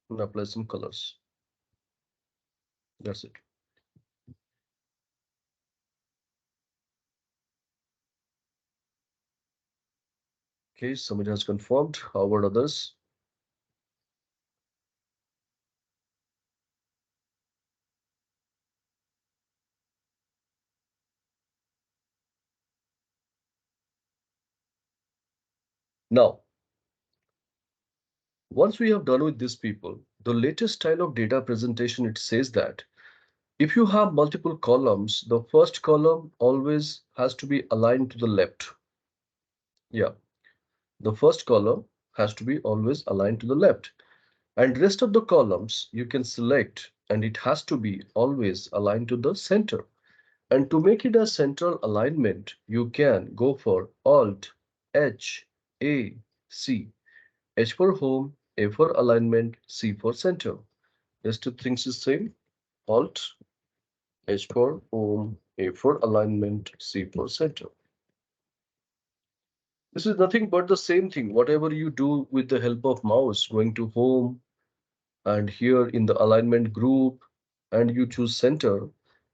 and apply some colors. That's it. Okay, somebody has confirmed. How about others? Now, once we have done with these people, the latest style of data presentation, it says that if you have multiple columns, the first column always has to be aligned to the left. Yeah, the first column has to be always aligned to the left. And rest of the columns you can select and it has to be always aligned to the center. And to make it a central alignment, you can go for Alt, H, A, C. H for home, A for alignment, C for center. Rest of things is same. Alt, H for home, A for alignment, C for center. This is nothing but the same thing. Whatever you do with the help of mouse, going to home and here in the alignment group, and you choose center,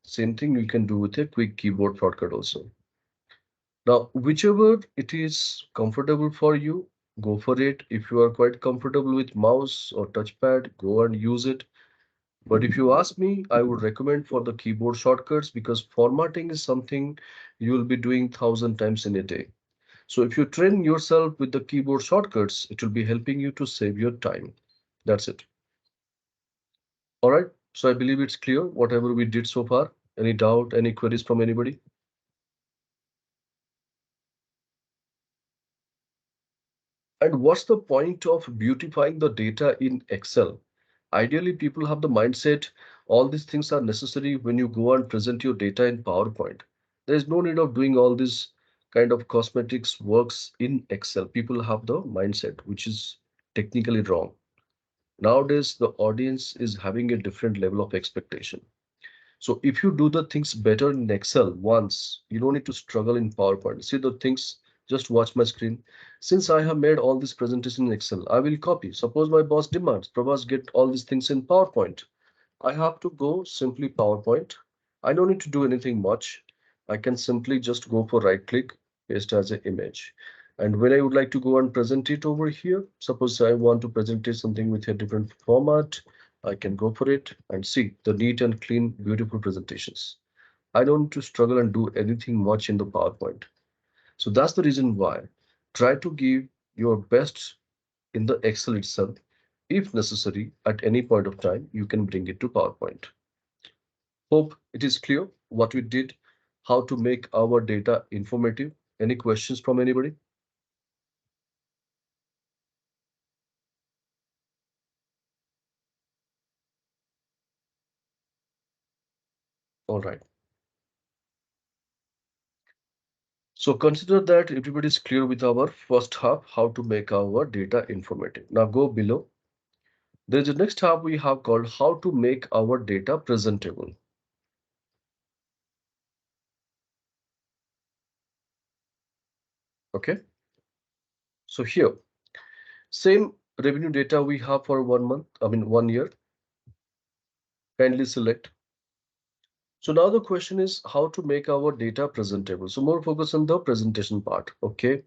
same thing you can do with a quick keyboard shortcut also. Now, whichever it is comfortable for you, go for it. If you are quite comfortable with mouse or touchpad, go and use it. But if you ask me, I would recommend for the keyboard shortcuts because formatting is something you will be doing 1,000 times in a day. So if you train yourself with the keyboard shortcuts, it will be helping you to save your time. That's it. All right. So I believe it's clear whatever we did so far. Any doubt, any queries from anybody? And what's the point of beautifying the data in Excel? Ideally, people have the mindset all these things are necessary when you go and present your data in PowerPoint. There is no need of doing all this kind of cosmetics works in Excel. People have the mindset, which is technically wrong. Nowadays, the audience is having a different level of expectation. So if you do the things better in Excel once, you don't need to struggle in PowerPoint. See the things, just watch my screen. Since I have made all this presentation in Excel, I will copy. Suppose my boss demands, Prabhas, get all these things in PowerPoint. I have to go simply PowerPoint. I don't need to do anything much. I can simply just go for right click, paste as an image. And when I would like to go and present it over here, suppose I want to present it something with a different format, I can go for it and see the neat and clean, beautiful presentations. I don't need to struggle and do anything much in the PowerPoint. So that's the reason why try to give your best in the Excel itself. If necessary, at any point of time, you can bring it to PowerPoint. Hope it is clear what we did, how to make our data informative. Any questions from anybody? All right. So consider that everybody is clear with our first half, how to make our data informative. Now go below. There is a next half we have called how to make our data presentable. Okay. So here, same revenue data we have for 1 month, I mean 1 year. Kindly select So now the question is how to make our data presentable. So more focus on the presentation part. Okay.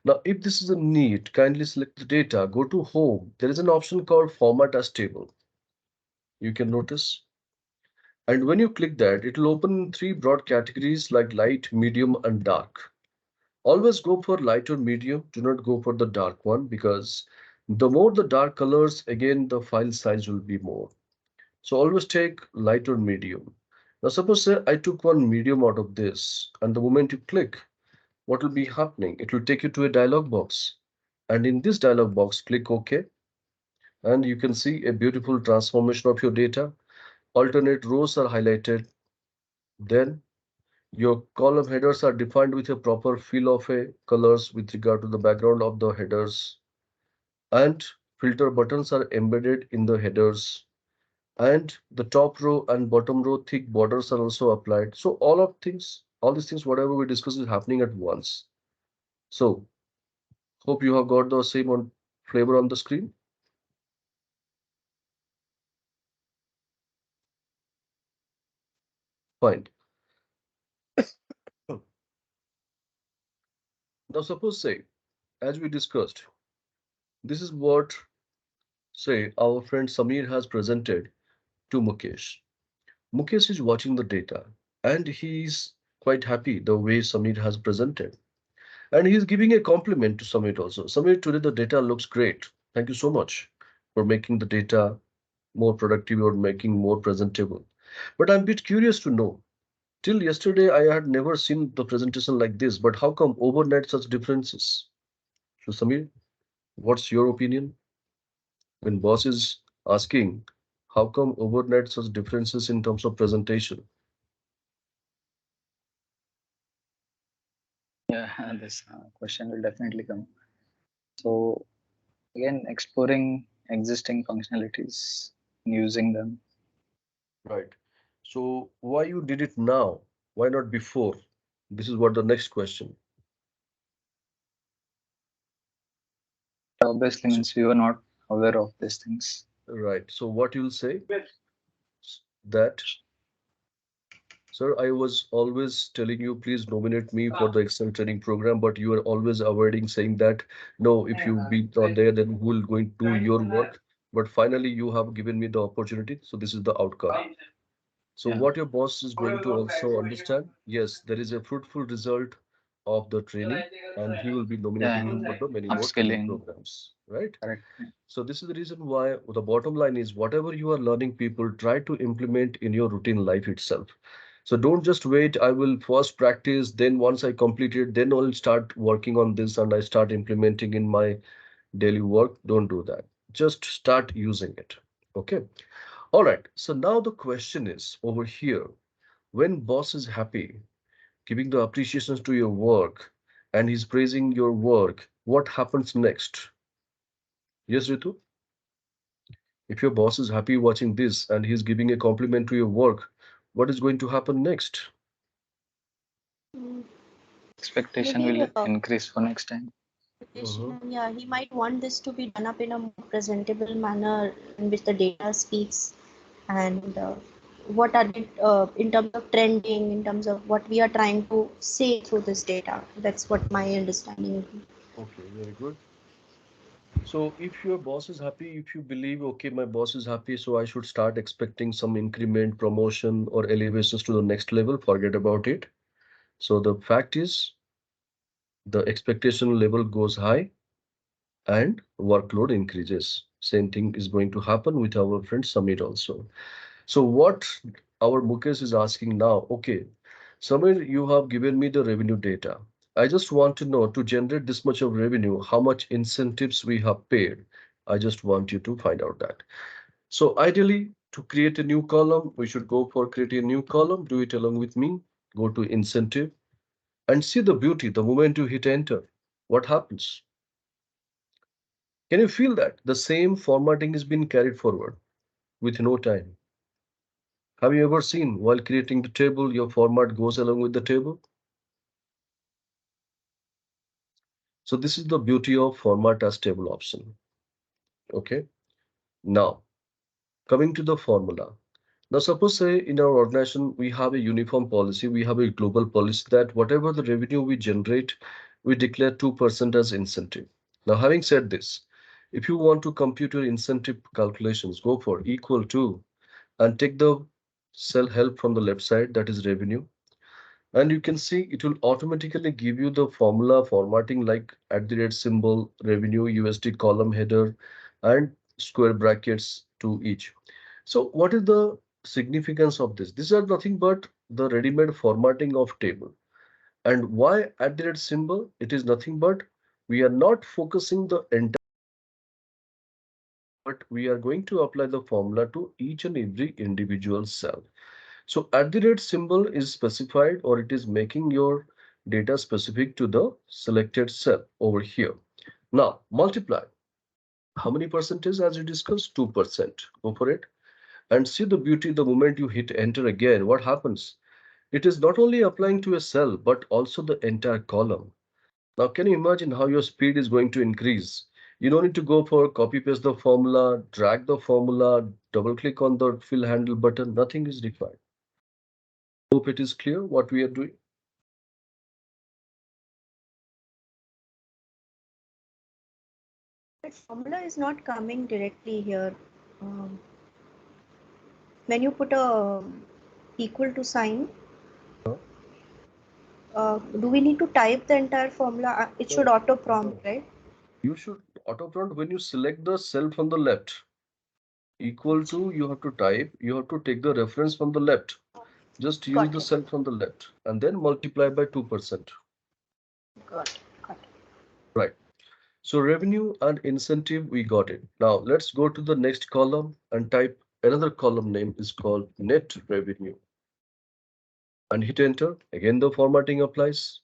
Now, if this is a need, kindly select the data, go to home. There is an option called format as table. You can notice. And when you click that, it will open in three broad categories like light, medium, and dark. Always go for light or medium. Do not go for the dark one because the more the dark colors, again, the file size will be more. So always take light or medium. Now, suppose say I took one medium out of this, and the moment you click, what will be happening? It will take you to a dialog box. And in this dialog box, click OK, and you can see a beautiful transformation of your data. Alternate rows are highlighted. Then your column headers are defined with a proper fill of a colors with regard to the background of the headers. And filter buttons are embedded in the headers. And the top row and bottom row thick borders are also applied. So all these things, whatever we discuss is happening at once. So hope you have got the same on flavor on the screen. Fine. Now suppose say, as we discussed, this is what say our friend Samir has presented to Mukesh. Mukesh is watching the data and he's quite happy the way Samir has presented. And he's giving a compliment to Samir also. Samir, today the data looks great. Thank you so much for making the data more productive or making more presentable. But I'm a bit curious to know. Till yesterday, I had never seen the presentation like this, but how come overnight such differences? So, Samir, what's your opinion? When boss is asking, how come overnight such differences in terms of presentation? Yeah, this question will definitely come. So again, exploring existing functionalities, using them. Right. So, why you did it now? Why not before? This is what the next question. Obviously So, means we were not aware of these things. right. So, what you'll say that, sir, I was always telling you, please nominate me for the Excel training program, but you are always avoiding saying that, no, if you be not there, then who will going to do your work? But finally, you have given me the opportunity. So, this is the outcome. So what your boss is going to also understand, yes, there is a fruitful result of the training, and he will be Yeah, nominating you for the many more training upskilling. programs, right? Correct. So this is the reason why the bottom line is whatever you are learning, people try to implement in your routine life itself. So don't just wait, I will first practice, then once I complete it, then I'll start working on this and I start implementing in my daily work. Don't do that. Just start using it. Okay. All right. So now the question is over here, when boss is happy, giving the appreciations to your work, and he's praising your work, what happens next? Yes, Ritu? If your boss is happy watching this and he's giving a compliment to your work, what is going to happen next? Mm, Expectation maybe will increase for next time. Mhm. yeah, he might want this to be done up in a more presentable manner in which the data speaks and what are it in terms of trending, in terms of what we are trying to say through this data. That's what my understanding would be. Okay, very good. So if your boss is happy, if you believe, okay, my boss is happy, so I should start expecting some increment, promotion, or elevations to the next level, forget about it. So the fact is, the expectation level goes high and workload increases. Same thing is going to happen with our friend Samir also. So what our Mukesh is asking now, okay, Samir, you have given me the revenue data. I just want to know to generate this much of revenue, how much incentives we have paid. I just want you to find out that. So ideally, to create a new column, we should go for creating a new column. Do it along with me. Go to incentive and see the beauty. The moment you hit enter, what happens? Can you feel that? The same formatting is being carried forward with no time. Have you ever seen while creating the table, your format goes along with the table? So this is the beauty of format as table option. Okay. Now, coming to the formula. Now, suppose say in our organization we have a uniform policy, we have a global policy that whatever the revenue we generate, we declare 2% as incentive. Now, having said this, if you want to compute your incentive calculations, go for equal to and take the cell help from the left side, that is revenue, and you can see it will automatically give you the formula formatting like at the rate symbol, revenue, USD column header, and square brackets to each. So what is the significance of this? These are nothing but the ready-made formatting of table. And why at the rate symbol? It is nothing but we are not focusing the entire, but we are going to apply the formula to each and every individual cell. So at the rate symbol is specified or it is making your data specific to the selected cell over here. Now multiply. How many percentage as we discussed? 2%. Go for it. And see the beauty the moment you hit enter again, what happens? It is not only applying to a cell, but also the entire column. Now, can you imagine how your speed is going to increase? You don't need to go for copy paste the formula, drag the formula, double click on the fill handle button. Nothing is required. Hope it is clear what we are doing. That formula is not coming directly here. Um, when you put a equal to sign, do we need to type the entire formula? It should No, auto prompt, no. right? You should auto prompt when you select the cell from the left. Equal to, you have to type, you have to take the reference from the left. Just use Got the it. cell from the left and then multiply by 2%. Got it. Got it. Right. So revenue and incentive, we got it. Now let's go to the next column and type another column name is called net revenue and hit enter. Again, the formatting applies.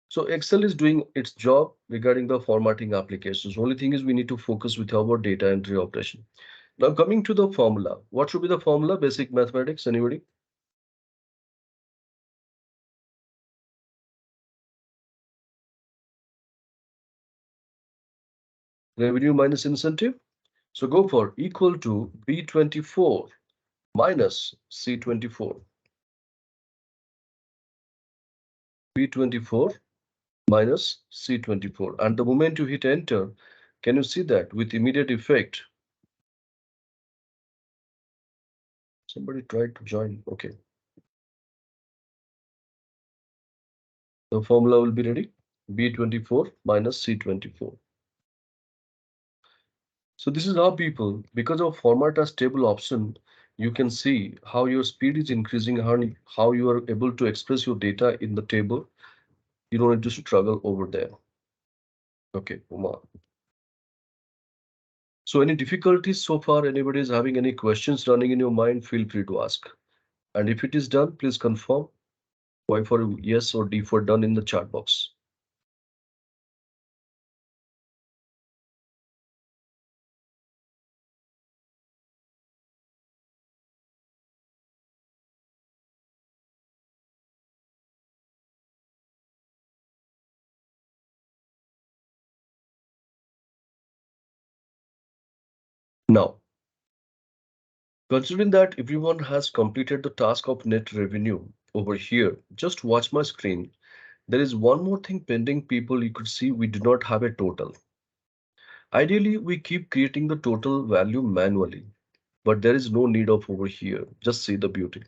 So Excel is doing its job regarding the formatting applications. Only thing is we need to focus with our data entry operation. Now coming to the formula. What should be the formula? Basic mathematics, anybody? Revenue minus incentive. So go for equal to B24 minus C24. B24 minus C24. And the moment you hit enter, can you see that with immediate effect? Somebody tried to join. Okay. The formula will be ready. B24 minus C24. So this is how people, because of format as table option, you can see how your speed is increasing, how you are able to express your data in the table. You don't need to struggle over there. Okay, Uma. So any difficulties so far? Anybody is having any questions running in your mind? Feel free to ask. And if it is done, please confirm Y for yes or D for done in the chat box. Now, considering that everyone has completed the task of net revenue over here, just watch my screen. There is one more thing pending, people. You could see we do not have a total. Ideally, we keep creating the total value manually, but there is no need of over here. Just see the beauty.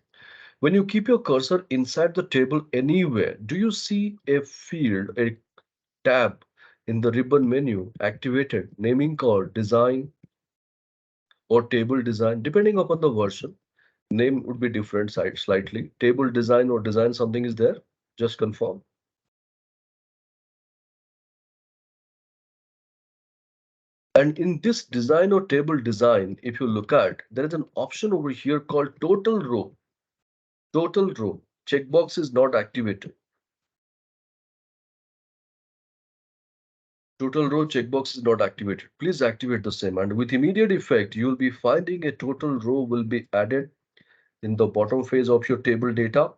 When you keep your cursor inside the table anywhere, do you see a field, a tab in the ribbon menu activated, naming called design or table design, depending upon the version? Name would be different slightly. Table design or design something is there. Just confirm. And in this design or table design, if you look at, there is an option over here called total row. Total row. Checkbox is not activated. Total row checkbox is not activated. Please activate the same. And with immediate effect, you'll be finding a total row will be added in the bottom phase of your table data.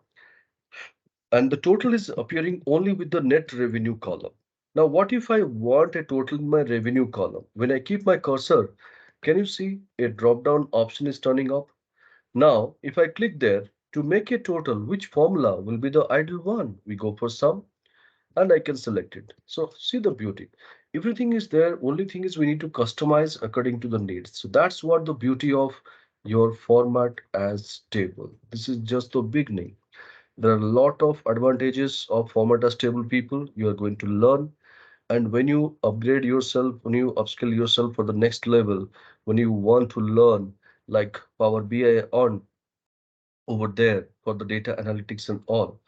And the total is appearing only with the net revenue column. Now, what if I want a total in my revenue column? When I keep my cursor, can you see a drop down option is turning up? Now, if I click there to make a total, which formula will be the ideal one? We go for sum and I can select it. So see the beauty. Everything is there. Only thing is we need to customize according to the needs. So that's what the beauty of your format as table. This is just the beginning. There are a lot of advantages of format as table people. You are going to learn. And when you upgrade yourself, when you upskill yourself for the next level, when you want to learn like Power BI on over there for the data analytics and all,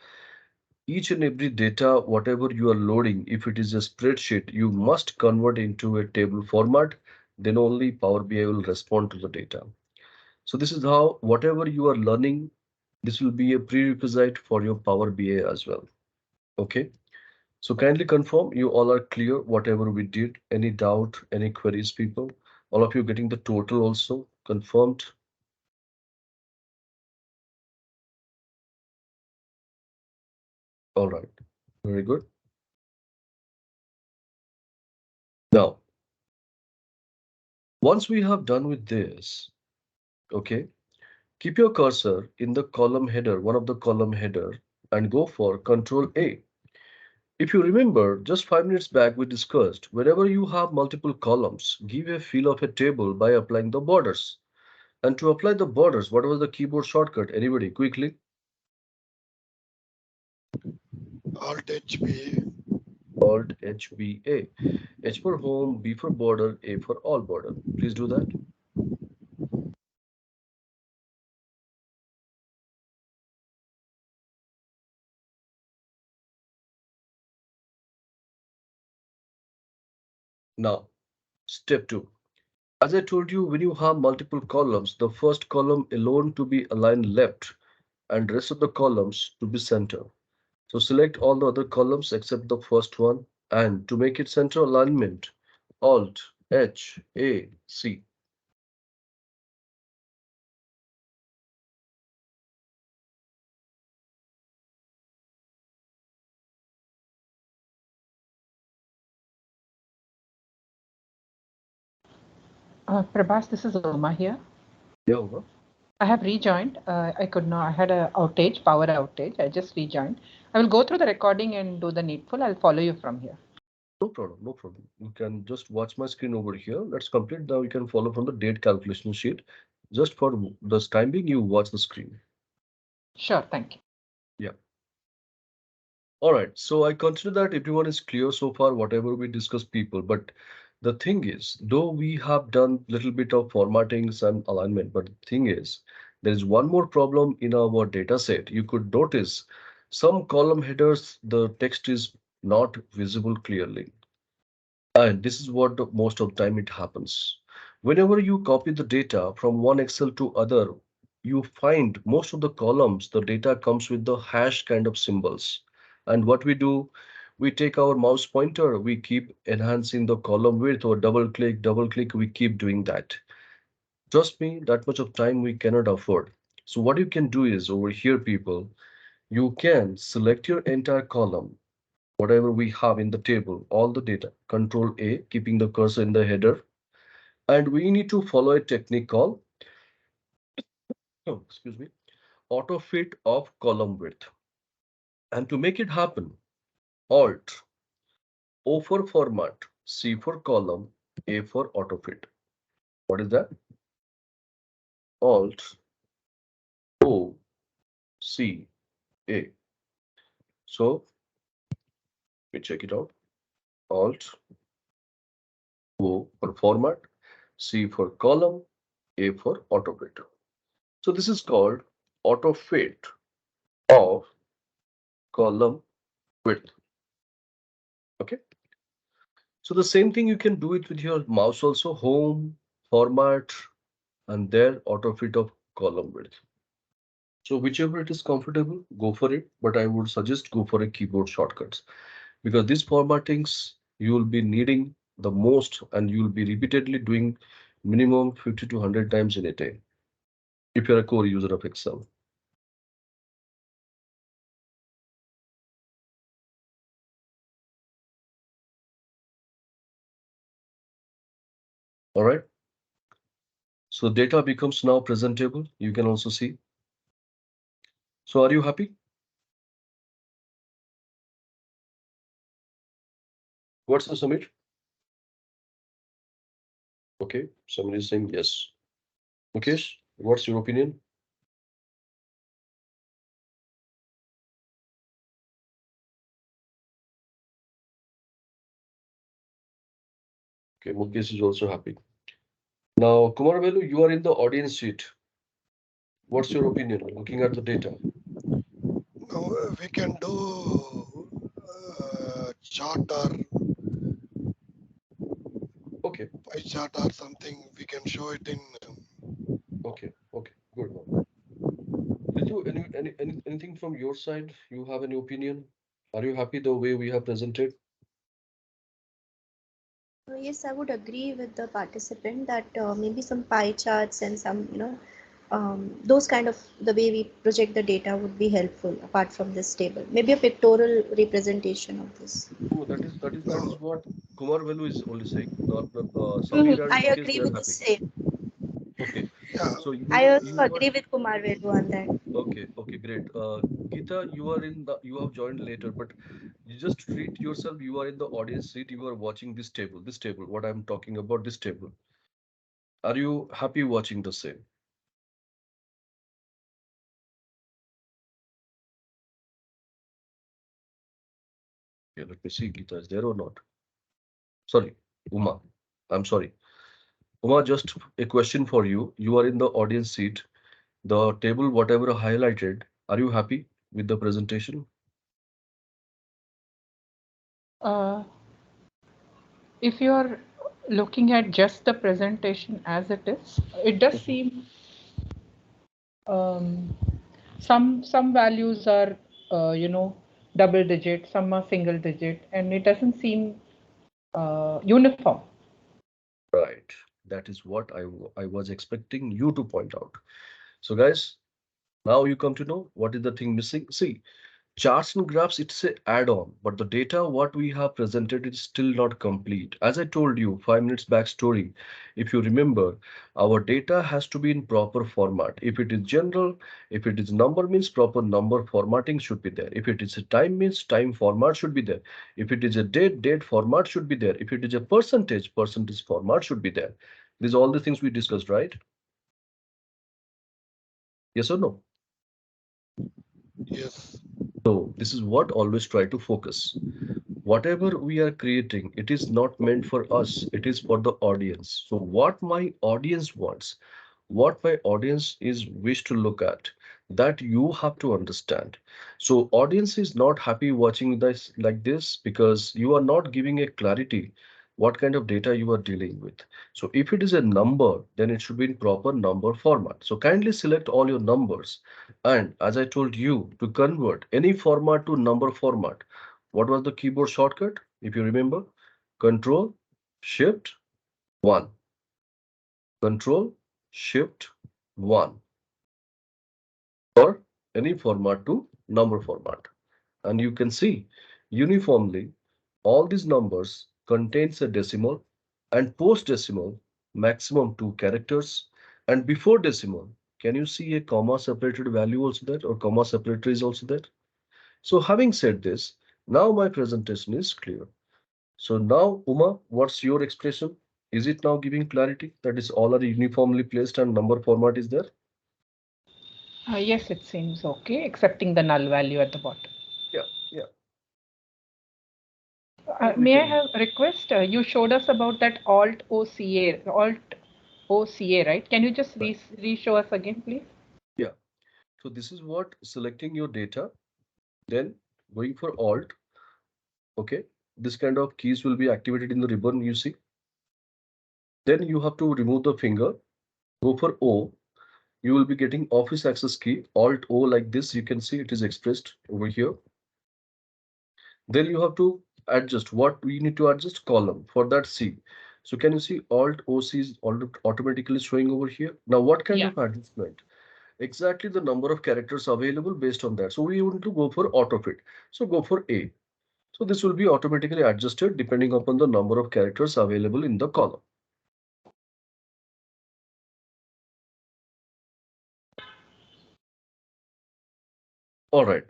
each and every data, whatever you are loading, if it is a spreadsheet, you must convert into a table format. Then only Power BI will respond to the data. So this is how whatever you are learning, this will be a prerequisite for your Power BI as well. Okay. So kindly confirm you all are clear whatever we did. Any doubt, any queries, people? All of you getting the total also confirmed? All right. Very good. Now, once we have done with this, okay, keep your cursor in the column header, one of the column header, and go for Control A. If you remember, just 5 minutes back we discussed, whenever you have multiple columns, give a feel of a table by applying the borders. And to apply the borders, what was the keyboard shortcut? Anybody, quickly? Alt HB. Alt HBA. H for home, B for border, A for all border. Please do that. Now, step 2. As I told you, when you have multiple columns, the first column alone to be aligned left and rest of the columns to be center. So select all the other columns except the first one, and to make it center alignment, Alt H A C. Prabhas, this is Uma here. Yeah, over. I have rejoined. I could not, I had a outage, power outage. I just rejoined. I will go through the recording and do the needful. I'll follow you from here. No problem, no problem. You can just watch my screen over here. Let's complete. Now you can follow from the date calculation sheet. Just for this time being, you watch the screen. Sure, thank you. Yeah. All right. So I consider that everyone is clear so far, whatever we discuss, people. But the thing is, though we have done little bit of formattings and alignment, but the thing is, there is one more problem in our data set. You could notice some column headers, the text is not visible clearly. And this is what most of the time it happens. Whenever you copy the data from one Excel to other, you find most of the columns, the data comes with the hash kind of symbols. And what we do, we take our mouse pointer, we keep enhancing the column width or double click, we keep doing that. Trust me, that much of time we cannot afford. So what you can do is over here, people, you can select your entire column, whatever we have in the table, all the data, Control A, keeping the cursor in the header. And we need to follow a technique called, oh, excuse me, auto fit of column width. And to make it happen, Alt, O for format, C for column, A for auto fit. What is that? Alt, O, C, A. So we check it out. Alt, O for format, C for column, A for auto fit. So this is called auto fit of column width. Okay. So the same thing you can do it with your mouse also, home, format, and there auto fit of column width. So whichever it is comfortable, go for it. But I would suggest go for a keyboard shortcuts because these formattings you will be needing the most and you will be repeatedly doing minimum 50 to 100 times in a day if you're a core user of Excel. All right. So data becomes now presentable. You can also see. So are you happy? What's the summit? Okay, somebody is saying yes. Mukesh, what's your opinion? Okay, Mukesh is also happy. Now, Kumar Velu, you are in the audience seat. What's your opinion looking at the data? Now we can do chart or Okay, pie chart or something. We can show it in. okay, good one. Ritu, anything from your side? You have any opinion? Are you happy the way we have presented? Yes, I would agree with the participant that maybe some pie charts and some, those kind of the way we project the data would be helpful apart from this table. Maybe a pictorial representation of this. No, that Now, is what Kumar Velu is only saying. Not Mhm, Samir and I Mukesh, they agree are with the happy. same. Okay, yeah, so I also you are agree with Kumar Velu on that. okay, great. Geeta, you are in the you have joined later, but you just treat yourself. You are in the audience seat. You are watching this table. This table. What I'm talking about. This table. Are you happy watching the same? Okay, let me see. Geeta is there or not? Sorry, Uma. I'm sorry. Uma, just a question for you. You are in the audience seat. The table, whatever highlighted, are you happy with the presentation? Uh, if you're looking at just the presentation as it is, it does Mhm. seem um, some values are double digit, some are single digit, and it doesn't seem uniform. Right. That is what I was expecting you to point out. So, guys, now you come to know what is the thing missing. See, charts and graphs, it's a add-on, but the data what we have presented is still not complete. As I told you 5 minutes back story, if you remember, our data has to be in proper format. If it is general, if it is number means proper number formatting should be there. If it is a time means time format should be there. If it is a date format should be there. If it is a percentage format should be there. These are all the things we discussed, right? Yes or no? yes, So this is what always try to focus. Whatever we are creating, it is not meant for us, it is for the audience. So what my audience wants, what my audience is wish to look at, that you have to understand. So audience is not happy watching this like this because you are not giving a clarity what kind of data you are dealing with. So if it is a number, then it should be in proper number format. So kindly select all your numbers, and as I told you, to convert any format to number format, what was the keyboard shortcut? If you remember, Control Shift 1. Control Shift 1 or any format to number format. And you can see uniformly all these numbers contains a decimal, and post decimal maximum 2 characters, and before decimal, can you see a comma separated value also there, or comma separator is also there? So having said this, now my presentation is clear. So now, Uma, what's your expression? Is it now giving clarity that is all are uniformly placed and number format is there? Yes, it seems okay, excepting the null value at the bottom. Yeah, yeah. We May I can. have a request? You showed us about that Alt OCA, right? Can you just Right. re-show us again, please? Yeah. So this is what selecting your data, then going for Alt. Okay. This kind of keys will be activated in the ribbon you see. Then you have to remove the finger, go for O. You will be getting Office Access key, Alt O like this. You can see it is expressed over here. Then you have to adjust what we need to adjust column for that C. So can you see Alt OC is automatically showing over here? Now what kind Yeah. of adjustment? Exactly the number of characters available based on that. So we want to go for auto fit. So go for A. So this will be automatically adjusted depending upon the number of characters available in the column. All right.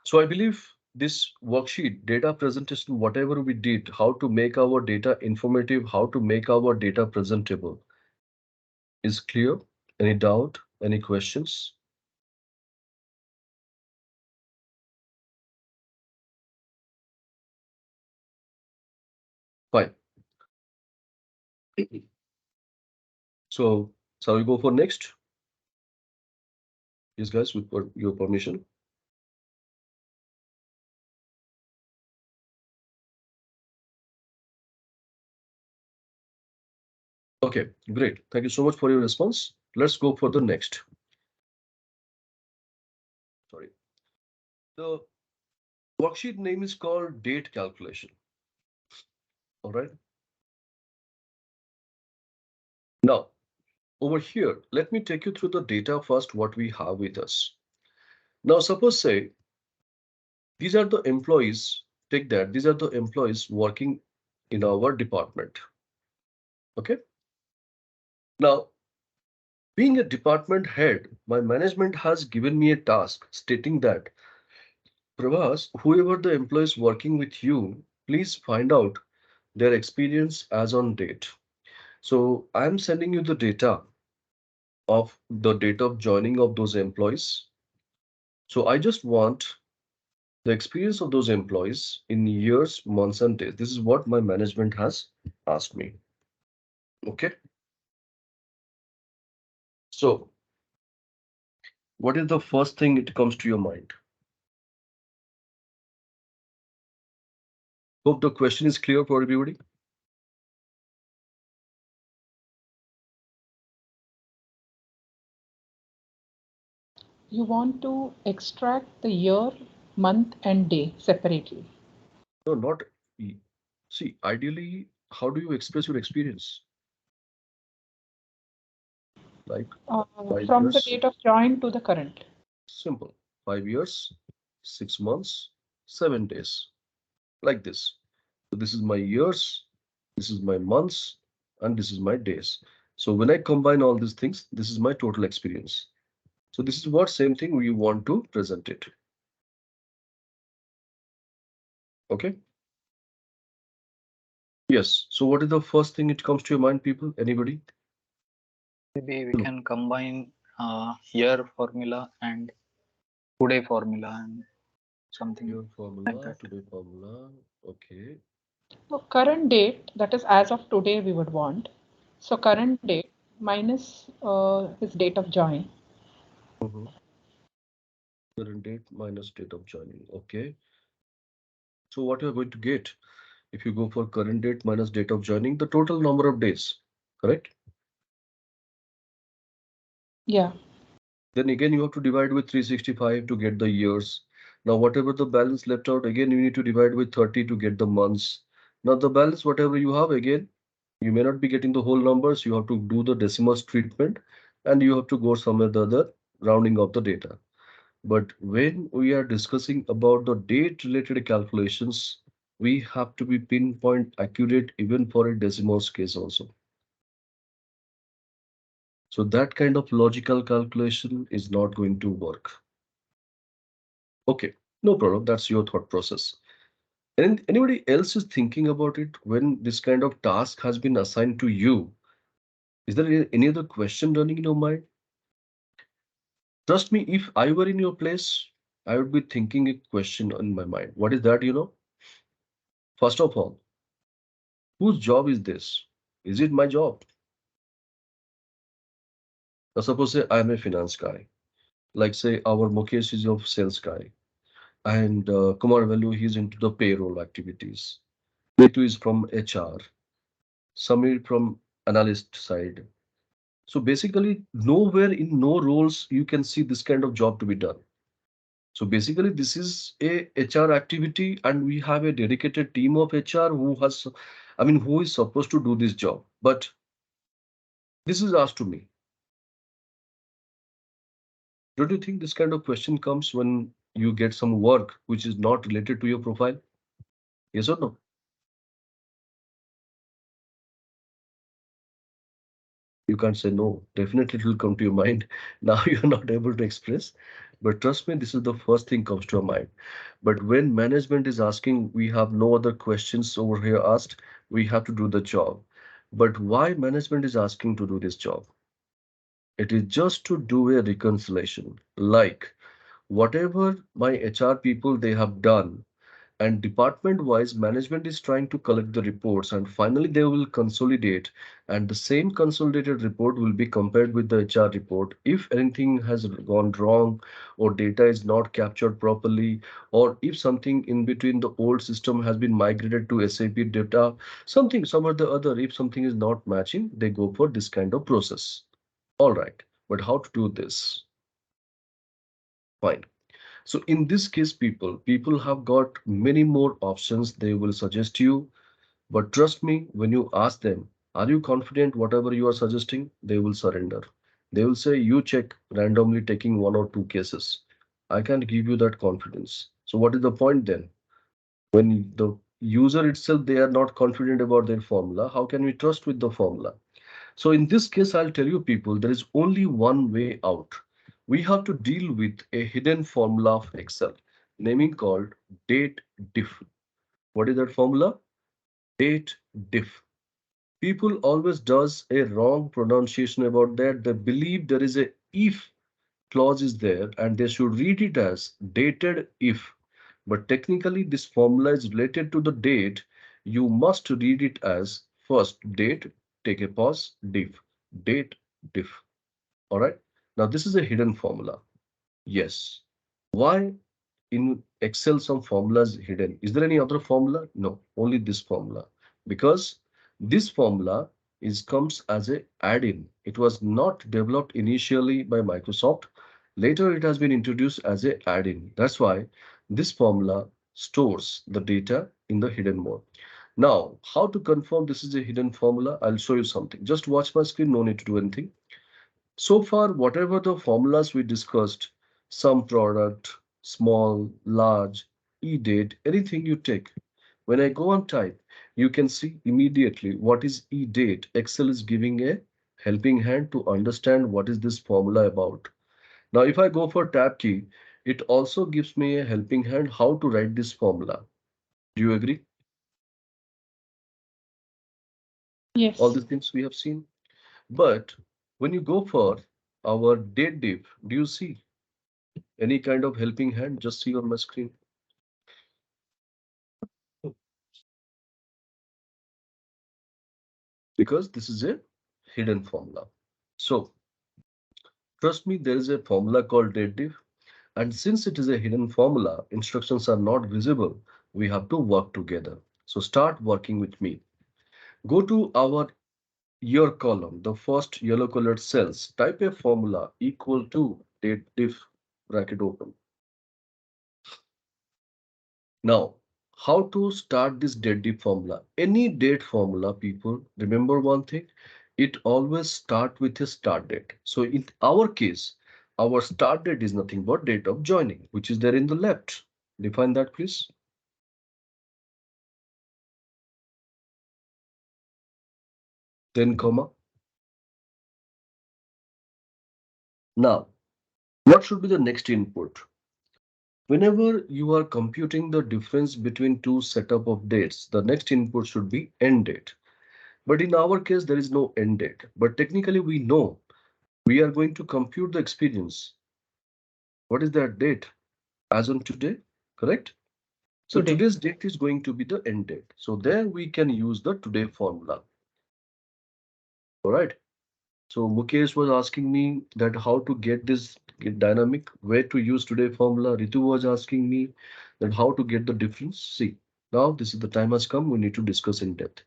So I believe this worksheet, data presentation, whatever we did, how to make our data informative, how to make our data presentable is clear. Any doubt? Any questions? Fine. So shall we go for next? Yes, guys, with your permission. Okay, great. Thank you so much for your response. Let's go for the next. Sorry. The worksheet name is called date calculation. All right. Now, over here, let me take you through the data first, what we have with us. Now, suppose say these are the employees, take that, these are the employees working in our department. Okay. Now, being a department head, my management has given me a task stating that, Prabhas, whoever the employees working with you, please find out their experience as on date. So I'm sending you the data of the date of joining of those employees. So I just want the experience of those employees in years, months, and days. This is what my management has asked me. Okay. So what is the first thing it comes to your mind? Hope the question is clear for everybody. You want to extract the year, month, and day separately. No, not see, ideally, how do you express your experience? Like five From the years, date of join to the current. simple. 5 years, 6 months, 7 days. Like this. So this is my years, this is my months, and this is my days. So when I combine all these things, this is my total experience. So this is what same thing we want to present it. Okay. Yes. So what is the first thing it comes to your mind, people? Anybody? Maybe we No. can combine year formula and today formula and something Your like formula, that. today formula. Okay. So current date, that is as of today, we would want. So current date minus his date of join. Mhm. Current date minus date of joining. Okay. So what you're going to get if you go for current date minus date of joining, the total number of days, correct? Yeah. Then again, you have to divide with 365 to get the years. Now, whatever the balance left out, again, you need to divide with 30 to get the months. Now, the balance, whatever you have, again, you may not be getting the whole numbers. You have to do the decimals treatment and you have to go somewhere the other rounding of the data. But when we are discussing about the date related calculations, we have to be pinpoint accurate even for a decimals case also. So that kind of logical calculation is not going to work. Okay, no problem. That's your thought process. And anybody else is thinking about it when this kind of task has been assigned to you? Is there any other question running in your mind? Trust me, if I were in your place, I would be thinking a question in my mind. What is that, First of all, whose job is this? Is it my job? Now, suppose say I'm a finance guy. Like say our Mukesh is of sales guy. And Kumar Velu, he's into the payroll activities. Netu is from HR. Samir from analyst side. So basically, nowhere in no roles you can see this kind of job to be done. So basically, this is a HR activity, and we have a dedicated team of HR who has, I mean, who is supposed to do this job. But this is asked to me. Don't you think this kind of question comes when you get some work which is not related to your profile? Yes or no? You can't say no. Definitely it will come to your mind. Now you're not able to express. But trust me, this is the first thing comes to our mind. But when management is asking, we have no other questions over here asked, we have to do the job. But why management is asking to do this job? It is just to do a reconciliation. Like whatever my HR people they have done, and department wise management is trying to collect the reports, and finally they will consolidate, and the same consolidated report will be compared with the HR report. If anything has gone wrong, or data is not captured properly, or if something in between the old system has been migrated to SAP data, something some or the other, if something is not matching, they go for this kind of process. All right, but how to do this? Fine. So in this case, people have got many more options they will suggest you. But trust me, when you ask them, are you confident whatever you are suggesting? They will surrender. They will say, you check randomly taking one or two cases. I can't give you that confidence. So what is the point then? When the user itself, they are not confident about their formula, how can we trust with the formula? So in this case, I'll tell you people, there is only one way out. We have to deal with a hidden formula of Excel, naming called date diff. What is that formula? Date diff. People always does a wrong pronunciation about that. They believe there is a if clause is there and they should read it as dated if. But technically this formula is related to the date. You must read it as first date, take a pause, diff, date, diff. All right. Now this is a hidden formula. Yes. Why in Excel some formulas hidden? Is there any other formula? No, only this formula. Because this formula is comes as a add-in. It was not developed initially by Microsoft. Later it has been introduced as a add-in. That's why this formula stores the data in the hidden mode. Now, how to confirm this is a hidden formula? I'll show you something. Just watch my screen, no need to do anything. So far, whatever the formulas we discussed, sum product, small, large, e-date, anything you take, when I go and type, you can see immediately what is e-date. Excel is giving a helping hand to understand what is this formula about. Now, if I go for tab key, it also gives me a helping hand how to write this formula. Do you agree? All Yes. these things we have seen. But when you go for our date div, do you see any kind of helping hand? Just see on my screen. Because this is a hidden formula. So trust me, there is a formula called date div. And since it is a hidden formula, instructions are not visible. We have to work together. So start working with me. Go to our year column, the first yellow colored cells. Type a formula equal to date diff bracket open. Now, how to start this date diff formula? Any date formula, people, remember one thing, it always start with a start date. So in our case, our start date is nothing but date of joining, which is there in the left. Define that, please. Then comma. Now, what should be the next input? Whenever you are computing the difference between two setup of dates, the next input should be end date. But in our case, there is no end date. But technically, we know we are going to compute the experience. What is that date? As on today, correct? So Today. today's date is going to be the end date. So there we can use the today formula. All right. So Mukesh was asking me that how to get this dynamic, where to use today formula. Ritu was asking me that how to get the difference. See, now this is the time has come. We need to discuss in depth.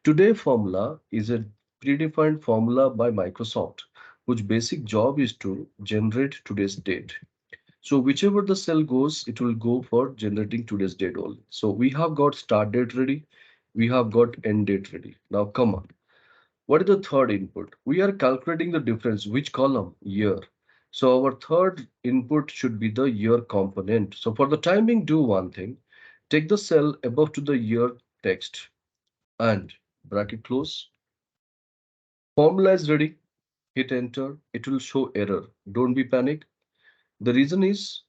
Today formula is a predefined formula by Microsoft, whose basic job is to generate today's date. So whichever the cell goes, it will go for generating today's date only. So we have got start date ready. We have got end date ready. Now come on. What is the third input? We are calculating the difference. Which column? Year. So our third input should be the year component. So for the timing, do one thing. Take the cell above to the year text and bracket close. Formula is ready. Hit enter. It will show error. Don't be panic. The reason is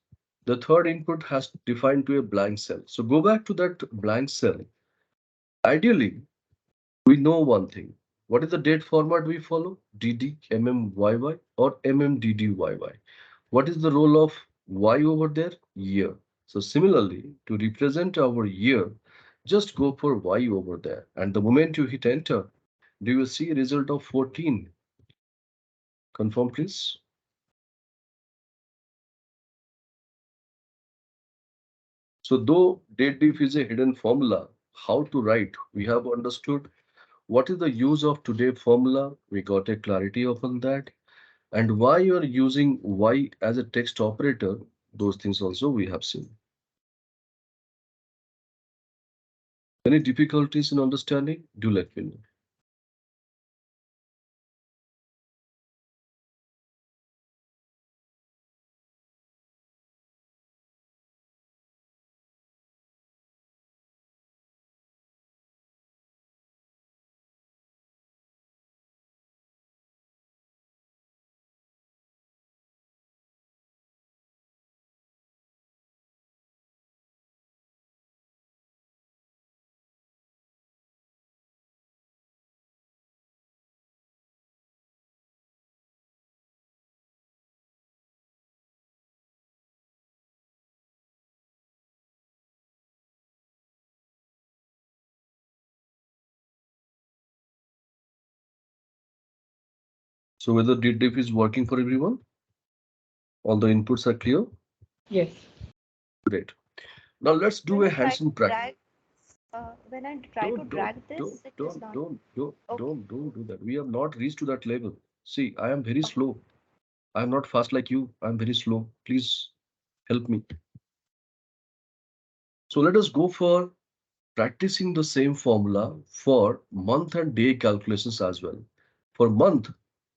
the third input has defined to a blank cell. So go back to that blank cell. Ideally, we know one thing. What is the date format we follow? DD, MMYY or MMDDYY. What is the role of Y over there? Year. So similarly, to represent our year, just go for Y over there. And the moment you hit enter, do you see a result of 14? Confirm please. So though date diff is a hidden formula, how to write, we have understood. What is the use of today formula? We got a clarity upon that. And why you are using Y as a text operator, those things also we have seen. Any difficulties in understanding? Do let me know. So whether did diff is working for everyone? All the inputs are clear? Yes. Great. Now let's do When a I try hands-on to practice. drag, when I try to drag this, it is not okay. Don't do that. We have not reached to that level. See, I am very Okay. slow. I am not fast like you. I am very slow. Please help me. So let us go for practicing the same formula for month and day calculations as well. For month,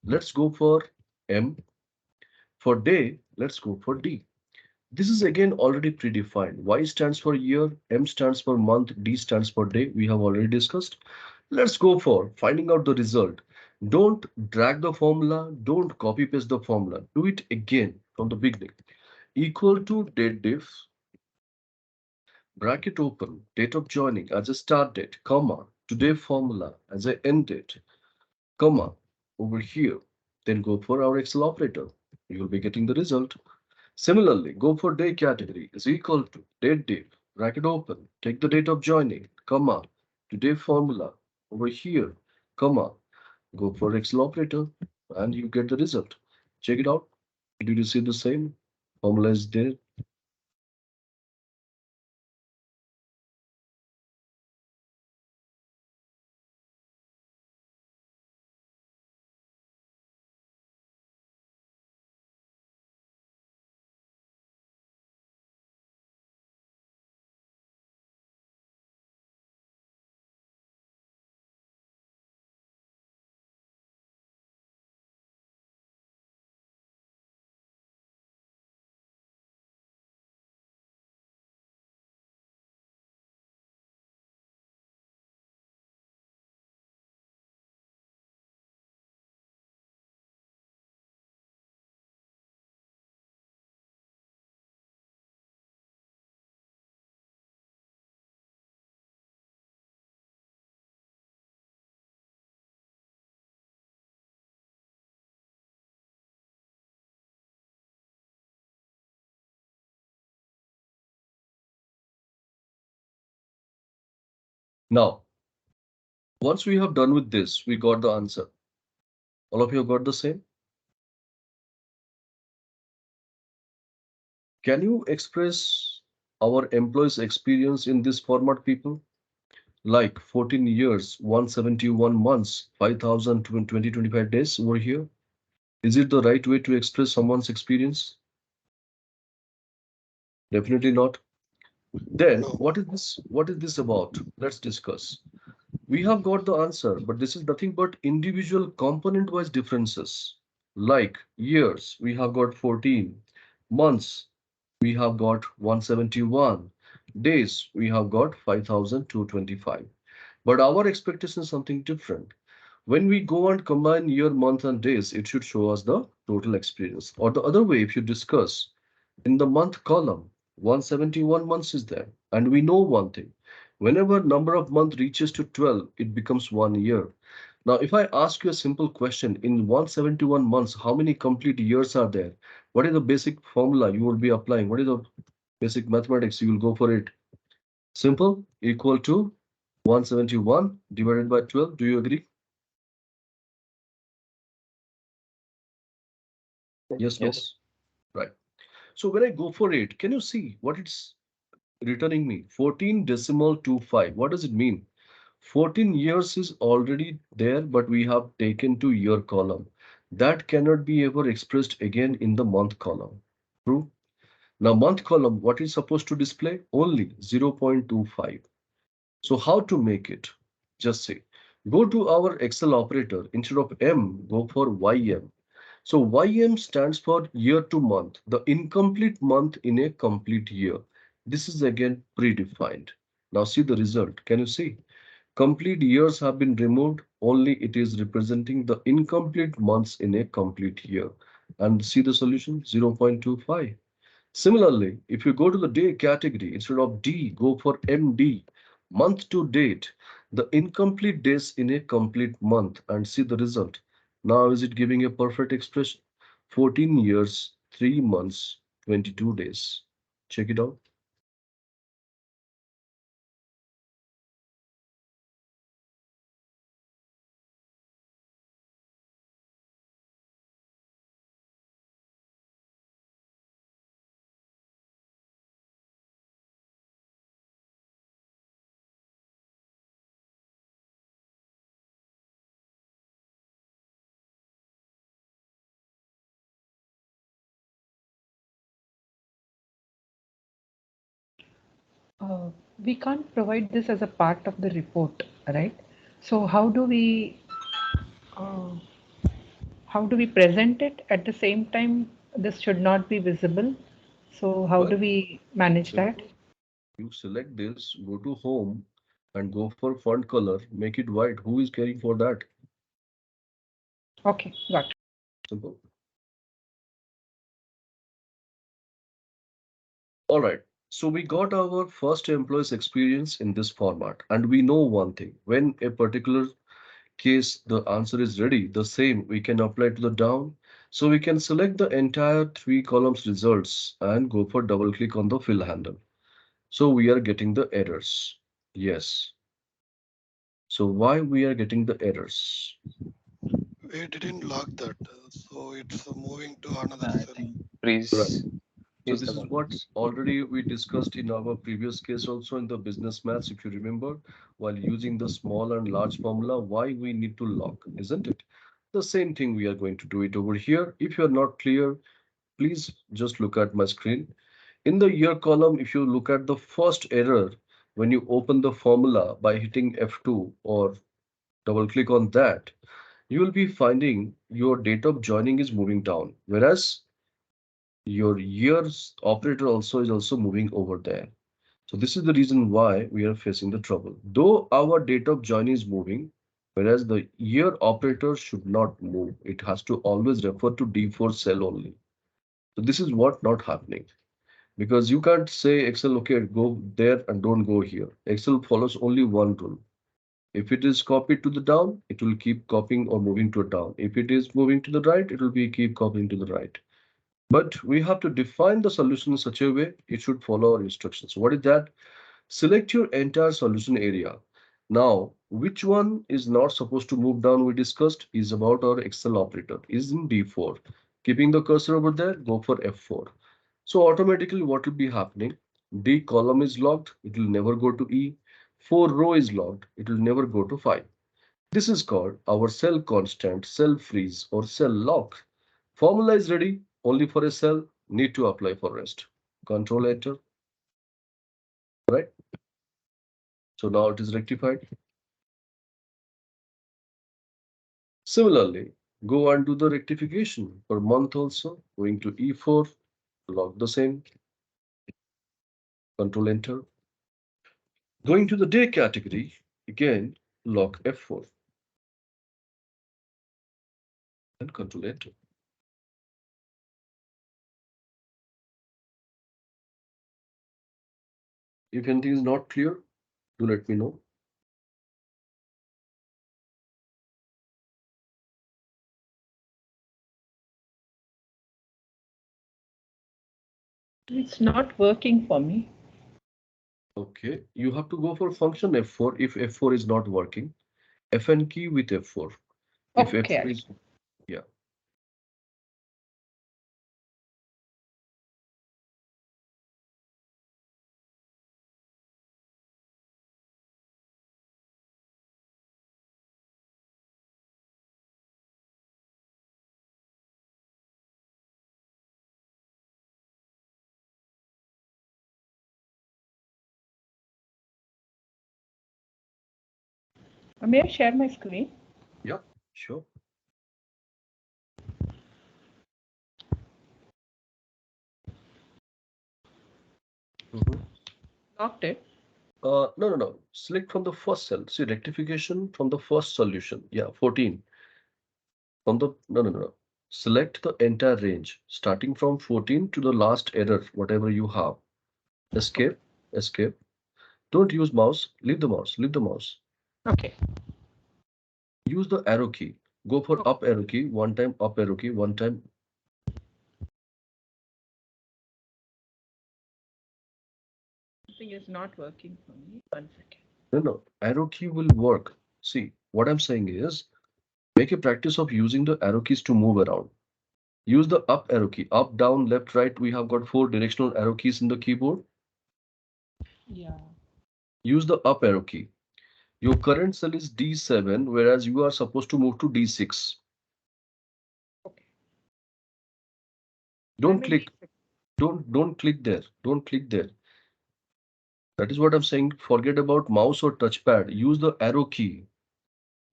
let's go for M. For day, let's go for D. This is again already predefined. Y stands for year, M stands for month, D stands for day. We have already discussed. Let's go for finding out the result. Don't drag the formula. Don't copy paste the formula. Do it again from the beginning. Equal to date diff, bracket open, date of joining as a start date, comma, today formula as a end date, comma, over here. Then go for our Excel operator. You will be getting the result. Similarly, go for day category is equal to date div, bracket open, take the date of joining, comma, today formula over here, comma, go for Excel operator, and you get the result. Check it out. Did you see the same? Formula is there. Now, once we have done with this, we got the answer. All of you got the same? Can you express our employees' experience in this format, people? Like 14 years, 171 months, 5,025 days over here. Is it the right way to express someone's experience? Definitely not. Then No. what is this? What is this about? Let's discuss. We have got the answer, but this is nothing but individual component-wise differences. Like years, we have got 14. Months, we have got 171. Days, we have got 5,225. But our expectation is something different. When we go and combine year, month, and days, it should show us the total experience. Or the other way, if you discuss, In the month column, 171 months is there. And we know one thing. Whenever number of month reaches to 12, it becomes 1 year. Now, if I ask you a simple question, in 171 months, how many complete years are there? What is the basic formula you will be applying? What is the basic mathematics? You will go for it. Simple, equal to 171 divided by 12. Do you agree? Yes, no? Yes. Right. So when I go for it, can you see what it's returning me? 14.25. What does it mean? 14 years is already there, but we have taken to year column. That cannot be ever expressed again in the month column. True? Now, month column, what is supposed to display? Only 0.25. So how to make it? Just say, go to our Excel operator. Instead of M, go for YM. So YM stands for year to month, the incomplete month in a complete year. This is again predefined. Now see the result. Can you see? Complete years have been removed, only it is representing the incomplete months in a complete year. And see the solution 0.25. Similarly, if you go to the day category, instead of D, go for MD, month to date, the incomplete days in a complete month, and see the result. Now, is it giving a perfect expression? 14 years, 3 months, 22 days. Check it out. Uh, we can't provide this as a part of the report, right? So uh, how do we present it at the same time? This should not be visible. So how do Well, we manage that? simple. You select this, go to home, and go for font color, make it white. Who is caring for that? Okay, got it. Simple. All right. So we got our first employee's experience in this format, and we know one thing. When a particular case the answer is ready, the same we can apply to the down. So we can select the entire three columns results and go for double click on the fill handle. So we are getting the errors. Yes. So why we are getting the errors? We didn't lock that, so it's moving to another I cell. think Right. freeze So freeze this the is column. what already we discussed in our previous case also in the business maths, if you remember, while using the small and large formula, why we need to lock, isn't it? The same thing we are going to do it over here. If you're not clear, please just look at my screen. In the year column, if you look at the first error, when you open the formula by hitting F2 or double click on that, you will be finding your date of joining is moving down, whereas your years operator also is also moving over there. So this is the reason why we are facing the trouble. Though our date of join is moving, whereas the year operator should not move. It has to always refer to D4 cell only. So this is what not happening. Because you can't say Excel, okay, go there and don't go here. Excel follows only one rule. If it is copied to the down, it will keep copying or moving to a down. If it is moving to the right, it will be keep copying to the right. But we have to define the solution in such a way it should follow our instructions. What is that? Select your entire solution area. Now, which one is not supposed to move down, we discussed, is about our Excel operator, is in D4. Keeping the cursor over there, go for F4. So automatically what will be happening? D column is locked, it will never go to E. 4 row is locked, it will never go to 5. This is called our cell constant, cell freeze or cell lock. Formula is ready only for a cell, need to apply for rest. Control enter, right? So now it is rectified. Similarly, go and do the rectification for month also, going to E4, lock the same, control enter. Going to the day category, again, lock F4 and control enter. If anything is not clear, do let me know. It's not working for me. Okay, you have to go for function F4 if F4 is not working. Fn key with F4. If Okay, F4 is, yeah. May I share my screen? Yeah, sure. Mhm. Locked it. No, no, no. Select from the first cell. See, rectification from the first solution. Yeah, 14. From the, no, no, no, no. Select the entire range, starting from 14 to the last error, whatever you have. Escape, escape. Don't use mouse. Leave the mouse. Leave the mouse. Okay. Use the arrow key. Go for up arrow key, one time up arrow key, one time. Something is not working for me. 1 second. No, no. Arrow key will work. See, what I'm saying is make a practice of using the arrow keys to move around. Use the up arrow key. Up, down, left, right. We have got 4 directional arrow keys in the keyboard. Yeah. Use the up arrow key. Your current cell is D7, whereas you are supposed to move to D6. Okay. Don't click. Don't click there. Don't click there. That is what I'm saying. Forget about mouse or touchpad. Use the arrow key.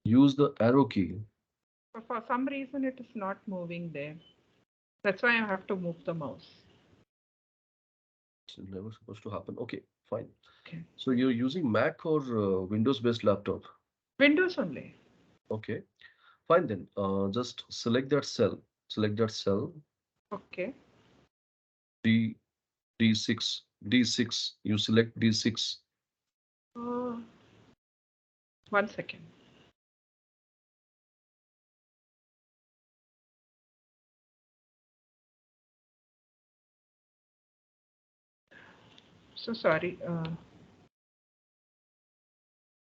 Use the arrow key. For some reason, it is not moving there. That's why I have to move the mouse. It's never supposed to happen. Okay, fine. Okay. So you're using Mac or Windows-based laptop? Windows only. Okay, fine then. Just select that cell. Select that cell. Okay. D D6 D6. You select D6. Uh, 1 second. So sorry.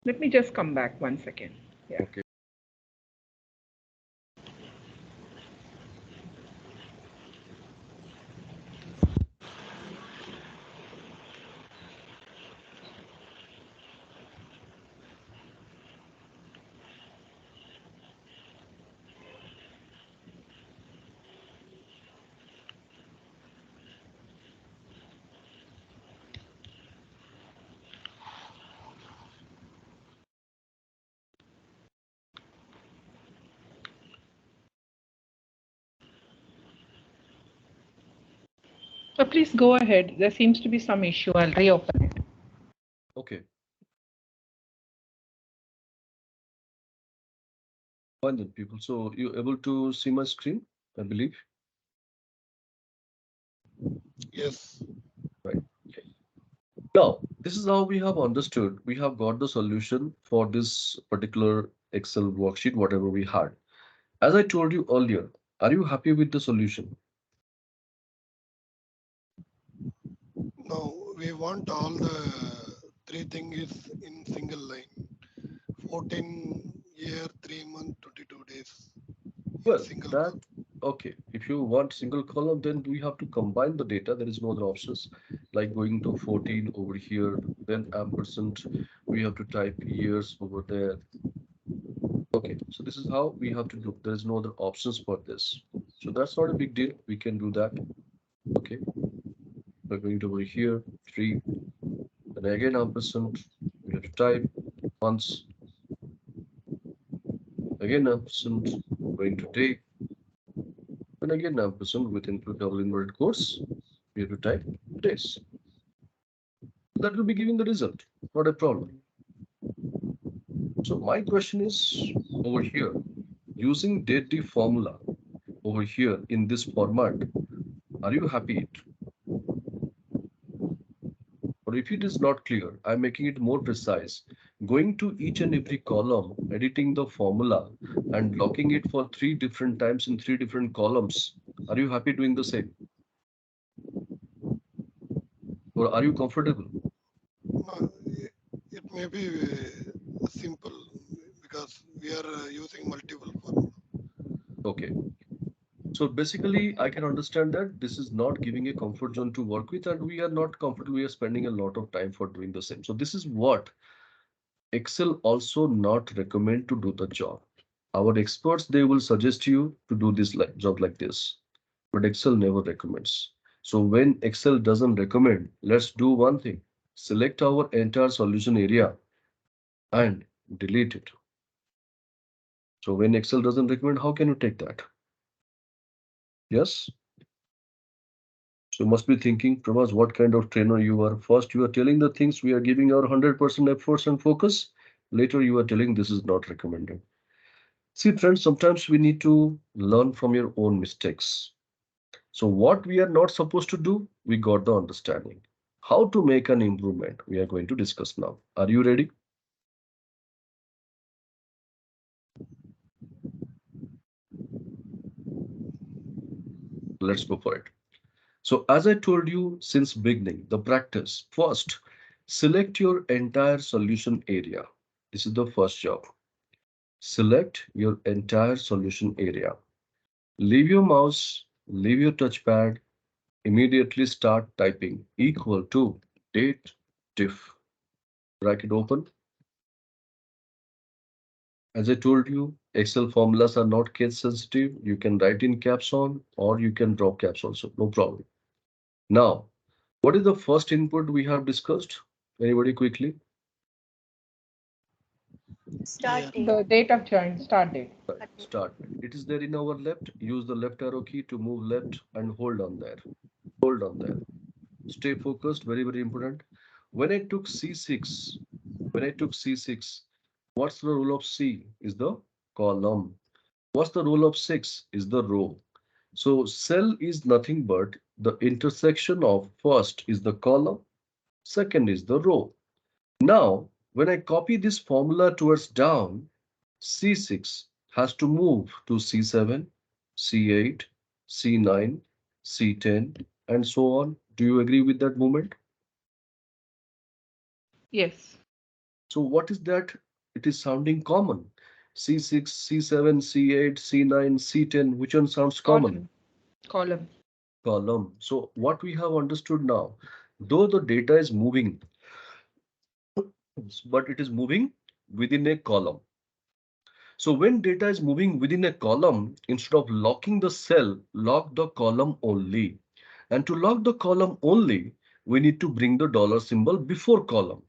Let me just come back 1 second. Yeah. Okay. So please go ahead. There seems to be some issue. I'll reopen it. Okay. Fine then, people. So you're able to see my screen, I believe. Yes. Right. Now, this is how we have understood. We have got the solution for this particular Excel worksheet, whatever we had. As I told you earlier, are you happy with the solution? Now we want all the three things in single line. 14 year, 3 month, 22 days in Well, single that, column. okay. If you want single column, then we have to combine the data. There is no other options like going to 14 over here, then ampersand. We have to type years over there. Okay, so this is how we have to do. There is no other options for this. So that's not a big deal. We can do that. Okay, we're going to over here, 3, then again ampersand. We have to type once, again ampersand, going to day, and again ampersand within two double inverted quotes. We have to type days. That will be giving the result, not a problem. So my question is over here, using date formula over here in this format, are you happy? What or if it is not clear, I'm making it more precise. Going to each and every column, editing the formula, and locking it for three different times in three different columns. Are you happy doing the same? Or are you comfortable? It may be simple because we are using multiple formula. Okay. So basically, I can understand that this is not giving a comfort zone to work with, and we are not comfortable. We are spending a lot of time for doing the same. So this is what Excel also not recommend to do the job. Our experts, they will suggest you to do this job like this, but Excel never recommends. So when Excel doesn't recommend, let's do one thing. Select our entire solution area and delete it. So when Excel doesn't recommend, how can you take that? Yes? So you must be thinking, Prabhas, what kind of trainer you are. First, you are telling the things we are giving our 100% efforts and focus. Later, you are telling this is not recommended. See, friends, sometimes we need to learn from your own mistakes. So what we are not supposed to do, we got the understanding. How to make an improvement, we are going to discuss now. Are you ready? Let's go for it. So as I told you since beginning, the practice. First, select your entire solution area. This is the first job. Select your entire solution area. Leave your mouse, leave your touchpad, immediately start typing equal to date diff. Bracket open. As I told you, Excel formulas are not case sensitive. You can write in caps on or you can drop caps also, no problem. Now, what is the first input we have discussed? Anybody quickly? Start Yeah. date. The date of join, start date. Right, start. It is there in our left. Use the left arrow key to move left and hold on there. Hold on there. Stay focused, very, very important. When I took C6, when I took C6, what's the rule of C? Is the column. What's the rule of 6? Is the row. So cell is nothing but the intersection of first is the column, second is the row. Now, when I copy this formula towards down, C6 has to move to C7, C8, C9, C10, and so on. Do you agree with that movement? Yes. So what is that? It is sounding common. C6, C7, C8, C9, C10. Which one sounds common? Column. Column. Column. So what we have understood now, though the data is moving, but it is moving within a column. So when data is moving within a column, instead of locking the cell, lock the column only. And to lock the column only, we need to bring the dollar symbol before column.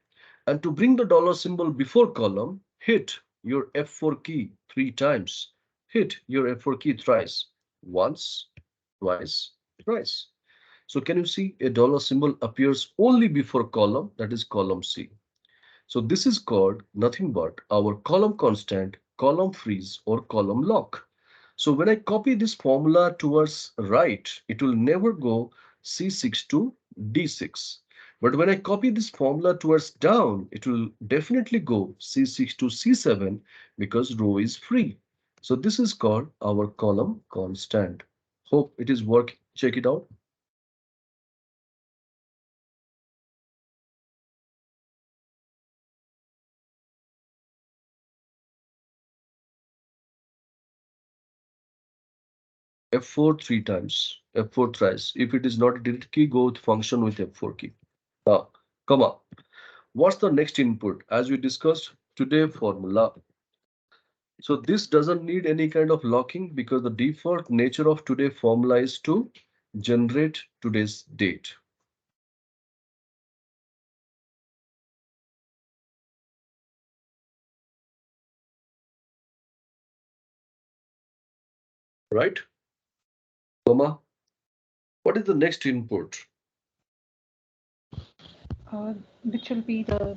And to bring the dollar symbol before column, hit your F4 key 3 times. Hit your F4 key thrice. Once, twice, thrice. So can you see a dollar symbol appears only before column, that is column C. So this is called nothing but our column constant, column freeze or column lock. So when I copy this formula towards right, it will never go C6 to D6. But when I copy this formula towards down, it will definitely go C6 to C7 because row is free. So this is called our column constant. Hope it is working. Check it out. F4 3 times, F4 thrice. If it is not a delete key, go with function with F4 key. Now, come on. What's the next input? As we discussed today, formula. So this doesn't need any kind of locking because the default nature of today formula is to generate today's date. Right? Comma. What is the next input? Which will be the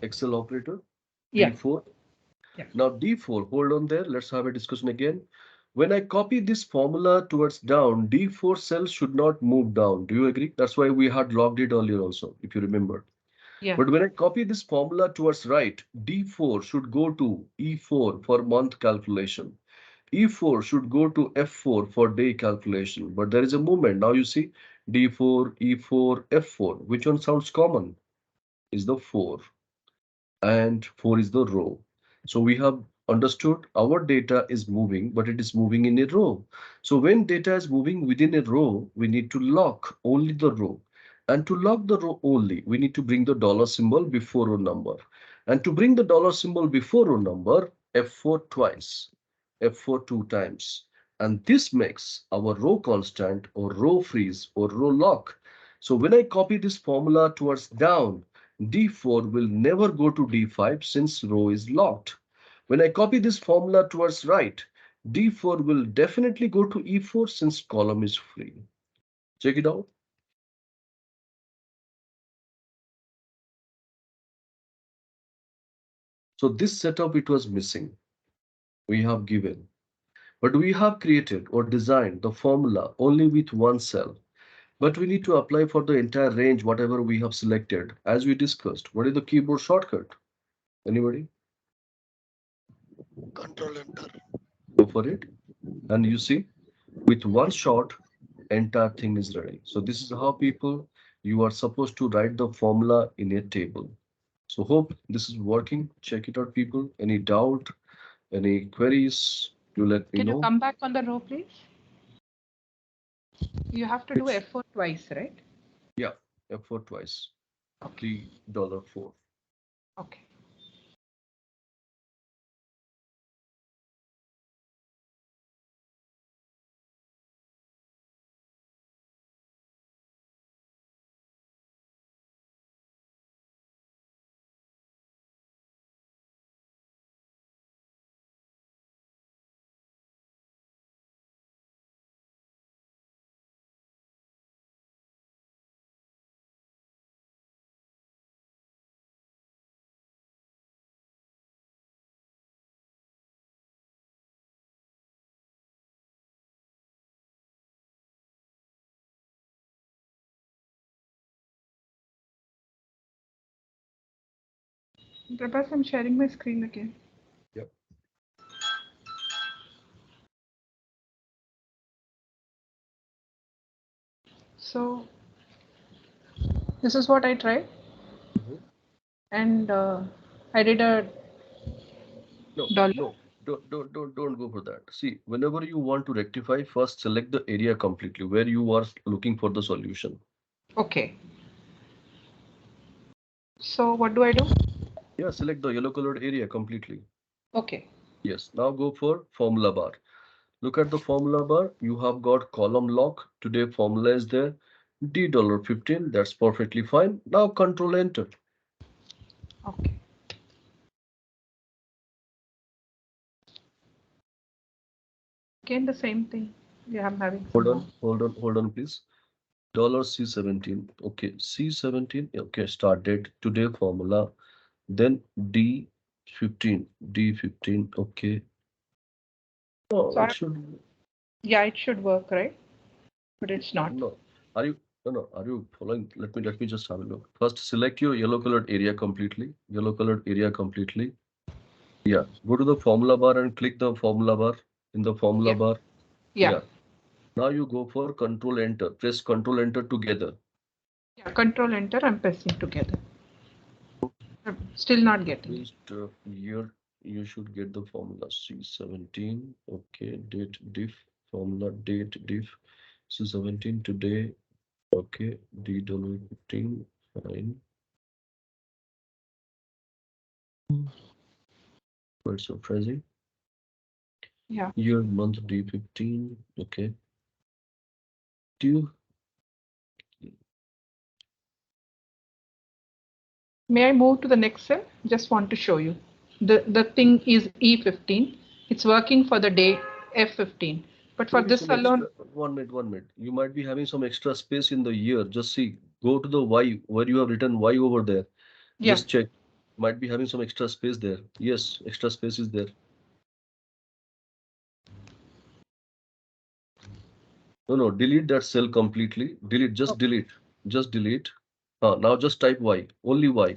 Excel operator. yeah. D4. Yeah. Now D4, hold on there. Let's have a discussion again. When I copy this formula towards down, D4 cells should not move down. Do you agree? That's why we had logged it earlier also, if you remember. Yeah. But when I copy this formula towards right, D4 should go to E4 for month calculation. E4 should go to F4 for day calculation. But there is a movement. Now you see D4, E4, F4. Which one sounds common? Is the 4, and 4 is the row. So we have understood our data is moving, but it is moving in a row. So when data is moving within a row, we need to lock only the row. And to lock the row only, we need to bring the dollar symbol before row number. And to bring the dollar symbol before row number, F4 twice, F4 two times. And this makes our row constant or row freeze or row lock. So when I copy this formula towards down, D4 will never go to D5 since row is locked. When I copy this formula towards right, D4 will definitely go to E4 since column is free. Check it out. So this setup it was missing. We have given, but we have created or designed the formula only with one cell. But we need to apply for the entire range, whatever we have selected. As we discussed, what is the keyboard shortcut? Anybody? Control enter. Go for it. And you see, with one shot, entire thing is ready. So this is how people you are supposed to write the formula in a table. So hope this is working. Check it out, people. Any doubt, any queries, you let me Can you know. come back on the row, please? You have to do Which, F4 twice, right? yeah, F4 twice, Okay. $3.4. Okay. Prabhas, I'm sharing my screen again. Yep. So this is what I tried, Mhm. and I did a No, dollar. no, don't go for that. See, whenever you want to rectify, first select the area completely where you are looking for the solution. Okay. So what do I do? Yeah, select the yellow colored area completely. Okay. Yes, now go for formula bar. Look at the formula bar. You have got column lock. Today formula is there. $15. That's perfectly fine. Now control enter. Okay. Again, the same thing. Yeah, I'm having some Hold more. on, hold on, please. $C17. Okay, C17. Okay, start date. Today formula. Then D15. D15. Okay. Oh, So it should. yeah, it should work, right? But it's not. No. Are you? No, no. Are you following? Let me just have a look. First, select your yellow colored area completely. Yellow colored area completely. Yeah, go to the formula bar and click the formula bar in the formula Yeah. bar. Yeah. Yeah. Now you go for control enter. Press control enter together. Yeah. Control enter. I'm pressing together. I'm still not getting it. Just here you should get the formula C17. Okay, date diff formula date diff C17 today. Okay, DW15 fine. Quite surprising. Yeah. Year month D15. Okay. Do you May I move to the next cell? Just want to show you. The thing is E15. It's working for the day F15. But for maybe this some extra alone, 1 minute, 1 minute. You might be having some extra space in the year. Just see, go to the Y where you have written Y over there. yeah. Just check. Might be having some extra space there. Yes, extra space is there. No, delete that cell completely. Delete, just Okay. delete. Just delete. Now just type Y. Only Y.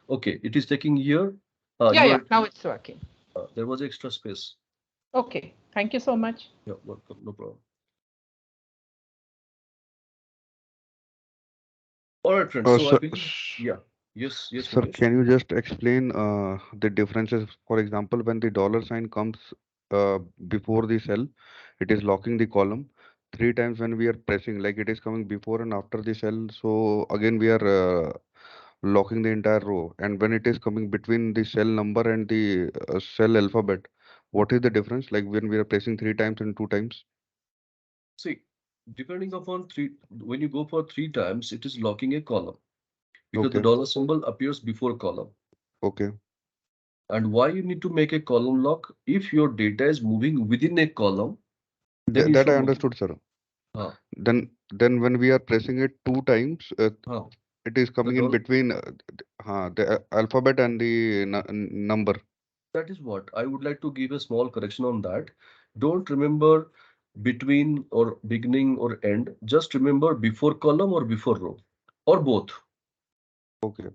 Okay, it is taking here. Yeah, You yeah. are Now it's working. there was extra space. Okay. Thank you so much. Yeah, welcome, no problem. All right, friends. So I Sir, believe, yeah, yes, sir, Mukesh. can you just explain the differences? For example, when the dollar sign comes before the cell, it is locking the column. Three times when we are pressing, like it is coming before and after the cell. So again, we are locking the entire row. And when it is coming between the cell number and the cell alphabet, what is the difference? Like when we are pressing three times and two times? See, depending upon when you go for three times, it is locking a column because the Okay, dollar symbol appears before column. okay. And why you need to make a column lock? If your data is moving within a column, then you That I should lock. understood, sir. Huh, Then when we are pressing it two times, huh. it is The coming in dollar, between the alphabet and the number. that is what I would like to give a small correction on that. Don't remember between or beginning or end. Just remember before column or before row or both. Okay,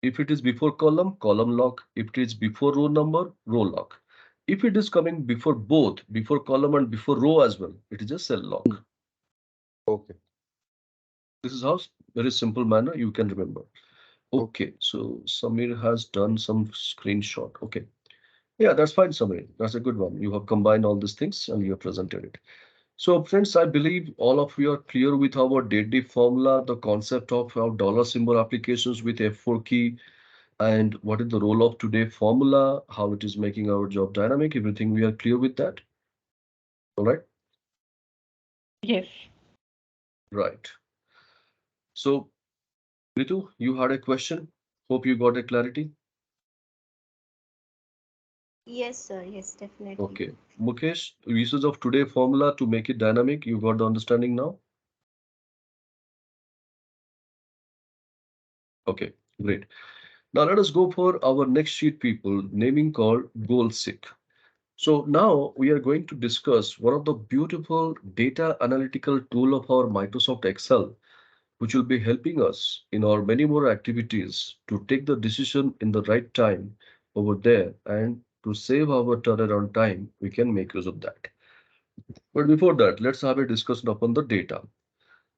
If it is before column, column lock. If it is before row number, row lock. If it is coming before both, before column and before row as well, it is a cell lock. okay, This is how very simple manner you can remember. okay. Okay, so Samir has done some screenshot. Okay. Yeah, that's fine, Samir. That's a good one. You have combined all these things and you have presented it. So, friends, I believe all of you are clear with our daily formula, the concept of our dollar symbol applications with F4 key, and what is the role of today formula, how it is making our job dynamic. Everything we are clear with that. All right. Yes. Right. So, Ritu, you had a question. Hope you got a clarity. Yes, sir. Yes, definitely. Okay. Mukesh, uses of today formula to make it dynamic. You got the understanding now? Okay, great. Now let us go for our next sheet, people, naming called goal seek. So now we are going to discuss one of the beautiful data analytical tool of our Microsoft Excel, which will be helping us in our many more activities to take the decision in the right time over there and to save our turnaround time, we can make use of that. But before that, let's have a discussion upon the data.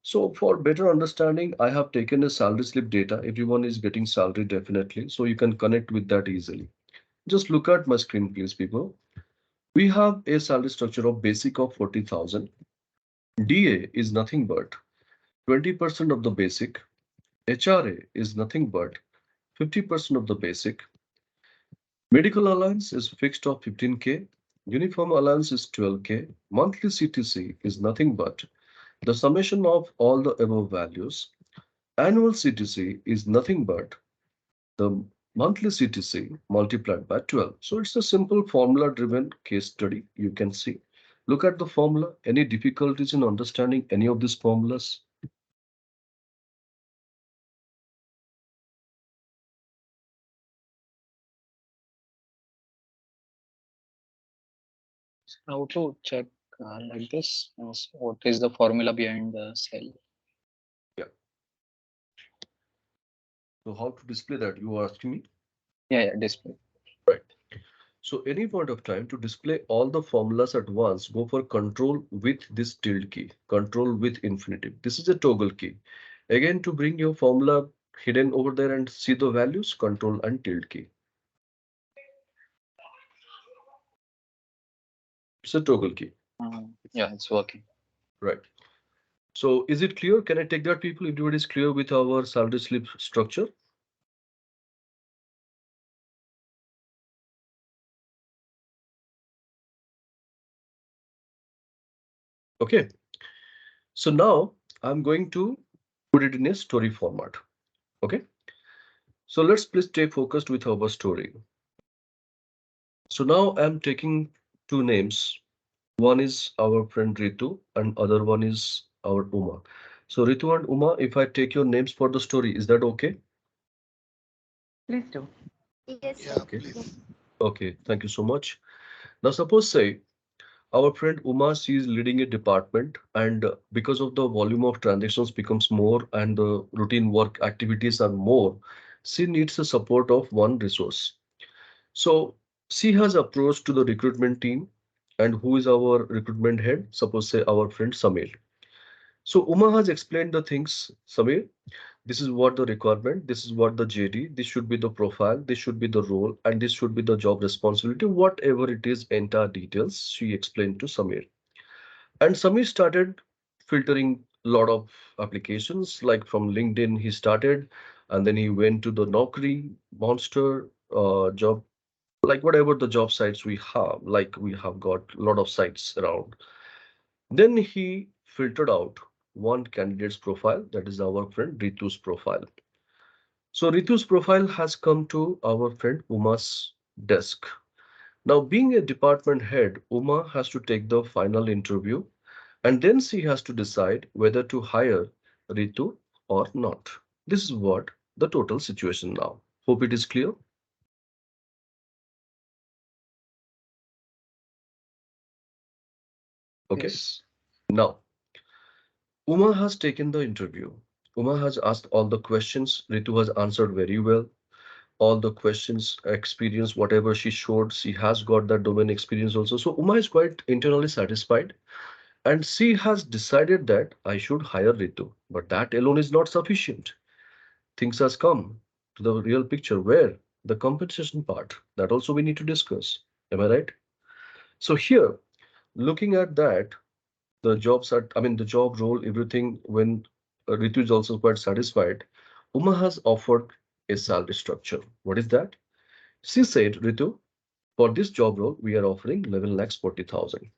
So for better understanding, I have taken a salary slip data. Everyone is getting salary definitely, so you can connect with that easily. Just look at my screen, please, people. We have a salary structure of basic of 40,000. DA is nothing but 20% of the basic. HRA is nothing but 50% of the basic. Medical allowance is fixed of 15K. Uniform allowance is 12K. Monthly CTC is nothing but the summation of all the above values. Annual CTC is nothing but the monthly CTC multiplied by 12. So it's a simple formula driven case study. You can see. Look at the formula. Any difficulties in understanding any of these formulas? How to check like this? What is the formula behind the cell? Yeah. So how to display that? You are asking me? Yeah, yeah, display. Right. So any point of time to display all the formulas at once, go for control with this tilde key, control with infinitive. This is a toggle key. Again, to bring your formula hidden over there and see the values, control and tilde key. It's a toggle key. Yeah, it's working. Right. So is it clear? Can I take that, people? Everybody is clear with our salary slip structure? Okay. So now I'm going to put it in a story format. Okay. So let's please stay focused with our story. So now I'm taking two names. One is our friend Ritu and other one is our Uma. So Ritu and Uma, if I take your names for the story, is that okay? Please do. Yes, sir. Yeah, Okay. Yes. please. Okay. Thank you so much. Now suppose say Our friend Uma, she is leading a department, and because of the volume of transactions becomes more and the routine work activities are more, she needs the support of one resource. So she has approached to the recruitment team, and who is our recruitment head? Suppose say our friend Samir. So Uma has explained the things, Samir. This is what the requirement, this is what the JD, this should be the profile, this should be the role, and this should be the job responsibility, whatever it is, entire details she explained to Samir. And Samir started filtering a lot of applications, like from LinkedIn he started, and then he went to the Naukri, Monster, job, like whatever the job sites we have, like we have got a lot of sites around. Then he filtered out one candidate's profile, that is our friend Ritu's profile. So Ritu's profile has come to our friend Uma's desk. Now, being a department head, Uma has to take the final interview and then she has to decide whether to hire Ritu or not. This is what the total situation now. Hope it is clear. Okay. Yes. Now, Uma has taken the interview. Uma has asked all the questions. Ritu has answered very well. All the questions, experience, whatever she showed, she has got that domain experience also. So Uma is quite internally satisfied. And she has decided that I should hire Ritu. But that alone is not sufficient. Things has come to the real picture where the compensation part that also we need to discuss. Am I right? So here, looking at that, the jobs are, I mean, the job role, everything, when Ritu is also quite satisfied, Uma has offered a salary structure. What is that? She said, Ritu, for this job role, we are offering 11 lakhs 40,000.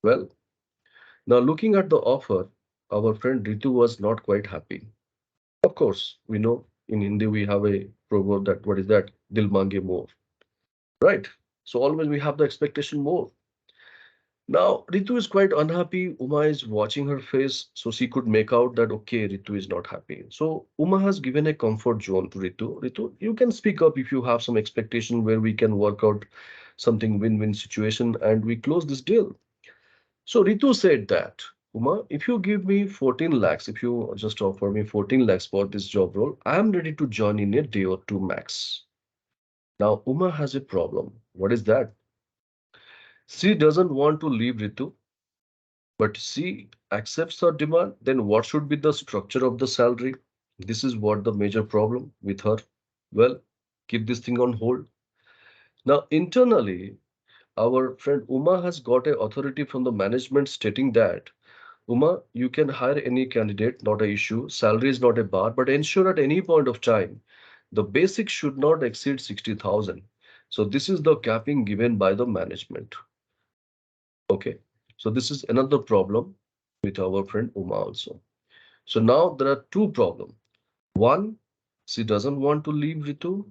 Well, now looking at the offer, our friend Ritu was not quite happy. Of course, we know in Hindi we have a proverb that what is that? Dil mange more. Right? So always we have the expectation more. Now Ritu is quite unhappy. Uma is watching her face, so she could make out that okay, Ritu is not happy. So Uma has given a comfort zone to Ritu. Ritu, you can speak up if you have some expectation where we can work out something win-win situation and we close this deal. So Ritu said that, Uma, if you give me 14 lakhs, if you just offer me 14 lakhs for this job role, I am ready to join in a day or two max. Now, Uma has a problem. What is that? She doesn't want to leave Ritu, but she accepts her demand. Then what should be the structure of the salary? This is what the major problem with her. Well, keep this thing on hold. Now, internally, our friend Uma has got a authority from the management stating that Uma, you can hire any candidate, not a issue. Salary is not a bar, but ensure at any point of time the basic should not exceed 60,000. So this is the capping given by the management. Okay. So this is another problem with our friend Uma also. So now there are two problems. One, she doesn't want to leave Ritu.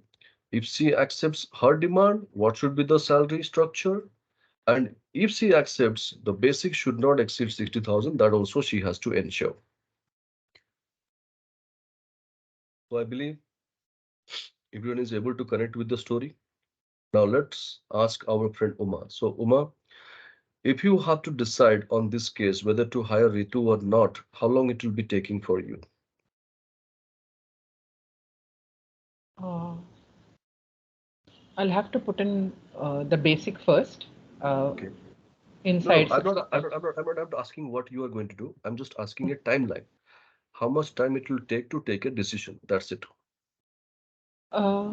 If she accepts her demand, what should be the salary structure? And if she accepts, the basic should not exceed 60,000. That also she has to ensure. So I believe everyone is able to connect with the story. Now let's ask our friend Uma. So Uma, if you have to decide on this case whether to hire Ritu or not, how long it will be taking for you? Uh, I'll have to put in the basic first. Okay. No, Inside I'm 60. not, I'm not, I'm not, I'm not asking what you are going to do. I'm just asking a timeline. How much time it will take to take a decision? That's it. Uh,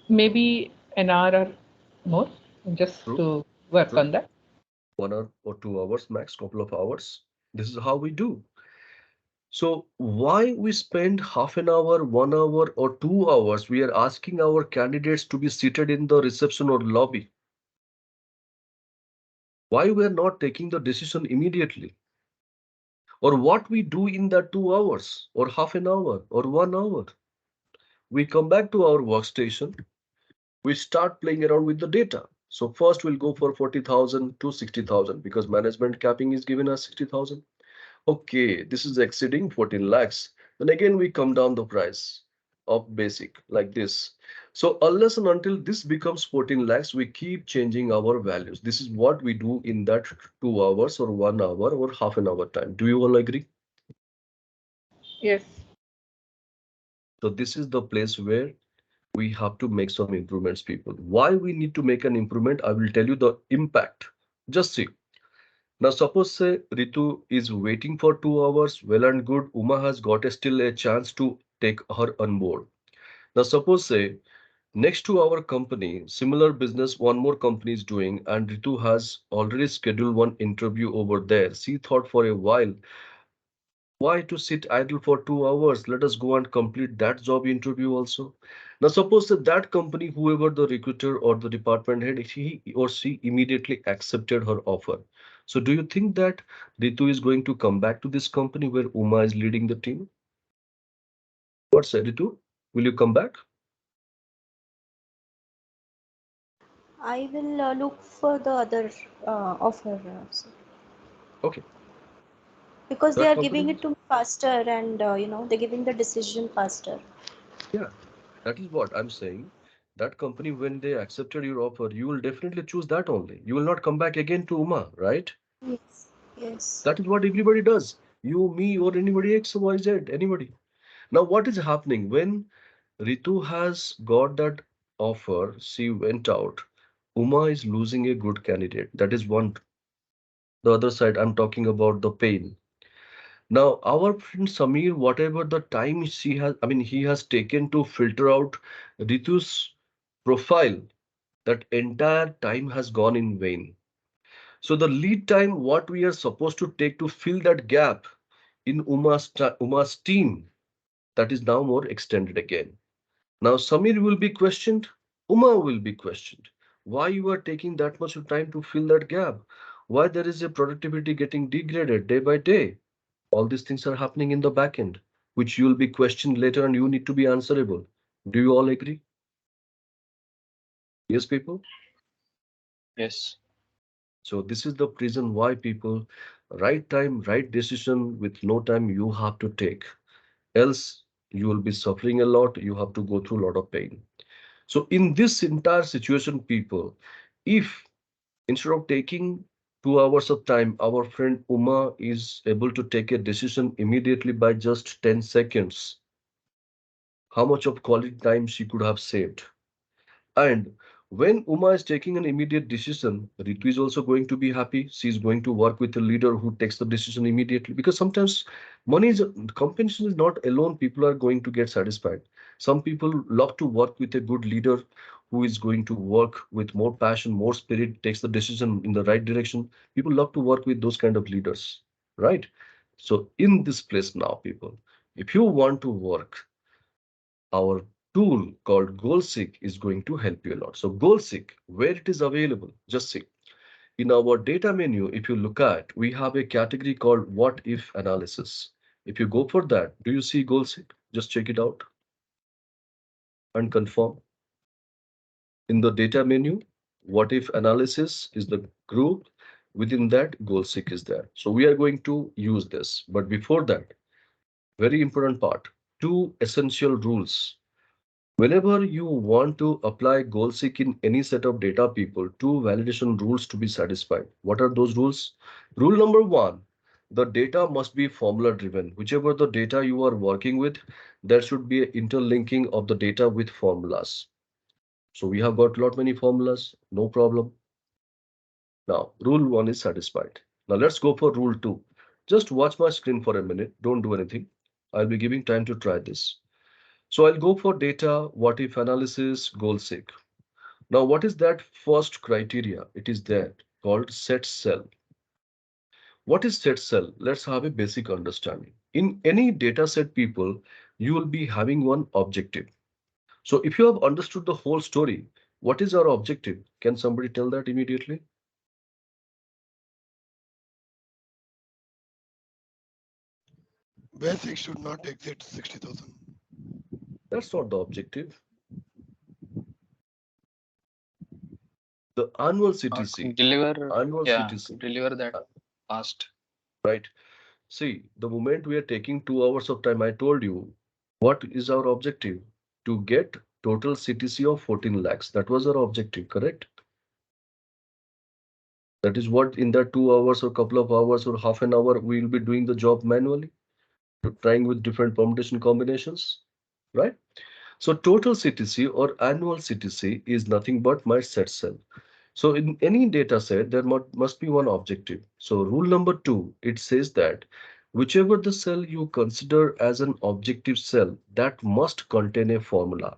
Maybe an hour or more, just True, to work true. on that. 1 hour or 2 hours max, couple of hours. This is how we do. So why we spend half an hour, 1 hour, or 2 hours? We are asking our candidates to be seated in the reception or lobby. Why we are not taking the decision immediately? Or what we do in that 2 hours, or half an hour, or 1 hour? We come back to our workstation. We start playing around with the data. So first we'll go for 40,000 to 60,000 because management capping is given us 60,000. Okay, this is exceeding 14 lakhs. Then again we come down the price. of basic like this. So unless and until this becomes 14 lakhs, we keep changing our values. This is what we do in that 2 hours or 1 hour or half an hour time. Do you all agree? Yes. So this is the place where we have to make some improvements, people. Why we need to make an improvement? I will tell you the impact. Just see. Now, suppose say Ritu is waiting for 2 hours. Well and good. Uma has got still a chance to take her on board. Now, suppose say next to our company, similar business, one more company is doing, and Ritu has already scheduled one interview over there. She thought for a while, why to sit idle for 2 hours? Let us go and complete that job interview also. Now, suppose that that company, whoever the recruiter or the department head, he or she immediately accepted her offer. So, do you think that Ritu is going to come back to this company where Uma is leading the team? What say, Ritu? Will you come back? I will look for the other offer, Okay, because they that are giving company. it to me faster, and they're giving the decision faster. Yeah, that is what I'm saying. That company, when they accepted your offer, you will definitely choose that only. You will not come back again to Uma, right? Yes. Yes. That is what everybody does. You, me, or anybody X, Y, Z, anybody. Now, what is happening when Ritu has got that offer? She went out. Uma is losing a good candidate. That is one. The other side, I'm talking about the pain. Now, our friend Samir, whatever the time she has, I mean, he has taken to filter out Ritu's profile, that entire time has gone in vain. So the lead time, what we are supposed to take to fill that gap in Uma's team, that is now more extended again. Now Samir will be questioned, Uma will be questioned. Why you are taking that much of time to fill that gap? Why there is a productivity getting degraded day by day? All these things are happening in the back end, which you will be questioned later and you need to be answerable. Do you all agree? Yes, people? Yes. So this is the reason why people, right time, right decision with no time you have to take. Else you will be suffering a lot. You have to go through a lot of pain. So in this entire situation, people, if instead of taking 2 hours of time, our friend Uma is able to take a decision immediately by just 10 seconds, how much of quality time she could have saved. And when Uma is taking an immediate decision, Ritu is also going to be happy. She is going to work with a leader who takes the decision immediately. Because sometimes money is compensation is not alone. People are going to get satisfied. Some people love to work with a good leader who is going to work with more passion, more spirit, takes the decision in the right direction. People love to work with those kind of leaders, right? So in this place now, people, if you want to work, our tool called GoalSeek is going to help you a lot. So GoalSeek, where it is available, just see. In our data menu, if you look at, we have a category called What If Analysis. If you go for that, do you see GoalSeek? Just check it out and confirm. In the data menu, What If Analysis is the group. Within that, GoalSeek is there. So we are going to use this. But before that, very important part, two essential rules. Whenever you want to apply goal seek in any set of data, people, two validation rules to be satisfied. What are those rules? Rule number one, the data must be formula driven. Whichever the data you are working with, there should be an interlinking of the data with formulas. So we have got lot many formulas, no problem. Now, rule one is satisfied. Now let's go for rule two. Just watch my screen for a minute. Don't do anything. I'll be giving time to try this. So I'll go for data, what if analysis, goal seek. Now, what is that first criteria? It is that called set cell. What is set cell? Let's have a basic understanding. In any data set, people, you will be having one objective. So if you have understood the whole story, what is our objective? Can somebody tell that immediately? Basic should not exceed 60,000. That's not the objective. The annual CTC, Deliver, annual yeah, CTC, deliver that fast. right? See, the moment we are taking 2 hours of time, I told you, what is our objective? to get total CTC of 14 lakhs. That was our objective, correct? That is what in that 2 hours or couple of hours or half an hour we will be doing the job manually, trying with different permutation combinations, right? So total CTC or annual CTC is nothing but my set cell. So in any data set, there must be one objective. So rule number two, it says that whichever the cell you consider as an objective cell, that must contain a formula.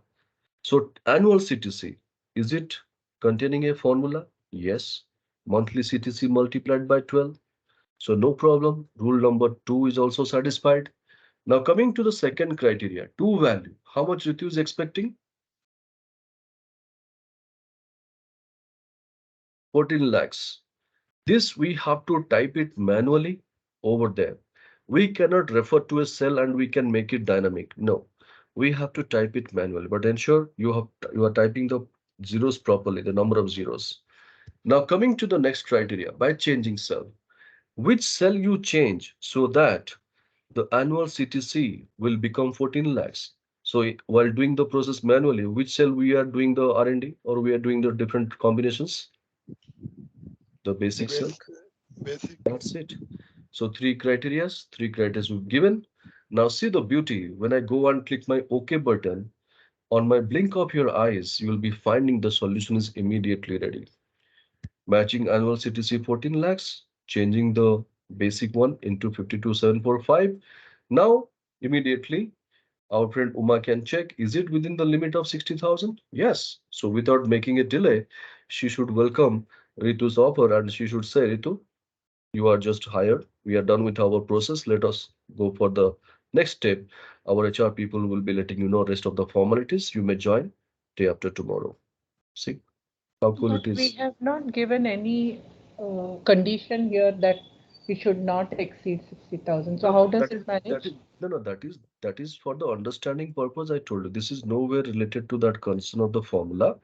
So annual CTC, is it containing a formula? Yes. Monthly CTC multiplied by 12. So no problem. Rule number two is also satisfied. Now coming to the second criteria, two value. How much Ritu is expecting? 14 lakhs. This we have to type it manually over there. We cannot refer to a cell and we can make it dynamic. No, we have to type it manually, but ensure you are typing the zeros properly, the number of zeros. Now coming to the next criteria, by changing cell, which cell you change so that the annual CTC will become 14 lakhs. So while doing the process manually, which cell we are doing the R&D or we are doing the different combinations? The basic cell. Basic, basic. That's it. So three criterias we've given. Now see the beauty. When I go and click my OK button, on my blink of your eyes, you will be finding the solution is immediately ready. Matching annual CTC 14 lakhs, changing the basic one into 52745. Now, immediately, our friend Uma can check, is it within the limit of 60,000? Yes. So without making a delay, she should welcome Ritu's offer and she should say, Ritu, you are just hired. We are done with our process. Let us go for the next step. Our HR people will be letting you know rest of the formalities. You may join day after tomorrow. See how cool it But we is. have not given any condition here that we should not exceed 60,000. So No, how does that is it that is manage? no no that is for the understanding purpose. I told you this is nowhere related to that concern of the formula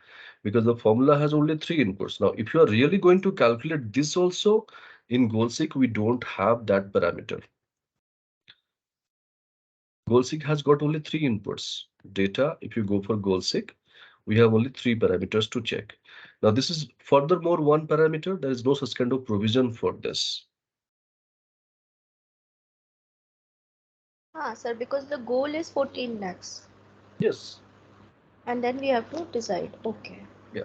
because the formula has only three inputs. Now, if you are really going to calculate this also in GoalSeek, we don't have that parameter. GoalSeek has got only three inputs. Data, if you go for GoalSeek, we have only three parameters to check. Now, this is furthermore one parameter. There is no such kind of provision for this. Ah, sir, because the goal is 14 lakhs. Yes. And then we have to decide. Okay. Yeah.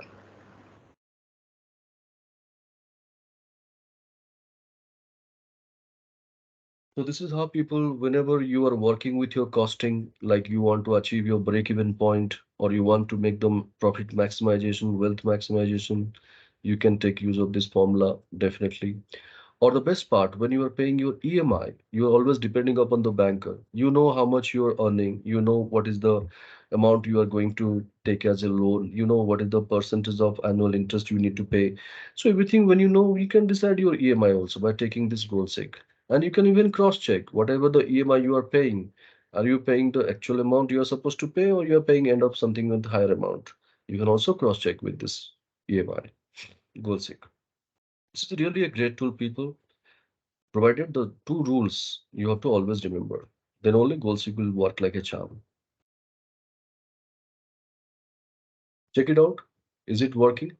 So this is how people, whenever you are working with your costing, like you want to achieve your break-even point, or you want to make them profit maximization, wealth maximization, you can take use of this formula definitely. Or the best part, when you are paying your EMI, you are always depending upon the banker. You know how much you are earning. You know what is the amount you are going to take as a loan. You know what is the percentage of annual interest you need to pay. So everything, when you know, you can decide your EMI also by taking this goal sake. And you can even cross-check whatever the EMI you are paying. Are you paying the actual amount you are supposed to pay, or you are paying end up something with higher amount? You can also cross-check with this EMI goal sake. This is really a great tool, people. Provided the two rules you have to always remember, then only GoalSeek will work like a charm. Check it out. Is it working?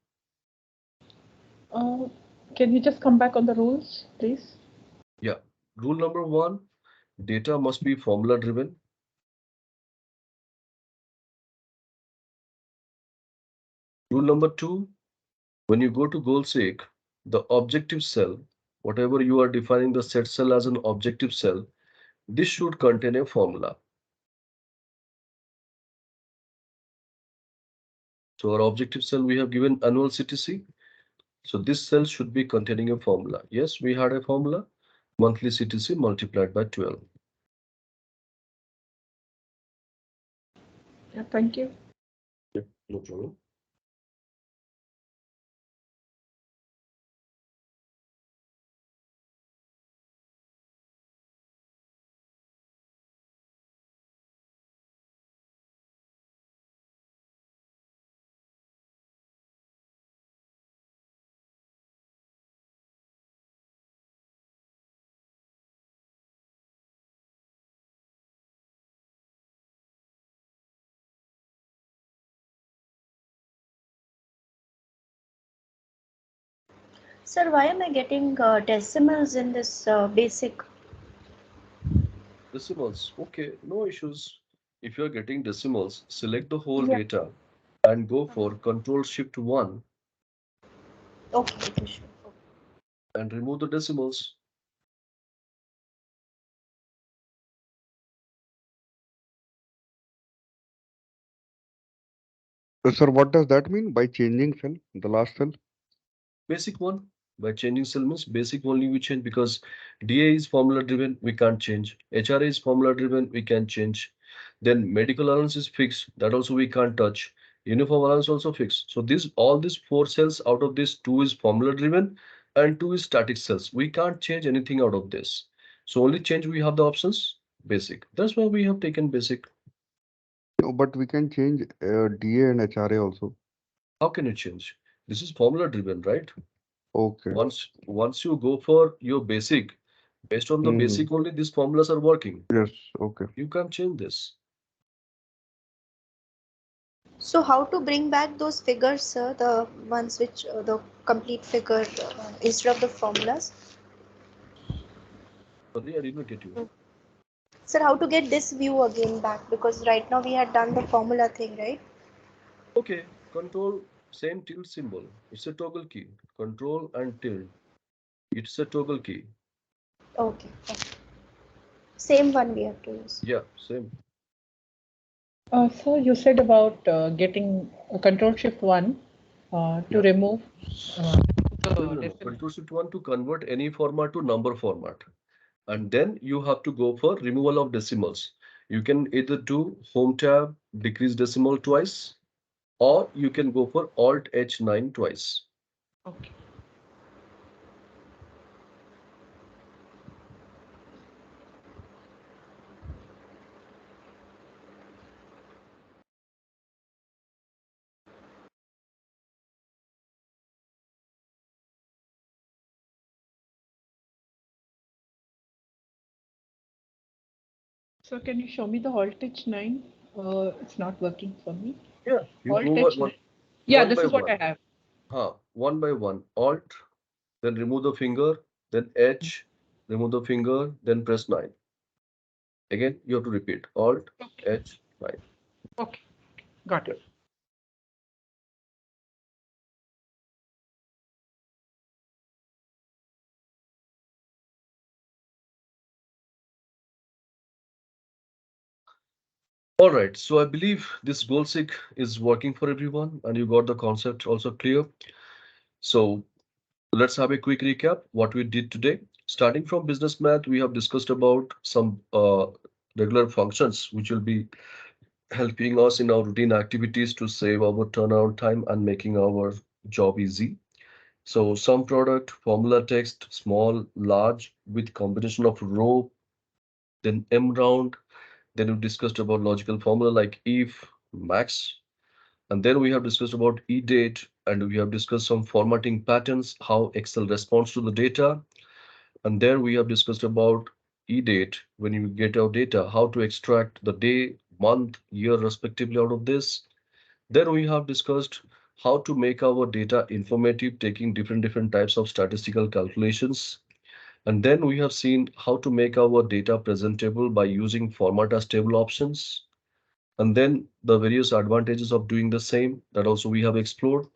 Uh, can you just come back on the rules, please? Yeah. Rule number one, data must be formula driven. Rule number two, when you go to GoalSeek, the objective cell, whatever you are defining the set cell as an objective cell, this should contain a formula. So our objective cell, we have given annual CTC. So this cell should be containing a formula. Yes, we had a formula, monthly CTC multiplied by 12. Yeah, thank you. Yeah, no problem. Sir, why am I getting decimals in this basic? Decimals. Okay, no issues. If you're getting decimals, select the whole Yeah. data and go for Control Shift 1 Okay, okay, sure. and remove the decimals. Sir, what does that mean by changing cell, the last cell? Basic one. By changing cell means basic only we change because DA is formula driven, we can't change. HRA is formula driven, we can change. Then medical allowance is fixed, that also we can't touch. Uniform allowance also fixed. So this all these four cells out of this two is formula driven and two is static cells. We can't change anything out of this. So only change we have the options basic. That's why we have taken basic. No, but we can change DA and HRA also. How can you change? This is formula driven, right? Okay. Once you go for your basic, based on the Hmm. basic only these formulas are working. Yes. Okay. You can't change this. So how to bring back those figures, sir? The ones which the complete figure instead of the formulas. Sorry, I did not get you. Sir, how to get this view again back? Because right now we had done the formula thing, right? Okay, control, same tilde symbol. It's a toggle key. Control and tilde. It's a toggle key. Okay, okay. Same one we have to use. Yeah, same. So you said about getting Control Shift 1 to Yeah. remove uh, No, the no, no. decimal. Control shift one to convert any format to number format. And then you have to go for removal of decimals. You can either do home tab, decrease decimal twice, or you can go for Alt H9 twice. Okay. So can you show me the Alt H9? It's not working for me. Yeah, you Alt go H9. Yeah, one this by is what I one. have. One by one. Alt, then remove the finger, then H, remove the finger, then press 9. Again, you have to repeat. Alt, Okay. H, 9. Okay. Got Yeah. it. All right, so I believe this goal seek is working for everyone and you got the concept also clear. So let's have a quick recap what we did today. Starting from business math, we have discussed about some regular functions which will be helping us in our routine activities to save our turnaround time and making our job easy. So some product, formula text, small, large, with combination of row, then M round. Then we discussed about logical formula like if, max. And then we have discussed about eDate and we have discussed some formatting patterns, how Excel responds to the data. And then we have discussed about eDate, when you get our data, how to extract the day, month, year respectively out of this. Then we have discussed how to make our data informative, taking different types of statistical calculations. And then we have seen how to make our data presentable by using format as table options. And then the various advantages of doing the same that also we have explored.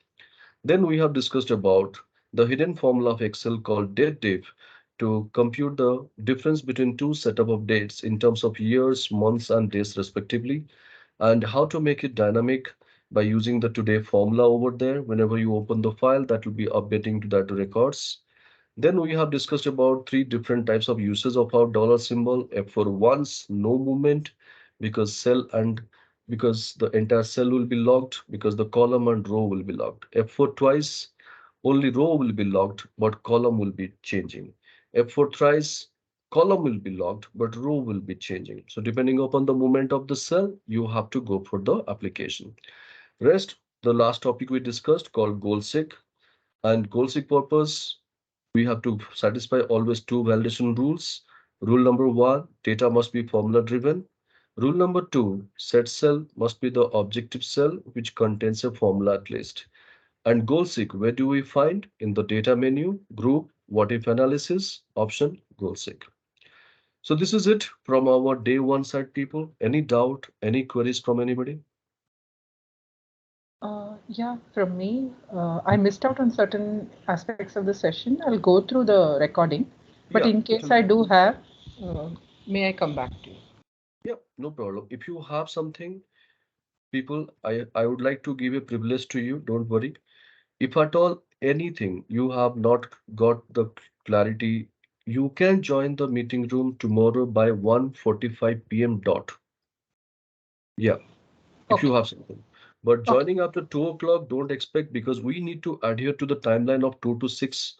Then we have discussed about the hidden formula of Excel called date diff to compute the difference between two setup of dates in terms of years, months, and days respectively, and how to make it dynamic by using the today formula over there. Whenever you open the file, that will be updating to that records. Then we have discussed about three different types of uses of our dollar symbol. F for once, no movement, because cell and because the entire cell will be locked, because the column and row will be locked. F for twice, only row will be locked, but column will be changing. F for thrice, column will be locked, but row will be changing. So depending upon the movement of the cell, you have to go for the application. Rest, the last topic we discussed called goal seek. And goal seek purpose, we have to satisfy always two validation rules. Rule number one, data must be formula driven. Rule number two, set cell must be the objective cell which contains a formula at least. And goal seek, where do we find? In the data menu, group, what if analysis, option, goal seek. So this is it from our day one side, people. Any doubt, any queries from anybody? Yeah, from me, I missed out on certain aspects of the session. I'll go through the recording, but Yeah, in case it'll, I do have, uh, may I come back to you? yeah, no problem. If you have something, people, I would like to give a privilege to you. Don't worry. If at all anything you have not got the clarity, you can join the meeting room tomorrow by 1:45 p.m. dot. Yeah, if you Okay, have something. But okay, joining after 2 o'clock, don't expect, because we need to adhere to the timeline of 2 to 6,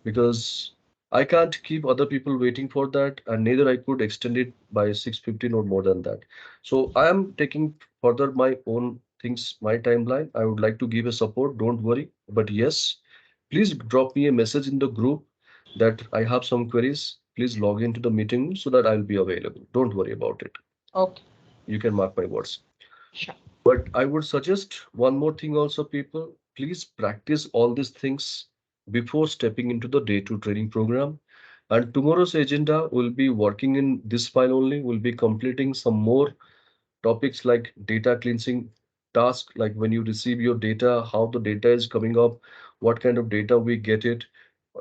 because I can't keep other people waiting for that, and neither I could extend it by 6:15 or more than that. So I am taking further my own things, my timeline. I would like to give a support, don't worry. But yes, please drop me a message in the group that I have some queries. Please log into the meeting so that I'll be available. Don't worry about it. okay, You can mark my words. sure. But I would suggest one more thing also, people. Please practice all these things before stepping into the day two training program. And tomorrow's agenda will be working in this file only. We'll be completing some more topics like data cleansing task, like when you receive your data, how the data is coming up, what kind of data we get it.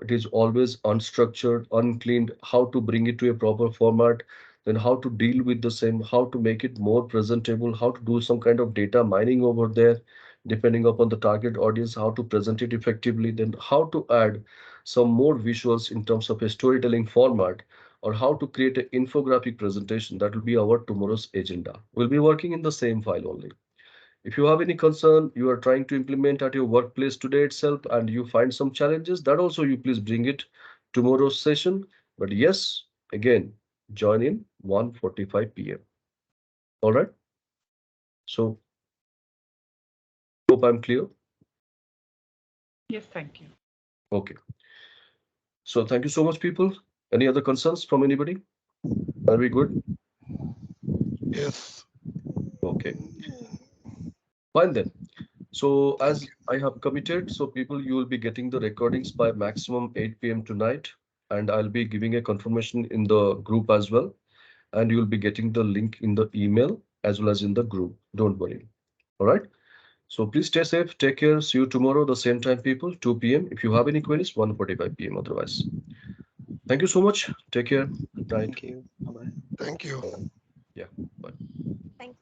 It is always unstructured, uncleaned, how to bring it to a proper format, then how to deal with the same, how to make it more presentable, how to do some kind of data mining over there, depending upon the target audience, how to present it effectively, then how to add some more visuals in terms of a storytelling format, or how to create an infographic presentation. That will be our tomorrow's agenda. We'll be working in the same file only. If you have any concern you are trying to implement at your workplace today itself and you find some challenges, that also you please bring it tomorrow's session. But yes, again, join in 1:45 p.m. All right. So hope I'm clear. Yes, thank you. Okay. So thank you so much, people. Any other concerns from anybody? Are we good? Yes. Okay. Fine then. So Thank as I have committed, so people, you will be getting the recordings by maximum 8 p.m. tonight, and I'll be giving a confirmation in the group as well. And you'll be getting the link in the email as well as in the group. Don't worry. All right. So please stay safe. Take care. See you tomorrow, the same time, people, 2 p.m. If you have any queries, 1:45 p.m. Otherwise. Thank you so much. Take care. Good night. Thank you. Bye bye. Thank Bye bye. you. Yeah. Bye. Thank